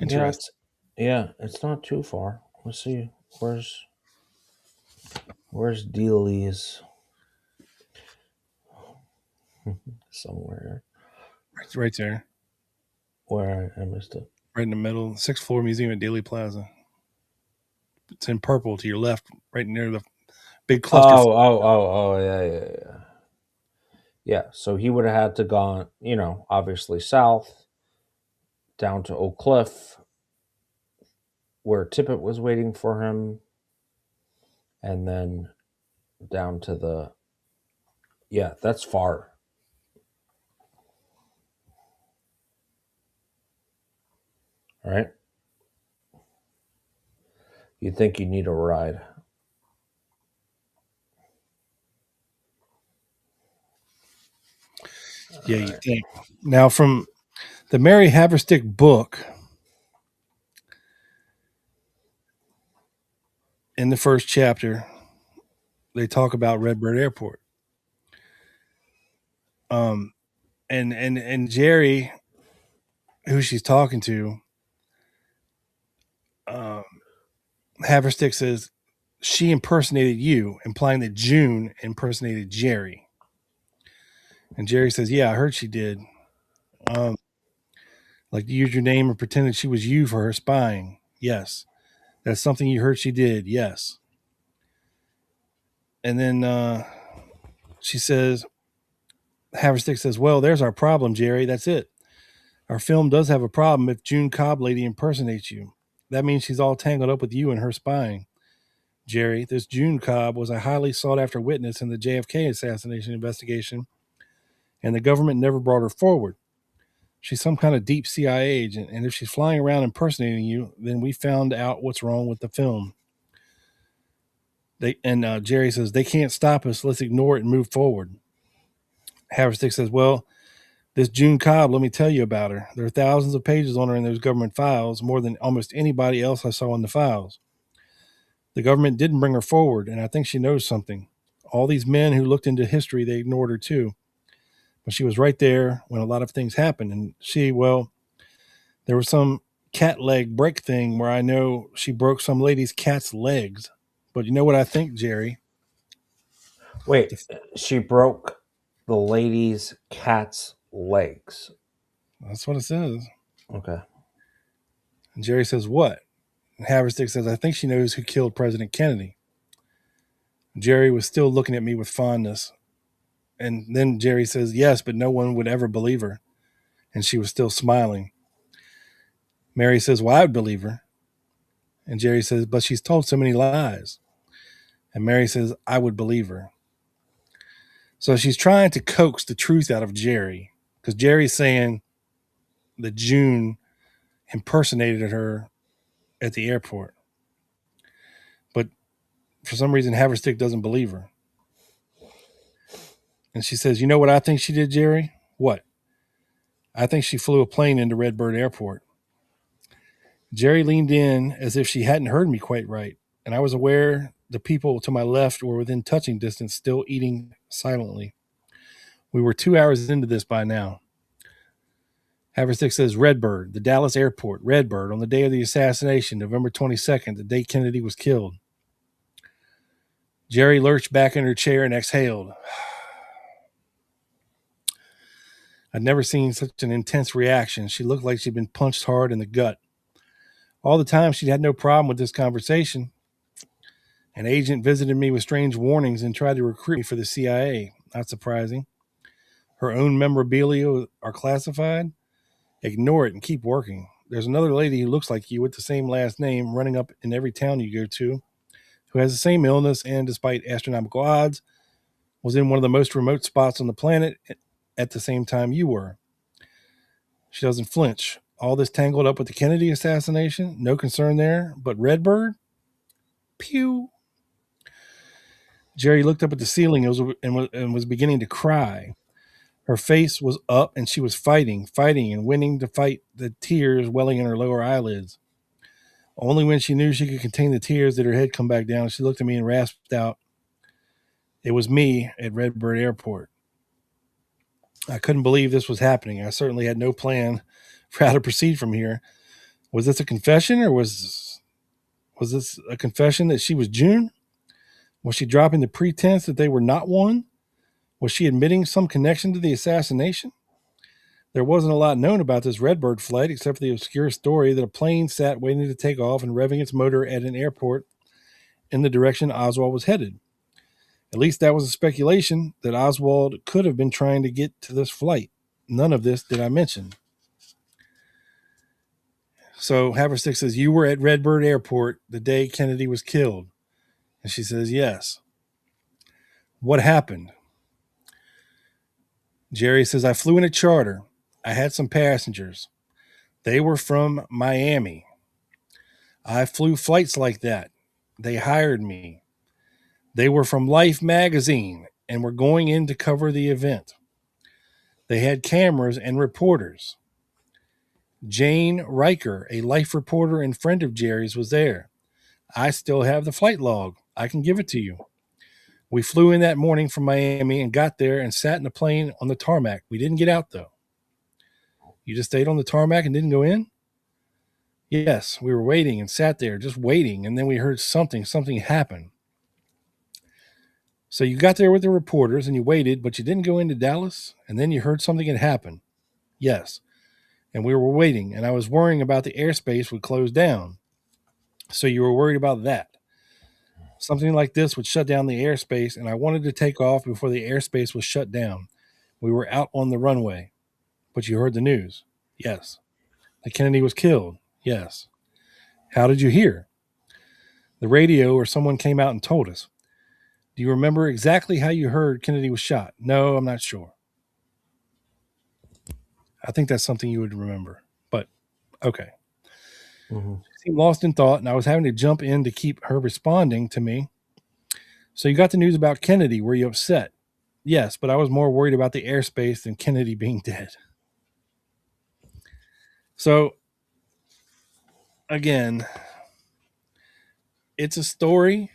Interesting. Yeah, it's not too far. Let's see. Where's Dealey's? Somewhere. It's right there. Where I missed it. Right in the middle, 6th floor museum at Dealey Plaza. It's in purple to your left, right near the big cluster. Yeah. Yeah, so he would have had to gone, obviously south, down to Oak Cliff, where Tippett was waiting for him, and then down to the, yeah, that's far. All right. You'd think you need a ride. Yeah, you think. Now, from the Mary Haverstick book, in the first chapter, they talk about Redbird Airport. And Jerry, who she's talking to, Haverstick says she impersonated you, implying that June impersonated Jerry. And Jerry says, "Yeah, I heard she did. Like to use your name and pretended she was you for her spying. Yes. That's something you heard she did. Yes." And then she says, Haverstick says, "Well, there's our problem, Jerry. That's it. Our film does have a problem if June Cobb lady impersonates you. That means she's all tangled up with you and her spying. Jerry, this June Cobb was a highly sought after witness in the JFK assassination investigation, and the government never brought her forward. She's some kind of deep CIA agent, and if she's flying around impersonating you, then we found out what's wrong with the film." Jerry says, "They can't stop us. Let's ignore it and move forward." Haverstick says, "Well, this June Cobb, let me tell you about her. There are thousands of pages on her in those government files, more than almost anybody else I saw in the files. The government didn't bring her forward, and I think she knows something. All these men who looked into history, they ignored her too. But she was right there when a lot of things happened, and there was some cat leg break thing where I know she broke some lady's cat's legs. But you know what I think, Jerry?" Wait, she broke the lady's cat's legs. That's what it says. Okay. And Jerry says, "What?" And Haverstick says, "I think she knows who killed President Kennedy." Jerry was still looking at me with fondness. And then Jerry says, "Yes, but no one would ever believe her." And she was still smiling. Mary says, "Well, I would believe her." And Jerry says, "But she's told so many lies." And Mary says, "I would believe her." So she's trying to coax the truth out of Jerry, because Jerry's saying that June impersonated her at the airport. But for some reason, Haverstick doesn't believe her. And she says, "You know what I think she did, Jerry?" "What?" "I think she flew a plane into Redbird Airport." Jerry leaned in as if she hadn't heard me quite right, and I was aware the people to my left were within touching distance, still eating silently. We were 2 hours into this by now. Haverstick says, "Redbird, the Dallas airport, Redbird, on the day of the assassination, November 22nd, the day Kennedy was killed." Jerry lurched back in her chair and exhaled. I'd never seen such an intense reaction. She looked like she'd been punched hard in the gut. All the time, she'd had no problem with this conversation. An agent visited me with strange warnings and tried to recruit me for the CIA. Not surprising. Her own memorabilia are classified. Ignore it and keep working. There's another lady who looks like you with the same last name running up in every town you go to, who has the same illness and, despite astronomical odds, was in one of the most remote spots on the planet at the same time you were. She doesn't flinch. All this tangled up with the Kennedy assassination, no concern there. But Redbird? Pew. Jerry looked up at the ceiling and was beginning to cry. Her face was up and she was fighting and winning to fight the tears welling in her lower eyelids. Only when she knew she could contain the tears did her head come back down. She looked at me and rasped out, "It was me at Redbird Airport." I couldn't believe this was happening. I certainly had no plan for how to proceed from here. Was this a confession, or was this a confession that she was June? Was she dropping the pretense that they were not one? Was she admitting some connection to the assassination? There wasn't a lot known about this Redbird flight except for the obscure story that a plane sat waiting to take off and revving its motor at an airport in the direction Oswald was headed. At least that was a speculation that Oswald could have been trying to get to this flight. None of this did I mention. So Haverstick says, you were at Redbird Airport the day Kennedy was killed. And she says, yes. What happened? Jerry says, I flew in a charter. I had some passengers. They were from Miami. I flew flights like that. They hired me. They were from Life magazine and were going in to cover the event. They had cameras and reporters. Jane Riker, a Life reporter and friend of Jerry's, was there. I still have the flight log. I can give it to you. We flew in that morning from Miami and got there and sat in the plane on the tarmac. We didn't get out, though. You just stayed on the tarmac and didn't go in? Yes, we were waiting and sat there just waiting, and then we heard something happened. So you got there with the reporters and you waited, but you didn't go into Dallas, and then you heard something had happened. Yes, and we were waiting, and I was worrying about the airspace would close down. So you were worried about that. Something like this would shut down the airspace, and I wanted to take off before the airspace was shut down. We were out on the runway. But you heard the news? Yes. That Kennedy was killed? Yes. How did you hear? The radio or someone came out and told us. Do you remember exactly how you heard Kennedy was shot? No, I'm not sure. I think that's something you would remember, but okay. Mm-hmm. She seemed lost in thought, and I was having to jump in to keep her responding to me. So you got the news about Kennedy. Were you upset? Yes, but I was more worried about the airspace than Kennedy being dead. So, again, it's a story,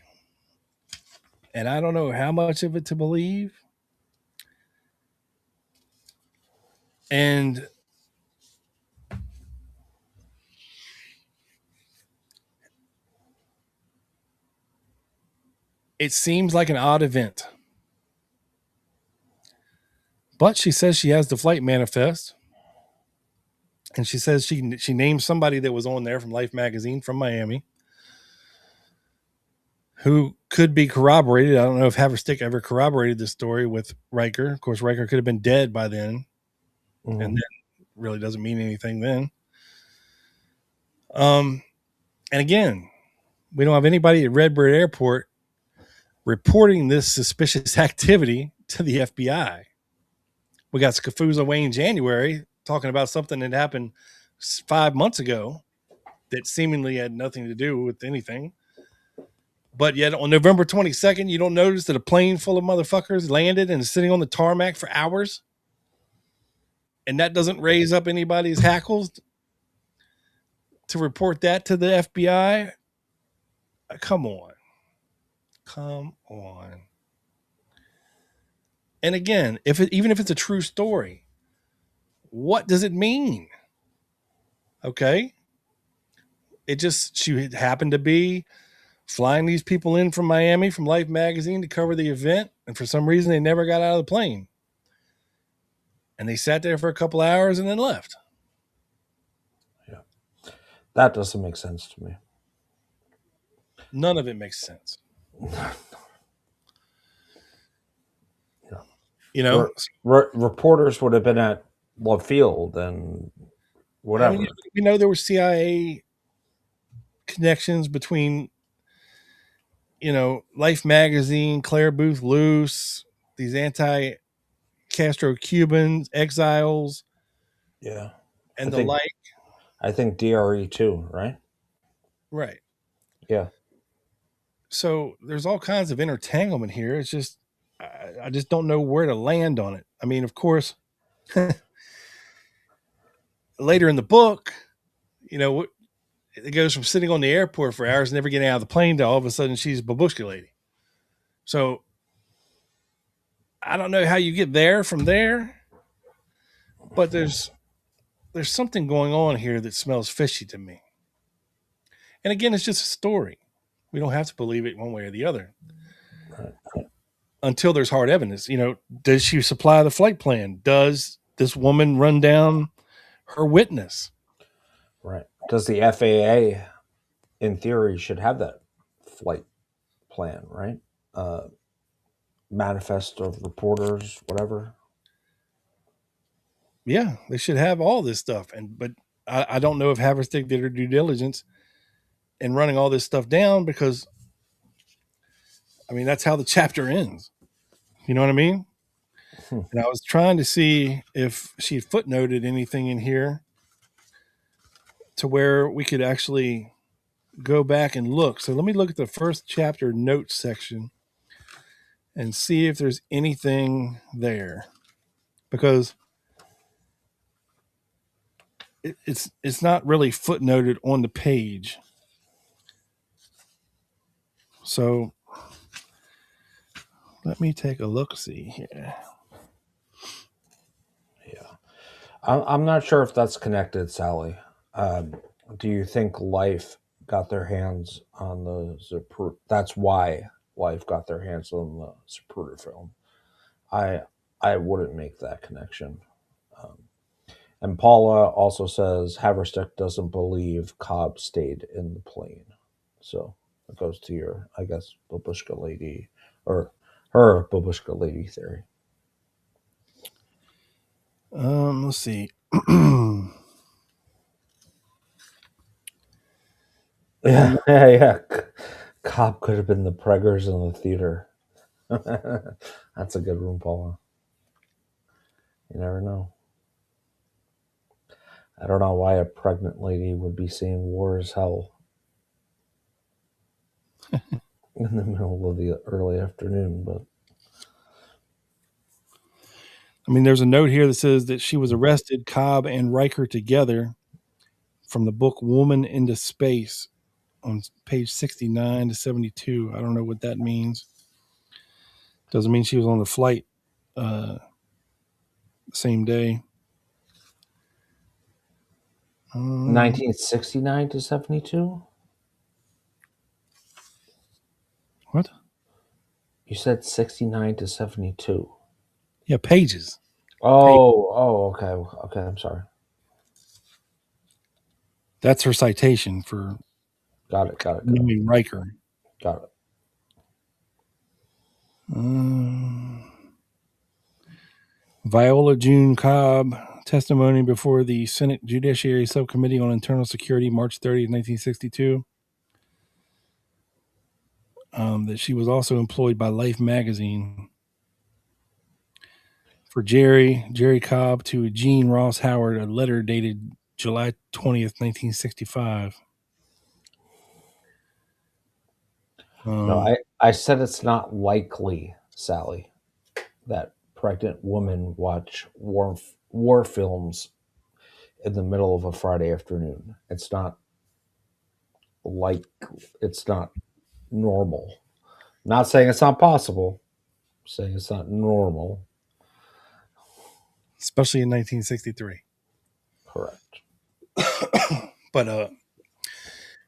and I don't know how much of it to believe. And it seems like an odd event. But she says she has the flight manifest. And she says she named somebody that was on there from Life magazine from Miami who could be corroborated. I don't know if Haverstick ever corroborated this story with Riker. Of course, Riker could have been dead by then. Mm-hmm. And then really doesn't mean anything then. And again, we don't have anybody at Redbird Airport reporting this suspicious activity to the FBI. We got Scafuzzary in January talking about something that happened 5 months ago that seemingly had nothing to do with anything. But yet on November 22nd, you don't notice that a plane full of motherfuckers landed and is sitting on the tarmac for hours? And that doesn't raise up anybody's hackles to report that to the FBI? Come on. And again, even if it's a true story, what does it mean? Okay. She happened to be flying these people in from Miami from Life magazine to cover the event. And for some reason, they never got out of the plane. And they sat there for a couple hours and then left. Yeah. That doesn't make sense to me. None of it makes sense. Yeah. You know, reporters would have been at Love Field and whatever. I mean, we know there were CIA connections between, Life magazine, Claire Booth Luce, these anti-Castro Cubans, exiles. Yeah. And the like. I think DRE too, right? Right. Yeah. So there's all kinds of intertanglement here. It's just, I just don't know where to land on it. I mean, of course, later in the book, it goes from sitting on the airport for hours, never getting out of the plane, to all of a sudden she's a babushka lady. So I don't know how you get there from there, but there's something going on here that smells fishy to me. And again, it's just a story. We don't have to believe it one way or the other until there's hard evidence. Does she supply the flight plan? Does this woman run down her witness. Right. Because the FAA, in theory, should have that flight plan, right? Manifest of reporters, whatever. Yeah, they should have all this stuff. But I don't know if Haverstick did her due diligence in running all this stuff down, because I mean that's how the chapter ends. You know what I mean? And I was trying to see if she footnoted anything in here to where we could actually go back and look. So let me look at the first chapter notes section and see if there's anything there, because it's not really footnoted on the page. So let me take a look. See here. Yeah. I'm not sure if that's connected, Sally. Do you think Life got their hands on the Zapruder? That's why Life got their hands on the Zapruder film. I wouldn't make that connection. And Paula also says Haverstick doesn't believe Cobb stayed in the plane. So it goes to your, I guess, babushka lady, or her babushka lady theory. Let's see. Yeah. Cobb could have been the preggers in the theater. That's a good one, Paula. You never know. I don't know why a pregnant lady would be seeing War is Hell in the middle of the early afternoon, but I mean, there's a note here that says that she was arrested, Cobb and Riker together, from the book Woman into Space on page 69 to 72. I don't know what that means. Doesn't mean she was on the flight the same day. 1969 to 72? What? You said 69 to 72. Yeah, pages. Okay. Okay, I'm sorry. That's her citation for Got it. knowing Riker. Got it. Viola June Cobb, testimony before the Senate Judiciary Subcommittee on Internal Security, March 30th, 1962. That she was also employed by Life magazine. For Jerry Cobb to Gene Ross Howard, a letter dated July 20th, 1965. No, I said it's not likely, Sally, that pregnant women watch war films in the middle of a Friday afternoon. It's not normal. Not saying it's not possible. I'm saying it's not normal. Especially in 1963. Correct. But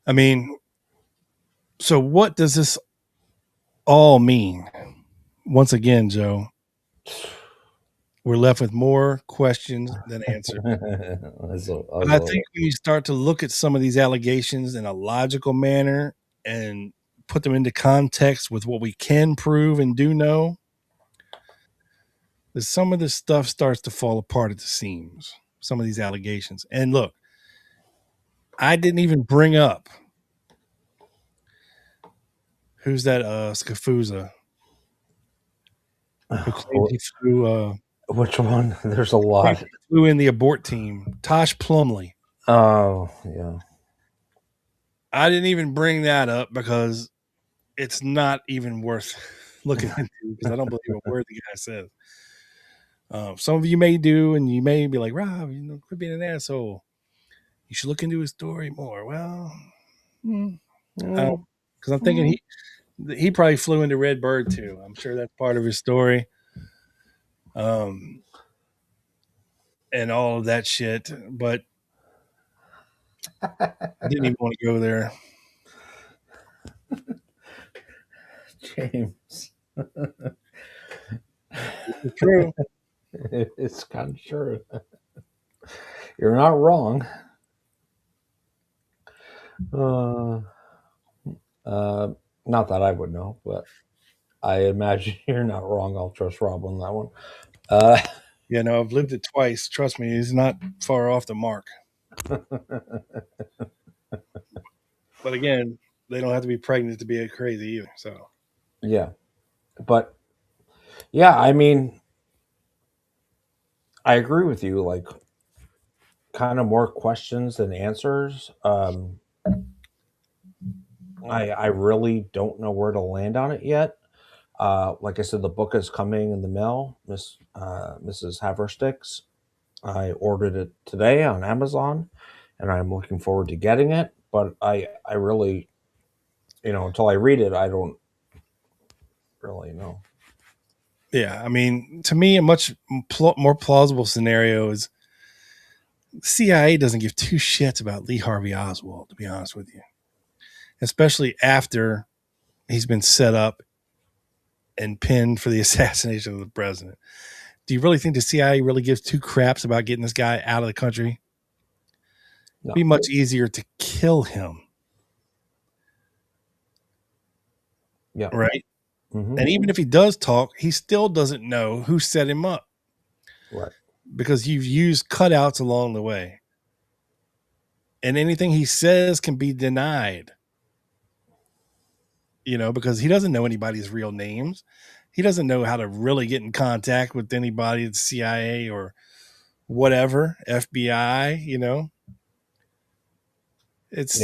I mean, so what does this all mean? Once again, Joe, we're left with more questions than answers. But I think when you start to look at some of these allegations in a logical manner and put them into context with what we can prove and do know, that some of this stuff starts to fall apart at the seams, some of these allegations. And look, I didn't even bring up who's that Scafuzzary who claims he flew which one? There's a lot. Flew in the abort team, Tosh Plumley. Oh, yeah. I didn't even bring that up because it's not even worth looking into, because I don't believe a word the guy says. Some of you may do, and you may be like, Rob, quit being an asshole. You should look into his story more. Well, because I'm thinking he probably flew into Redbird too. I'm sure that's part of his story. And all of that shit, but I didn't even want to go there. James. It's true. It's kind of true. You're not wrong. Uh, not that I would know, but I imagine you're not wrong. I'll trust Rob on that one. Yeah, no, I've lived it twice. Trust me, he's not far off the mark. But again, they don't have to be pregnant to be a crazy either. So yeah, but yeah, I mean, I agree with you. Like, kind of more questions than answers. I really don't know where to land on it yet. Like I said, the book is coming in the mail, Mrs. Haversticks. I ordered it today on Amazon, and I'm looking forward to getting it. But I really, until I read it, I don't really know. yeah, I mean, to me, a much more plausible scenario is the CIA doesn't give two shits about Lee Harvey Oswald, to be honest with you, especially after he's been set up and pinned for the assassination of the president. Do you really think the CIA really gives two craps about getting this guy out of the country? No. It'd be much easier to kill him. Yeah. Right. Mm-hmm. And even if he does talk, he still doesn't know who set him up. Right. Because you've used cutouts along the way. And anything he says can be denied. Because he doesn't know anybody's real names. He doesn't know how to really get in contact with anybody at the CIA or whatever, FBI, It's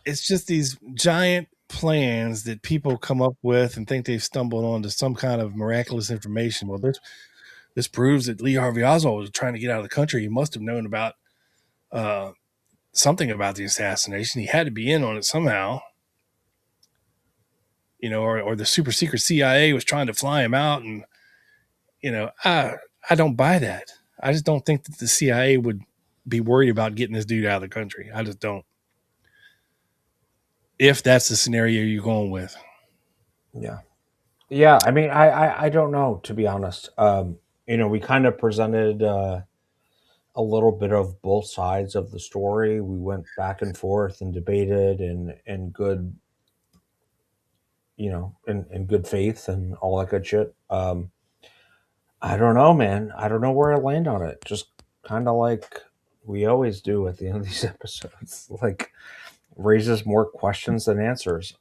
just these giant plans that people come up with and think they've stumbled onto some kind of miraculous information. Well, this proves that Lee Harvey Oswald was trying to get out of the country. He must have known about something about the assassination. He had to be in on it somehow. Or the super secret CIA was trying to fly him out. And, I don't buy that. I just don't think that the CIA would be worried about getting this dude out of the country. I just don't. If that's the scenario you're going with. Yeah. Yeah. I mean, I don't know, to be honest. We kind of presented a little bit of both sides of the story. We went back and forth and debated and good, in good faith and all that good shit. I don't know, man. I don't know where I land on it. Just kind of like we always do at the end of these episodes, like raises more questions than answers.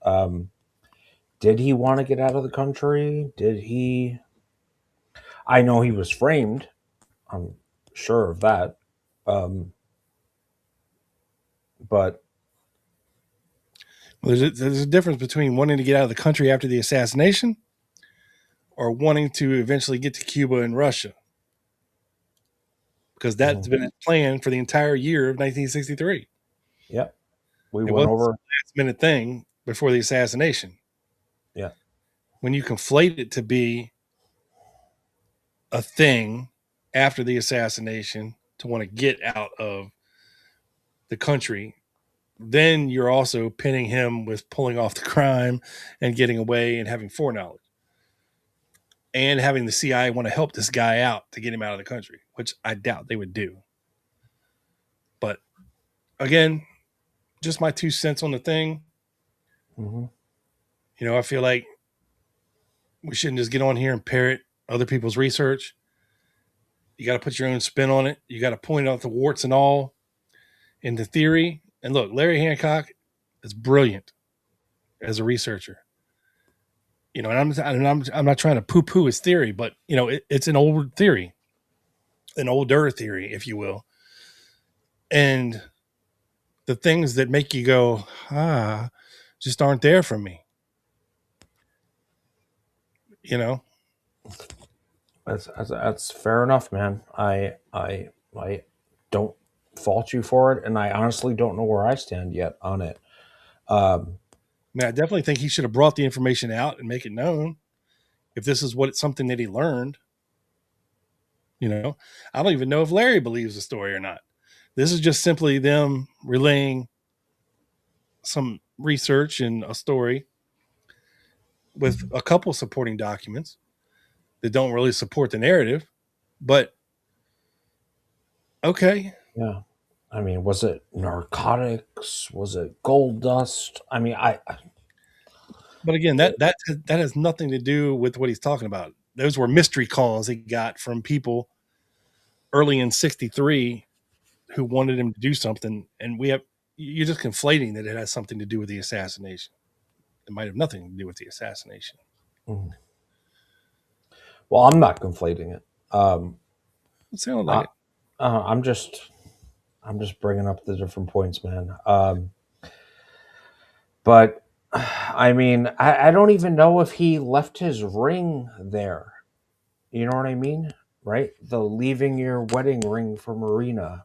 Did he want to get out of the country? Did he? I know he was framed. I'm sure of that. But there's a difference between wanting to get out of the country after the assassination or wanting to eventually get to Cuba and Russia. Because that's been his plan for the entire year of 1963. Yep. It went over a last-minute thing before the assassination. Yeah. When you conflate it to be a thing after the assassination to want to get out of the country, then you're also pinning him with pulling off the crime and getting away and having foreknowledge. And having the CIA want to help this guy out to get him out of the country, which I doubt they would do. But again, just my 2 cents on the thing. Mm-hmm. I feel like we shouldn't just get on here and parrot other people's research. You got to put your own spin on it. You got to point out the warts and all in the theory. And look, Larry Hancock is brilliant as a researcher. And I'm not trying to poo-poo his theory, but it's an old theory, an older theory, if you will. And the things that make you go, just aren't there for me. That's fair enough, man. I don't fault you for it, and I honestly don't know where I stand yet on it. I definitely think he should have brought the information out and make it known if this is something that he learned. I don't even know if Larry believes the story or not. This is just simply them relaying some research and a story with a couple supporting documents. that don't really support the narrative. But okay. Yeah. I mean, was it narcotics? Was it gold dust? I mean, But again, that has nothing to do with what he's talking about. Those were mystery calls he got from people early in '63 who wanted him to do something, and you're just conflating that it has something to do with the assassination. It might have nothing to do with the assassination. well, I'm not conflating it. It sounded like it. I'm just bringing up the different points, man. But I mean, I don't even know if he left his ring there. You know what I mean? Right? The leaving your wedding ring for Marina,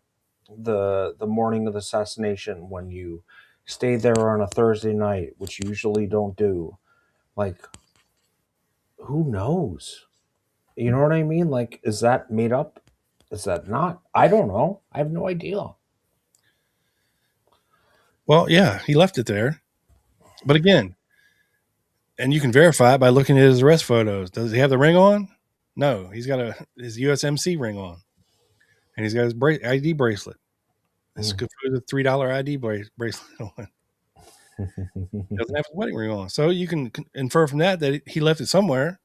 the morning of the assassination, when you stay there on a Thursday night, which you usually don't do. Like, who knows? You know what I mean? Like, is that made up? Is that not? I don't know. I have no idea. Well, yeah, he left it there. But again, and you can verify it by looking at his arrest photos. Does he have the ring on? No, he's got his USMC ring on, and he's got his ID bracelet. His $3 ID bracelet on. He doesn't have his wedding ring on, so you can infer from that he left it somewhere,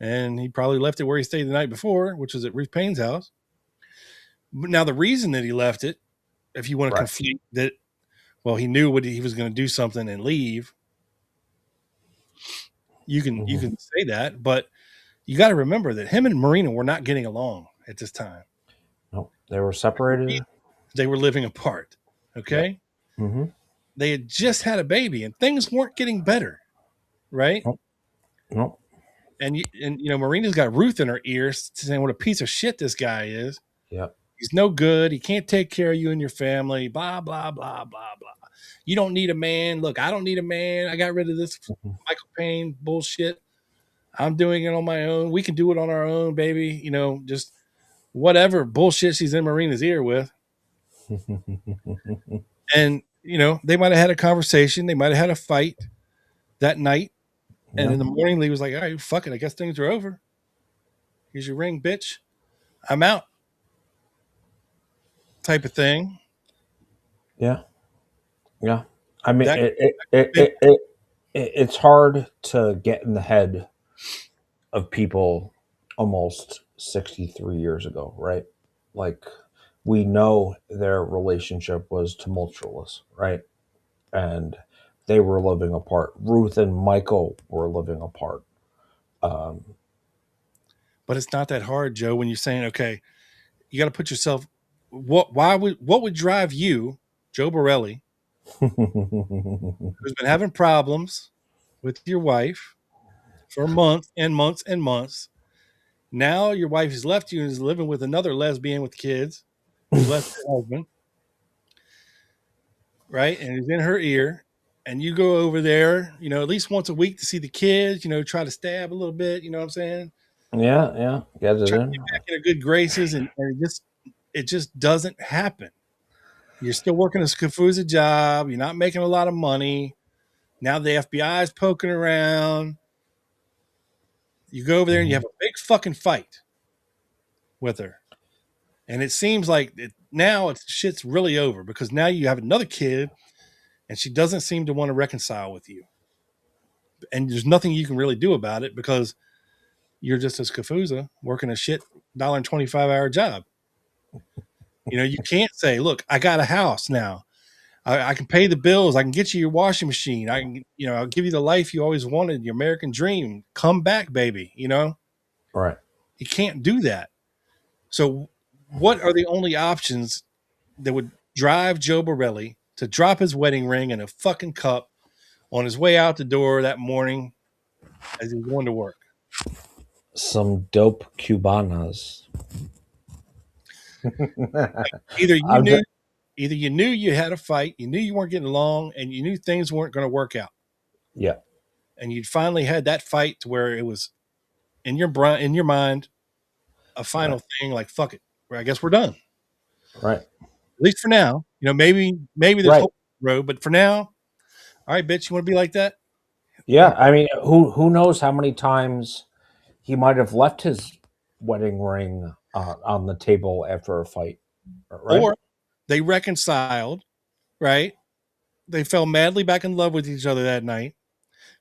and he probably left it where he stayed the night before, which was at Ruth Payne's house. But now the reason that he left it, if you want to conflate that, well, he knew he was going to do something and leave. You can say that, but you got to remember that him and Marina were not getting along at this time. No, they were separated. They were living apart. Okay. Yeah. Mm-hmm. They had just had a baby, and things weren't getting better, right? Nope. And Marina's got Ruth in her ears saying what a piece of shit this guy is. Yeah. He's no good. He can't take care of you and your family. Blah blah blah blah blah. You don't need a man. Look, I don't need a man. I got rid of this Michael Payne bullshit. I'm doing it on my own. We can do it on our own, baby. Just whatever bullshit she's in Marina's ear with. And, they might have had a conversation. They might have had a fight that night. And in the morning, Lee was like, all right, fuck it. I guess things are over. Here's your ring, bitch. I'm out. Type of thing. Yeah. Yeah. I mean, it's hard to get in the head of people almost 63 years ago, right? Like, we know their relationship was tumultuous, right? And they were living apart. Ruth and Michael were living apart. But it's not that hard, Joe, when you're saying, okay, you got to put yourself, what would drive you, Joe Borelli, who's been having problems with your wife for months and months and months. Now your wife has left you and is living with another lesbian with kids, who's left her husband, right? And he's in her ear. And you go over there, at least once a week to see the kids, try to stab a little bit, you know what I'm saying? Yeah. Get it try in. to get back in good graces, and it just doesn't happen. You're still working a Scafuzzary job. You're not making a lot of money. Now the FBI is poking around. You go over there and you have a big fucking fight with her. And it seems like now shit's really over because now you have another kid and she doesn't seem to want to reconcile with you. And there's nothing you can really do about it because you're just a Scafuzzary working a shit $1.25 job. You can't say, look, I got a house now. I can pay the bills. I can get you your washing machine. I can, I'll give you the life you always wanted, your American dream. Come back, baby. Right. You can't do that. So what are the only options that would drive Joe Borelli to drop his wedding ring in a fucking cup on his way out the door that morning as he's going to work? Some dope Cubanas. Either you knew you had a fight, you knew you weren't getting along, and you knew things weren't going to work out. Yeah. And you'd finally had that fight to where it was in your mind a final thing, like fuck it, I guess we're done. Right. At least for now. Maybe there's hope on the road, but for now, all right, bitch, you want to be like that? Yeah. I mean, who knows how many times he might have left his wedding ring on the table after a fight, right? Or they reconciled, right? They fell madly back in love with each other that night.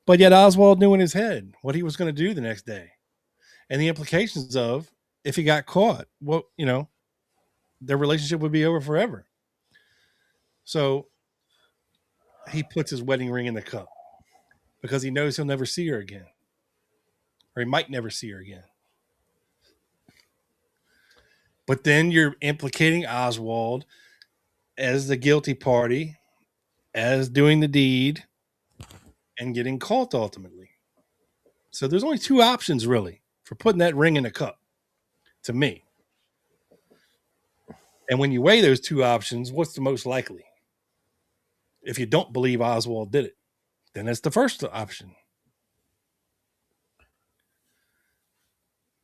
But yet Oswald knew in his head what he was going to do the next day and the implications of if he got caught, well, their relationship would be over forever. So he puts his wedding ring in the cup because he knows he'll never see her again, or he might never see her again. But then you're implicating Oswald as the guilty party, as doing the deed, and getting caught ultimately. So there's only two options really for putting that ring in the cup, to me. And when you weigh those two options, what's the most likely? If you don't believe Oswald did it, then it's the first option.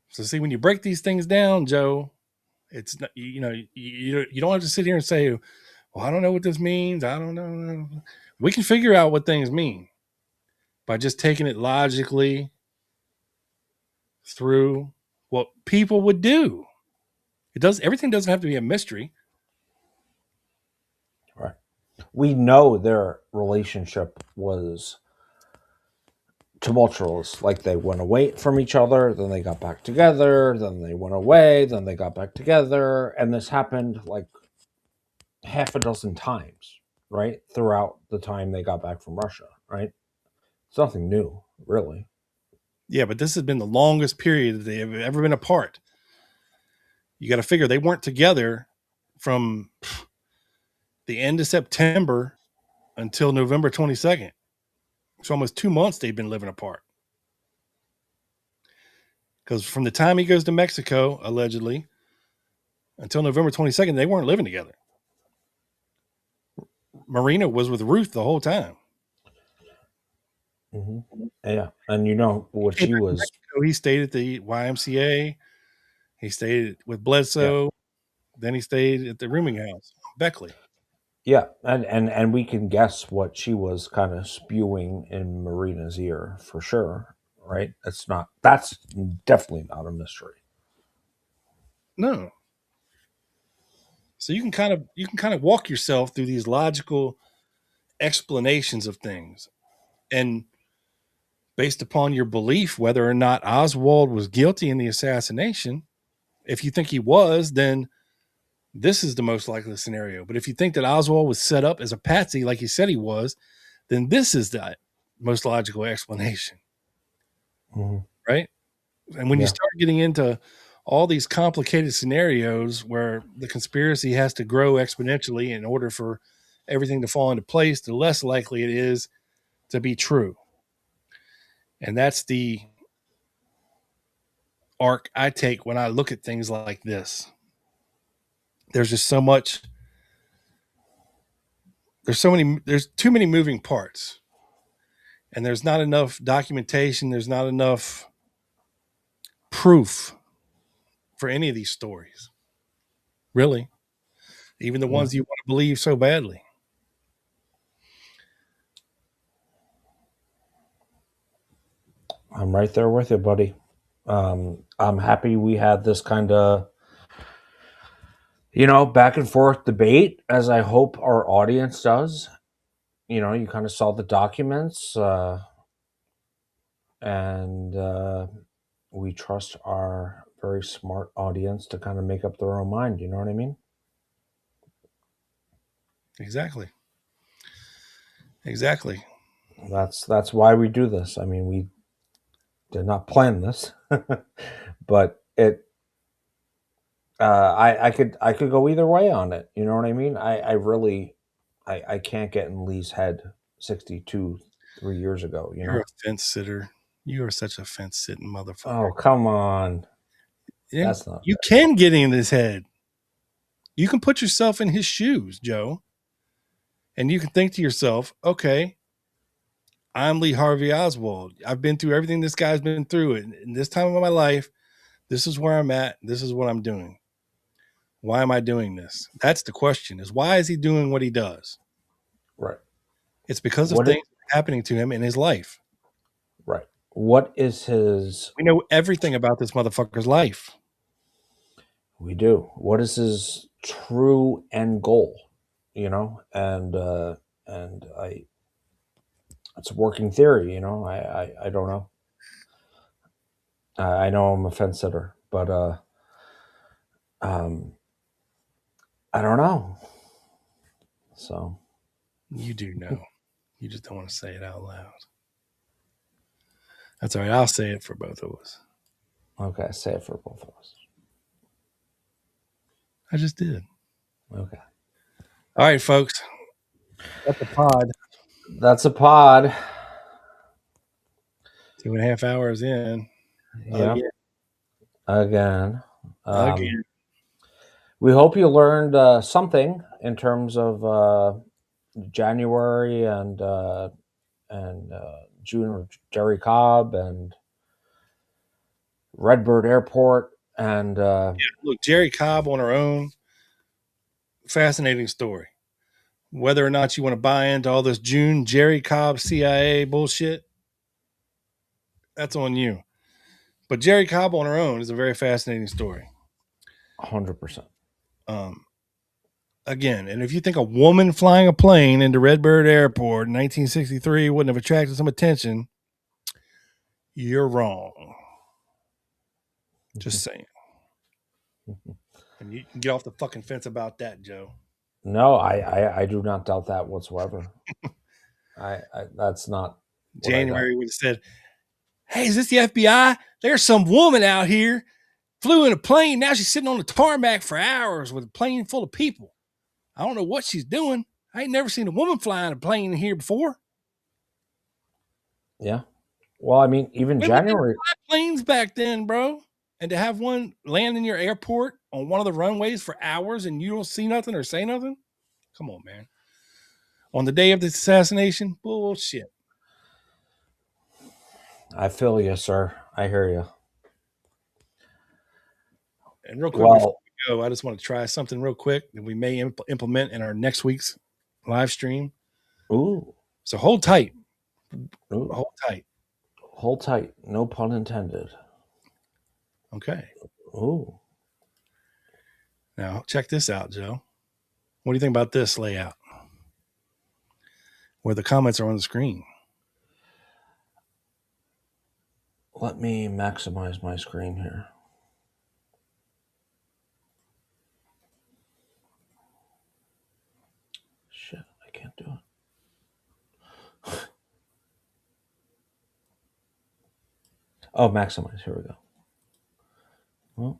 So see, when you break these things down, Joe, it's not, you don't have to sit here and say, well, I don't know what this means. I don't know. We can figure out what things mean by just taking it logically through what people would do. Everything doesn't have to be a mystery. Right. We know their relationship was tumultuous. Like they went away from each other, then they got back together, then they went away, then they got back together. And this happened like half a dozen times, right? Throughout the time they got back from Russia, right? It's nothing new, really. Yeah, but this has been the longest period that they have ever been apart. You got to figure they weren't together from the end of September until November 22nd. So almost 2 months they've been living apart. Because from the time he goes to Mexico, allegedly, until November 22nd, they weren't living together. Marina was with Ruth the whole time. Mm-hmm. Yeah. And you know what she was. Mexico, he stayed at the YMCA. He stayed with Bledsoe. Yeah. Then he stayed at the rooming house, Beckley. Yeah, and we can guess what she was kind of spewing in Marina's ear for sure, right? That's definitely not a mystery. No. So you can kind of walk yourself through these logical explanations of things, and based upon your belief whether or not Oswald was guilty in the assassination, if you think he was, then this is the most likely scenario. But if you think that Oswald was set up as a patsy like he said he was, then this is the most logical explanation. Mm-hmm. Right? And when you start getting into all these complicated scenarios where the conspiracy has to grow exponentially in order for everything to fall into place, the less likely it is to be true. And that's the arc I take when I look at things like this. There's just so much. There's too many moving parts. And there's not enough documentation. There's not enough proof for any of these stories. Really. Even the ones you want to believe so badly. I'm right there with you, buddy. I'm happy we had this kind of, back and forth debate, as I hope our audience does. You kind of saw the documents, and we trust our very smart audience to kind of make up their own mind. You know what I mean? Exactly. That's why we do this. I mean, we did not plan this, but it. I could go either way on it. You know what I mean? I really can't get in Lee's head 3 years ago. You're a fence sitter. You are such a fence sitting motherfucker. Oh, come on. Yeah, that's not you fair. Can get in his head. You can put yourself in his shoes, Joe. And you can think to yourself, okay, I'm Lee Harvey Oswald. I've been through everything this guy's been through. And in this time of my life, this is where I'm at. This is what I'm doing. Why am I doing this? That's the question, is why is he doing what he does? Right. It's because of things happening to him in his life. Right. What is his? We know everything about this motherfucker's life. We do. What is his true end goal? You know, and it's a working theory. You know, I don't know. I know I'm a fence sitter, but I don't know. So You do know. You just don't want to say it out loud. That's all right. I'll say it for both of us. okay, say it for both of us. I just did. Okay, All right, folks. That's a pod. that's a pod. 2.5 hours in. Yeah, again. Again. We hope you learned something in terms of January and June of Jerry Cobb and Redbird Airport and Look, Jerry Cobb on her own. Fascinating story. Whether or not you want to buy into all this June Jerry Cobb CIA bullshit, that's on you. But Jerry Cobb on her own is a very fascinating story. 100%. Again, and if you think a woman flying a plane into Redbird Airport in 1963 wouldn't have attracted some attention, you're wrong. Just saying. And you can get off the fucking fence about that, Joe. No, I do not doubt that whatsoever. I that's not what I doubt. January would have said, "Hey, is this the FBI? There's some woman out here flew in a plane. Now she's sitting on the tarmac for hours with a plane full of people. I don't know what she's doing. I ain't never seen a woman flying a plane in here before." Yeah. Well, I mean, even Women January. didn't fly planes back then, bro. And to have one land in your airport on one of the runways for hours and you don't see nothing or say nothing? Come on, man. On the day of the assassination? Bullshit. I feel you, sir. I hear you. And real quick before Well, we go, I just want to try something real quick that we may implement in our next week's live stream. ooh, So hold tight. ooh, Hold tight. hold tight. No pun intended. Okay. Ooh. Now, check this out, Joe. What do you think about this layout? Where the comments are on the screen. Let me maximize my screen here. Shit, I can't do it. Oh, maximize. Here we go. Well,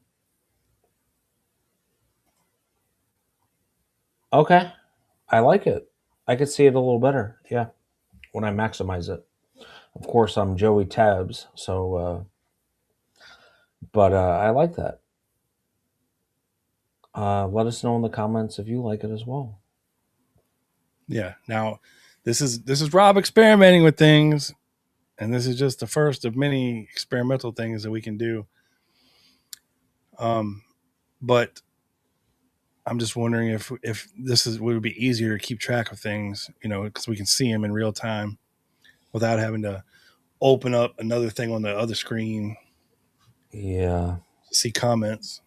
okay. I like it. I could see it a little better. Yeah. When I maximize it. Of course, I'm Joey Tabs, so but I like that. Let us know in the comments if you like it as well. Yeah. Now, this is Rob experimenting with things, and this is just the first of many experimental things that we can do. But I'm just wondering if this would be easier to keep track of things, because we can see them in real time without having to open up another thing on the other screen Yeah. to see comments.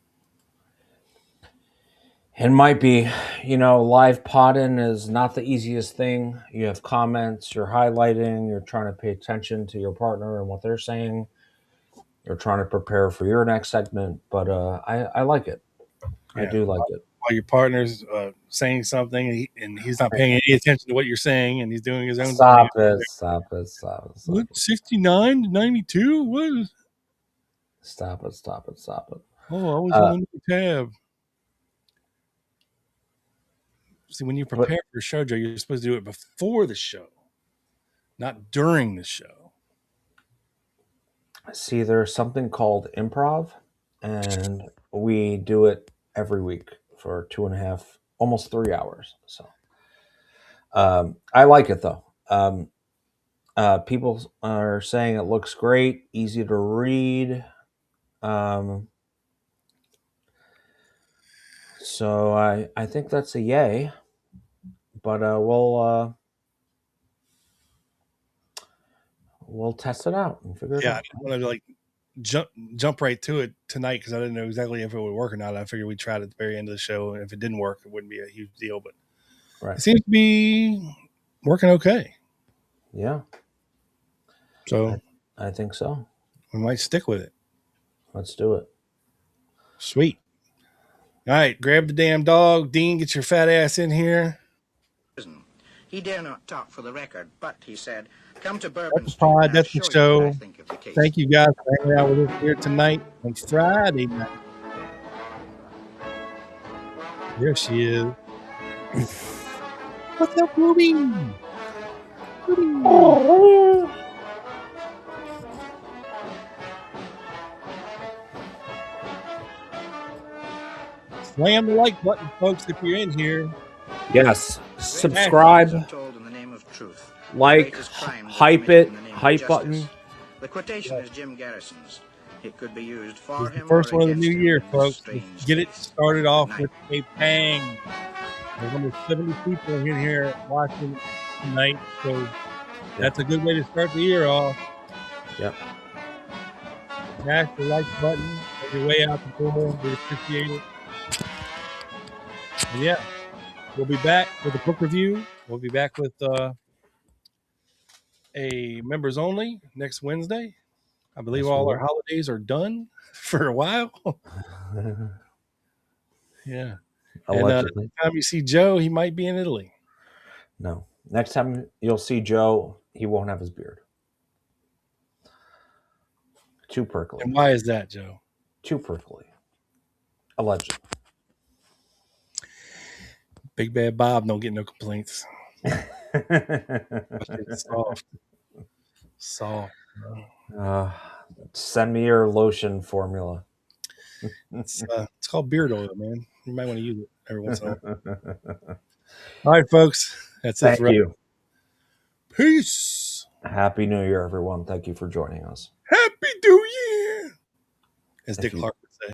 It might be, live podding is not the easiest thing. You have comments, you're highlighting, you're trying to pay attention to your partner and what they're saying. You're trying to prepare for your next segment, but I like it. Yeah. I do like it. While your partner's saying something and he's not paying any attention to what you're saying and he's doing his own Stop thing. it. What, 69 to 92? What? Stop it. Oh, I was on the tab. See, when you prepare for a show, Joe, you're supposed to do it before the show, not during the show. See, there's something called improv, and we do it every week for 2.5, almost 3 hours. So I like it though. People are saying it looks great, easy to read. So I think that's a yay. we'll test it out and figure it Yeah, I out. didn't want to like jump right to it tonight because I didn't know exactly if it would work or not. I figured we'd try it at the very end of the show, and if it didn't work, it wouldn't be a huge deal. But Right. it seems to be working okay. Yeah, So I think so. we might stick with it. Let's do it. Sweet. All right, grab the damn dog. Dean, get your fat ass in here. He dare not talk for the record, but he said, "Come to Bourbon That's the Street. pod. And That's I'll the show you what I show. think of the case." Thank you guys for hanging out with us here tonight on Friday night. There she is. What's up, Ruby? Slam the like button, folks, if you're in here. Yes. Subscribe, Told in the name of truth. like, Greatest crime hype committed it, in the name of hype justice. button. The quotation is Jim Garrison's. It could be used for It's the him first or one of the against new him year, in this folks. strange Let's get it case. started off Good with a bang. There's almost 70 people in here watching tonight, so that's a good way to start the year off. Yep. Smash the like button on your way out the door. We appreciate it. And yeah, we'll be back with a book review. We'll be back with a members only next Wednesday. I believe Yes, all we our will. holidays are done for a while. Yeah. And Allegedly. next time you see Joe, he might be in Italy. No. Next time you'll see Joe, he won't have his beard. Too prickly. And why is that, Joe? Too prickly. Allegedly. Big Bad Bob don't get no complaints. It's soft. Send me your lotion formula. It's called beard oil, man. You might want to use it every once in a while. All right, folks. That's it. Thank you. Peace. Happy New Year, everyone. Thank you for joining us. Happy New Year. As Dick Clark